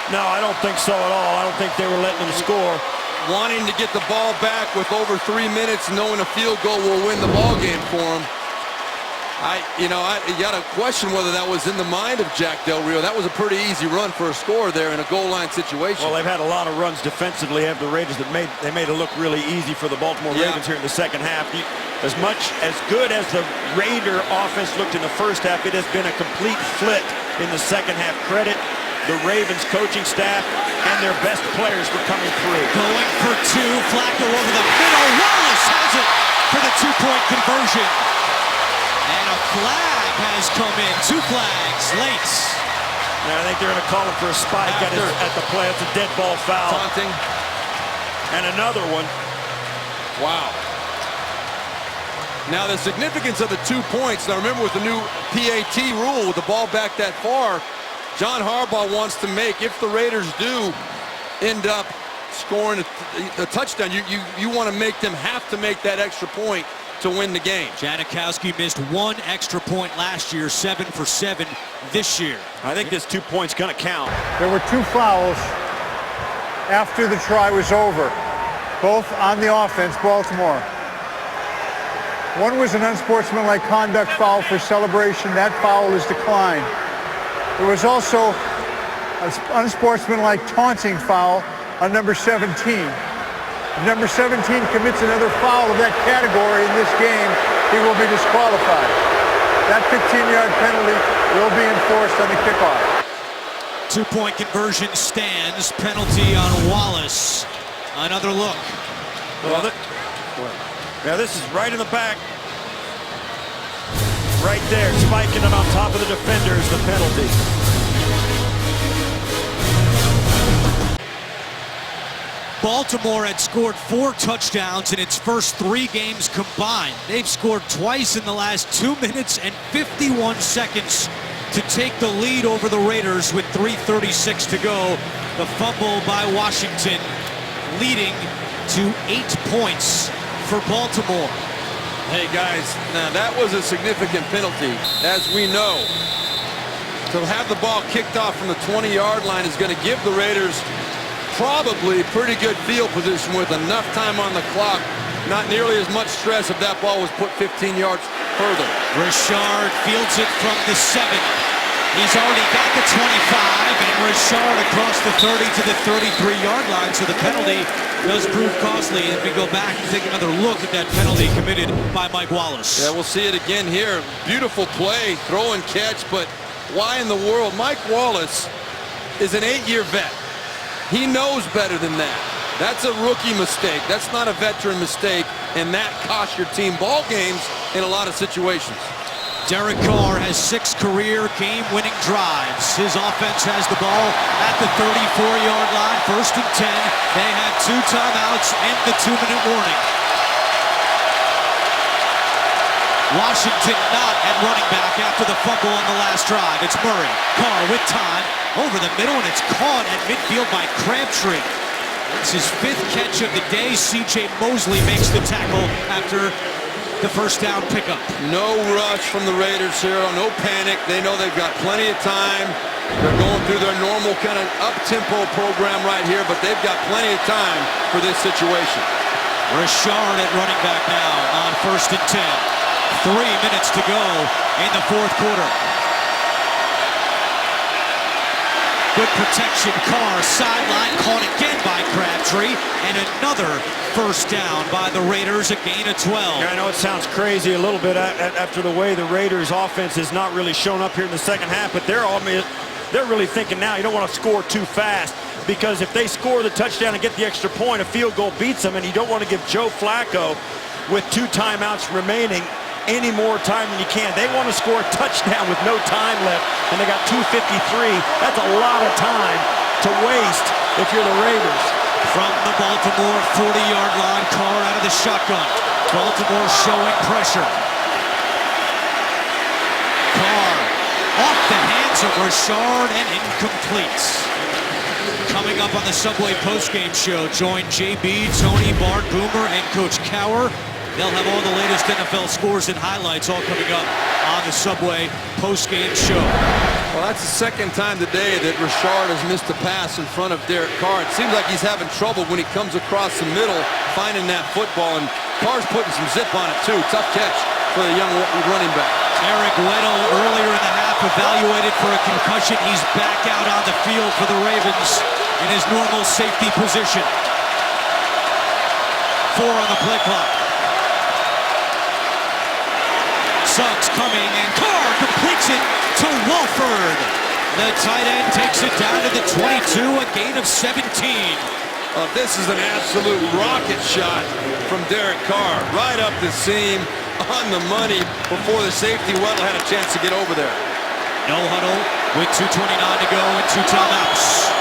No, I don't think so at all. I don't think they were letting him score. Wanting to get the ball back with over 3 minutes, knowing a field goal will win the ball game for him. You got to question whether that was in the mind of Jack Del Rio. That was a pretty easy run for a score there in a goal line situation. Well, they've had a lot of runs defensively. Have the Raiders that made it look really easy for the Baltimore Ravens here in the second half. As good as the Raider offense looked in the first half, it has been a complete flip in the second half. Credit the Ravens coaching staff and their best players for coming through. Going for 2. Flacco over the middle. Wallace has it for the 2-point conversion. And a flag has come in. 2 flags late. Now, I think they're going to call him for a spike at the play. It's a dead ball foul. Taunting. And another one. Wow. Now, the significance of the 2 points. Now, remember, with the new PAT rule, with the ball back that far, John Harbaugh wants to make, if the Raiders do end up scoring a touchdown, you want to make them have to make that extra point to win the game. Janikowski missed 1 extra point last year, 7 for 7 this year. I think this 2 points going to count. There were 2 fouls after the try was over, both on the offense, Baltimore. One was an unsportsmanlike conduct foul for celebration. That foul is declined. There was also an unsportsmanlike taunting foul on number 17. If number 17 commits another foul of that category in this game, he will be disqualified. That 15-yard penalty will be enforced on the kickoff. 2-point conversion stands. Penalty on Wallace. Another look. Well, now this is right in the back. Right there, spiking it on top of the defender is the penalty. Baltimore had scored 4 touchdowns in its first 3 games combined. They've scored twice in the last 2 minutes and 51 seconds to take the lead over the Raiders with 3:36 to go. The fumble by Washington leading to 8 points for Baltimore. Hey, guys, now that was a significant penalty, as we know. To have the ball kicked off from the 20-yard line is going to give the Raiders probably pretty good field position with enough time on the clock. Not nearly as much stress if that ball was put 15 yards further. Richard fields it from the 7. He's already got the 25, and Richard across the 30 to the 33-yard line, so the penalty does prove costly. And we go back and take another look at that penalty committed by Mike Wallace. Yeah, we'll see it again here. Beautiful play, throw and catch, but why in the world? Mike Wallace is an 8-year vet. He knows better than that. That's a rookie mistake. That's not a veteran mistake, and that costs your team ball games in a lot of situations. Derek Carr has 6 career game-winning drives. His offense has the ball at the 34-yard line, 1st and 10. They had 2 timeouts and the 2-minute warning. Washington not at running back after the fumble on the last drive. It's Murray. Carr with time over the middle, and it's caught at midfield by Crabtree. It's his 5th catch of the day. C.J. Mosley makes the tackle after the first down pickup. No rush from the Raiders here, no panic. They know they've got plenty of time. They're going through their normal kind of up-tempo program right here, but they've got plenty of time for this situation. Richard at running back now on 1st and 10. 3 minutes to go in the 4th quarter. Good protection. Carr sideline, caught again by Crabtree, and another first down by the Raiders, a gain of 12. Yeah, I know it sounds crazy a little bit after the way the Raiders offense has not really shown up here in the second half, but they're really thinking now you don't want to score too fast, because if they score the touchdown and get the extra point, a field goal beats them, and you don't want to give Joe Flacco, with 2 timeouts remaining, any more time than you can. They want to score a touchdown with no time left, and they got 2:53. That's a lot of time to waste if you're the Raiders. From the Baltimore 40-yard line, Carr out of the shotgun. Baltimore showing pressure. Carr off the hands of Richard and incomplete. Coming up on the Subway postgame show, join JB, Tony, Bart, Boomer, and Coach Cower. They'll have all the latest NFL scores and highlights all coming up on the Subway postgame show. Well, that's the 2nd time today that Richard has missed a pass in front of Derek Carr. It seems like he's having trouble when he comes across the middle, finding that football, and Carr's putting some zip on it too. Tough catch for the young running back. Eric Weddle earlier in the half evaluated for a concussion. He's back out on the field for the Ravens in his normal safety position. 4 on the play clock. Suggs coming, and Carr completes it to Wolford. The tight end takes it down to the 22, a gain of 17. This is an absolute rocket shot from Derek Carr. Right up the seam, on the money, before the safety Weddle had a chance to get over there. No huddle with 2:29 to go and 2 timeouts.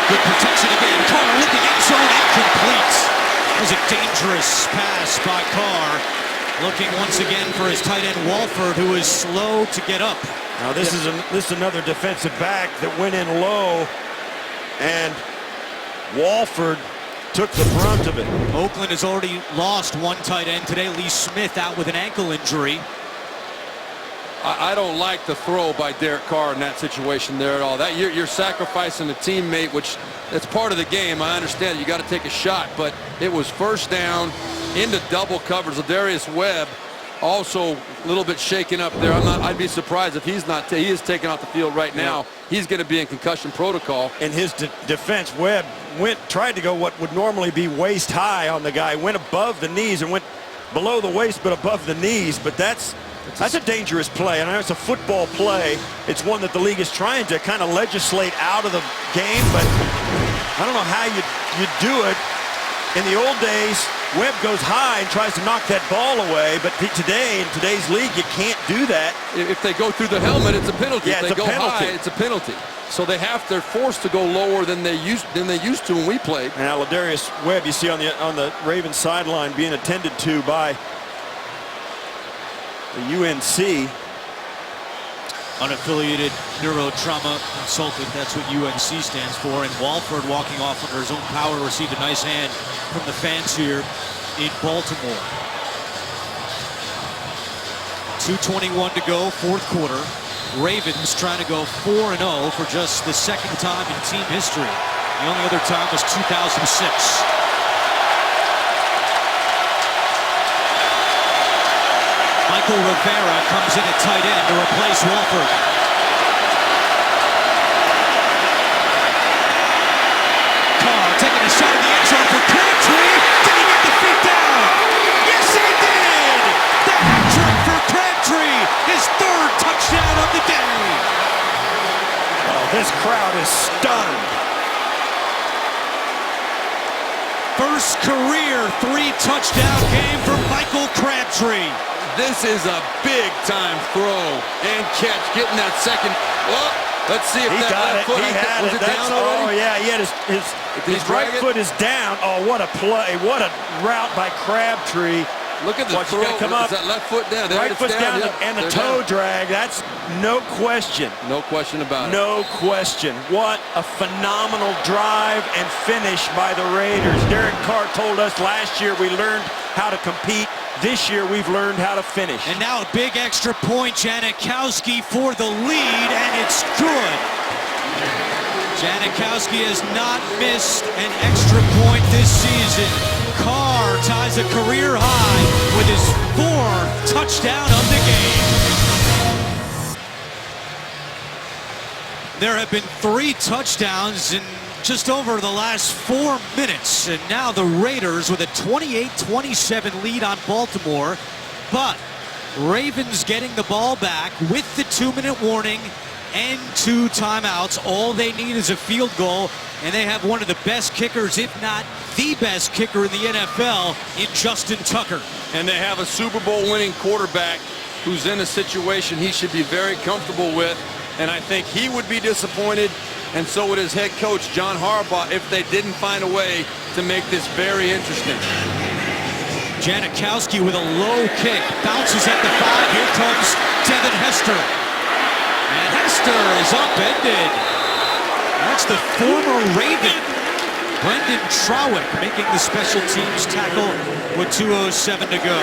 Good protection again. Carr with the end zone, incomplete. It was a dangerous pass by Carr. Looking once again for his tight end Wolford, who is slow to get up. Now this is another defensive back that went in low, and Wolford took the brunt of it. Oakland has already lost 1 tight end today. Lee Smith out with an ankle injury. I don't like the throw by Derek Carr in that situation there at all. That you're sacrificing a teammate, which that's part of the game. I understand you got to take a shot, but it was first down into double coverage. Darius Webb also a little bit shaken up there. I'd be surprised if he's not. He is taken off the field right now. He's going to be in concussion protocol. In his defense, Webb tried to go what would normally be waist high on the guy, went above the knees and went below the waist but above the knees, but that's a dangerous play. And I know it's a football play. It's one that the league is trying to kind of legislate out of the game, but I don't know how you do it. In the old days, Webb goes high and tries to knock that ball away, but today, in today's league, you can't do that. If they go through the helmet, it's a penalty. Yeah, if they go high, it's a penalty. So they're forced to go lower than they used to when we played. Now, Ladarius Webb, you see on the Ravens sideline being attended to by the UNC. Unaffiliated neurotrauma consultant, that's what UNC stands for. And Wolford, walking off under his own power, received a nice hand from the fans here in Baltimore. 2:21 to go, 4th quarter. Ravens trying to go 4-0 for just the 2nd time in team history. The only other time was 2006. Michael Rivera comes in at tight end to replace Wolford. Carr taking a shot in the end zone for Crabtree. Did he get the feet down? Yes, he did! The hat trick for Crabtree, his 3rd touchdown of the day. Oh, this crowd is stunned. First career 3-touchdown game for Michael Crabtree. This is a big-time throw and catch, getting that second. Oh, let's see if that left foot was it down already? Oh yeah, he had his right foot is down. Oh, what a play! What a route by Crabtree. Look at the Watch, throw. he's gonna come up. Is that left foot down? There Right it's foot's down, Yep, and the they're toe down. drag. That's no question. No question about it. No question. What a phenomenal drive and finish by the Raiders. Derek Carr told us last year we learned how to compete. This year we've learned how to finish. And now a big extra point, Janikowski for the lead, and it's good. Janikowski has not missed an extra point this season. Carr ties a career high with his 4th touchdown of the game. There have been 3 touchdowns in just over the last 4 minutes, and now the Raiders with a 28-27 lead on Baltimore, but Ravens getting the ball back with the 2-minute warning and 2 timeouts. All they need is a field goal, and they have one of the best kickers, if not the best kicker in the NFL, in Justin Tucker. And they have a Super Bowl winning quarterback who's in a situation he should be very comfortable with, and I think he would be disappointed, and so would his head coach, John Harbaugh, if they didn't find a way to make this very interesting. Janikowski with a low kick, bounces at the 5. Here comes Devin Hester. And Hester is upended. That's the former Raven, Brendan Trowick, making the special teams tackle with 2:07 to go.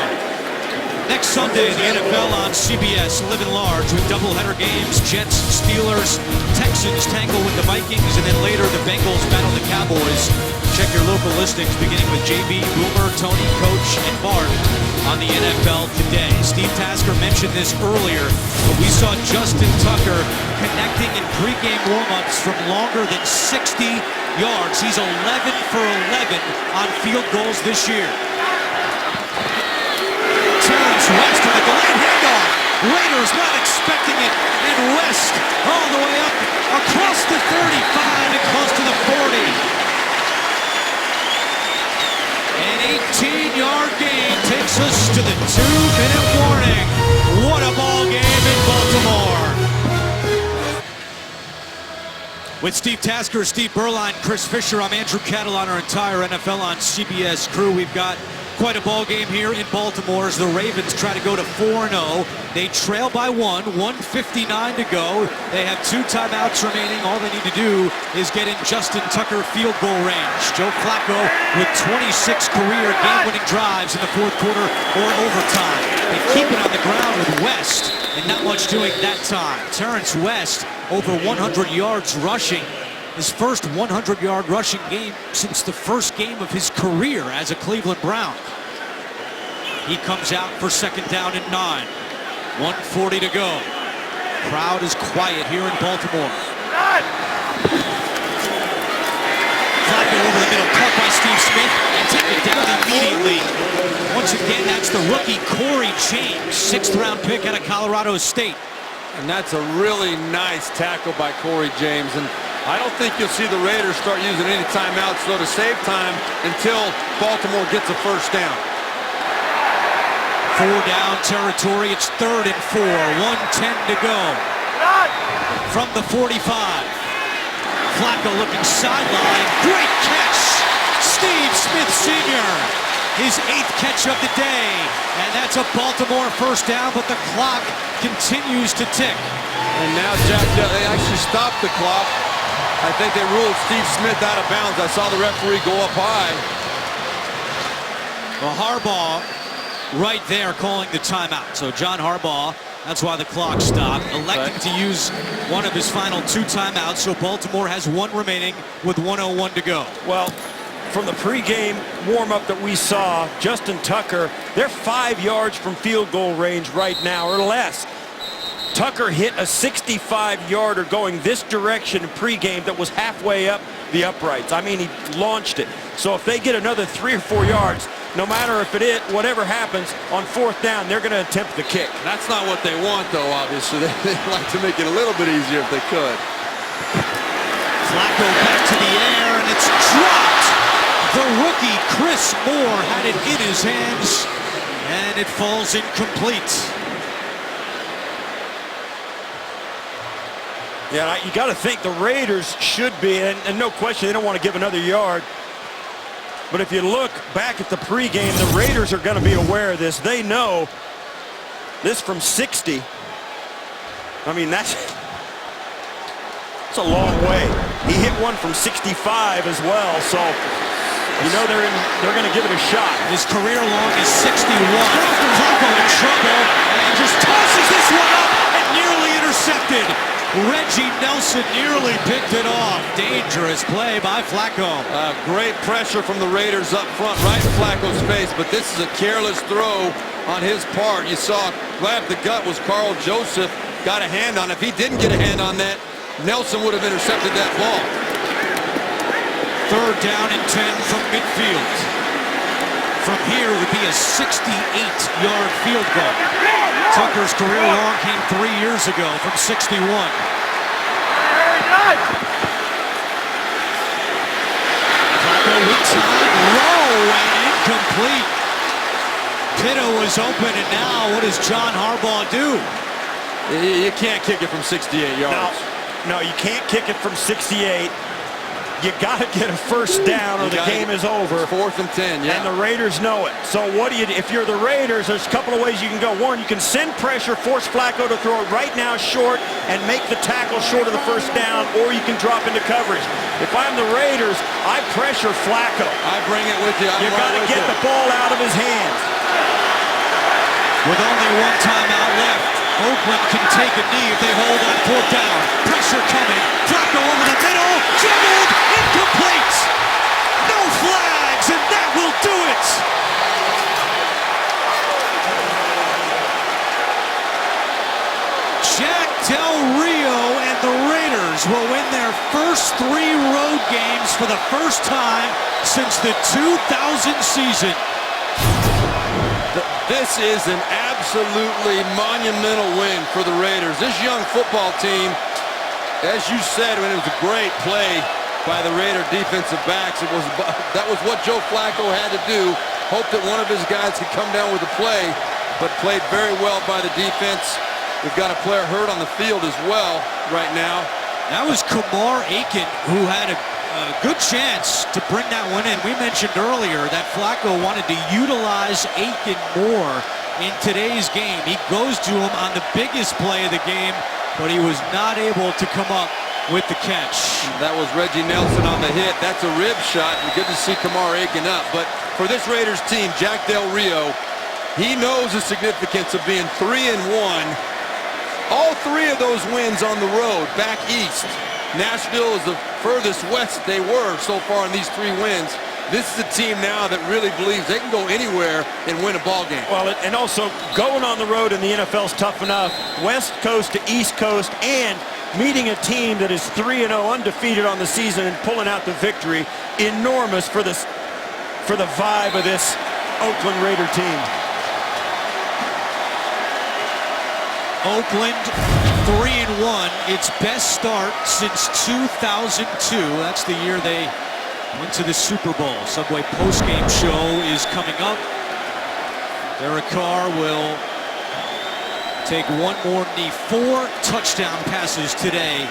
Next Sunday in the NFL on CBS, live and large with doubleheader games. Jets, Steelers, Texans tangle with the Vikings, and then later the Bengals battle the Cowboys. Check your local listings beginning with JB, Boomer, Tony, Coach, and Bart on the NFL Today. Steve Tasker mentioned this earlier, but we saw Justin Tucker connecting in pregame warm-ups from longer than 60 yards. He's 11 for 11 on field goals this year. Terrence West with a delayed handoff. Raiders not expecting it, and West all the way up across the 35 and close to the 40. An 18-yard gain takes us to the 2-minute warning. What a ball game in Baltimore. With Steve Tasker, Steve Berline, Chris Fisher, I'm Andrew Kettle on our entire NFL on CBS crew. We've got quite a ball game here in Baltimore as the Ravens try to go to 4-0. They trail by 1:59 to go. They have 2 timeouts remaining. All they need to do is get in Justin Tucker field goal range. Joe Flacco with 26 career game-winning drives in the 4th quarter or overtime. They keep it on the ground with West, and not much doing that time. Terrence West over 100 yards rushing. His first 100-yard rushing game since the first game of his career as a Cleveland Brown. He comes out for 2nd down and 9. 1:40 to go. Crowd is quiet here in Baltimore. Flacco over the middle, caught by Steve Smith and taken down immediately. Once again, that's the rookie Corey James, 6th-round pick out of Colorado State. And that's a really nice tackle by Corey James. And I don't think you'll see the Raiders start using any timeouts, though, to save time until Baltimore gets a 1st down. 4-down territory. It's 3rd and 4. 1:10 to go. From the 45. Flacco looking sideline. Great catch. Steve Smith Sr. His 8th catch of the day. And that's a Baltimore 1st down, but the clock continues to tick. And now, Jack, they actually stopped the clock. I think they ruled Steve Smith out of bounds. I saw the referee go up high. Well, Harbaugh right there calling the timeout. So John Harbaugh, that's why the clock stopped, electing to use one of his final 2 timeouts. So Baltimore has 1 remaining with 1:01 to go. Well, from the pregame warm-up that we saw, Justin Tucker, they're 5 yards from field goal range right now or less. Tucker hit a 65-yarder going this direction in pregame that was halfway up the uprights. I mean, he launched it. So if they get another 3 or 4 yards, no matter if it is, whatever happens, on 4th down, they're going to attempt the kick. That's not what they want, though, obviously. They'd like to make it a little bit easier if they could. Flacco back to the air, and it's dropped. The rookie, Chris Moore, had it in his hands, and it falls incomplete. Yeah, you got to think the Raiders should be, and no question, they don't want to give another yard. But if you look back at the pregame, the Raiders are going to be aware of this. They know this from 60. I mean, that's a long way. He hit one from 65 as well, so you know they're going to give it a shot. His career long is 61. Flacco in trouble and just tosses this one up and nearly intercepted. Reggie Nelson nearly picked it off. Dangerous play by Flacco. Great pressure from the Raiders up front, right in Flacco's face, but this is a careless throw on his part. You saw grab the gut was Carl Joseph, got a hand on it. If he didn't get a hand on that, Nelson would have intercepted that ball. 3rd down and 10 from midfield. From here would be a 68-yard field goal. Tucker's career long came 3 years ago from 61. Flacco with time, low and incomplete. Pitto was open, and now what does John Harbaugh do? You can't kick it from 68 yards. No, you can't kick it from 68. You got to get a first down or the game is over. 4th and 10, yeah. And the Raiders know it. So what do you do? If you're the Raiders, there's a couple of ways you can go. One, you can send pressure, force Flacco to throw it right now short and make the tackle short of the first down, or you can drop into coverage. If I'm the Raiders, I pressure Flacco. I bring it with you. You got to get the ball out of his hands. With only one timeout left, Oakland can take a knee if they hold on 4th down. Pressure coming. Flacco over the middle. Juggled. Incomplete. No flags, and that will do it. Jack Del Rio and the Raiders will win their first 3 road games for the first time since the 2000 season. This is an absolutely monumental win for the Raiders. This young football team, as you said, when it was a great play by the Raider defensive backs, that was what Joe Flacco had to do. Hope that one of his guys could come down with a play, but played very well by the defense. We've got a player hurt on the field as well right now. That was Kamar Aiken, who had a good chance to bring that one in. We mentioned earlier that Flacco wanted to utilize Aiken more in today's game. He goes to him on the biggest play of the game, but he was not able to come up with the catch. That was Reggie Nelson on the hit. That's a rib shot, and good to see Kamar Aiken up. But for this Raiders team, Jack Del Rio, he knows the significance of being 3-1. All 3 of those wins on the road, back east. Nashville is the furthest west they were so far in these 3 wins. This is a team now that really believes they can go anywhere and win a ball game. Well, and also going on the road in the NFL is tough enough. West Coast to East Coast, and meeting a team that is 3-0 undefeated on the season and pulling out the victory, enormous for the vibe of this Oakland Raider team. Oakland 3-1, its best start since 2002. That's the year they went to the Super Bowl. Subway postgame show is coming up. Derek Carr will take one more knee. 4 touchdown passes today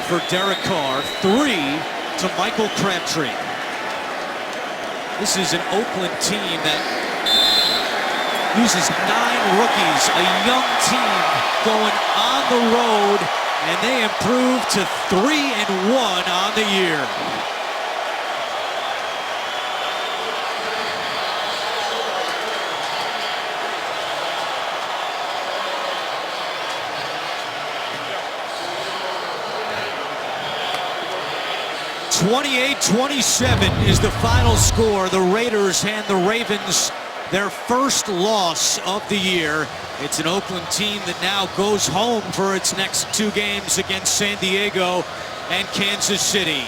for Derek Carr. 3 to Michael Crabtree. This is an Oakland team that uses 9 rookies, a young team going on the road, and they improve to 3-1 on the year. (28-27) is the final score. The Raiders hand the Ravens their first loss of the year. It's an Oakland team that now goes home for its next 2 games against San Diego and Kansas City.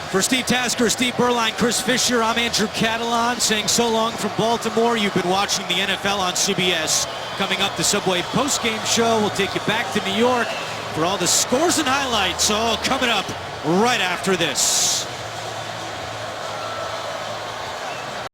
For Steve Tasker, Steve Berline, Chris Fisher, I'm Andrew Catalan saying so long from Baltimore. You've been watching the NFL on CBS. Coming up, the Subway postgame show will take you back to New York for all the scores and highlights, all coming up right after this.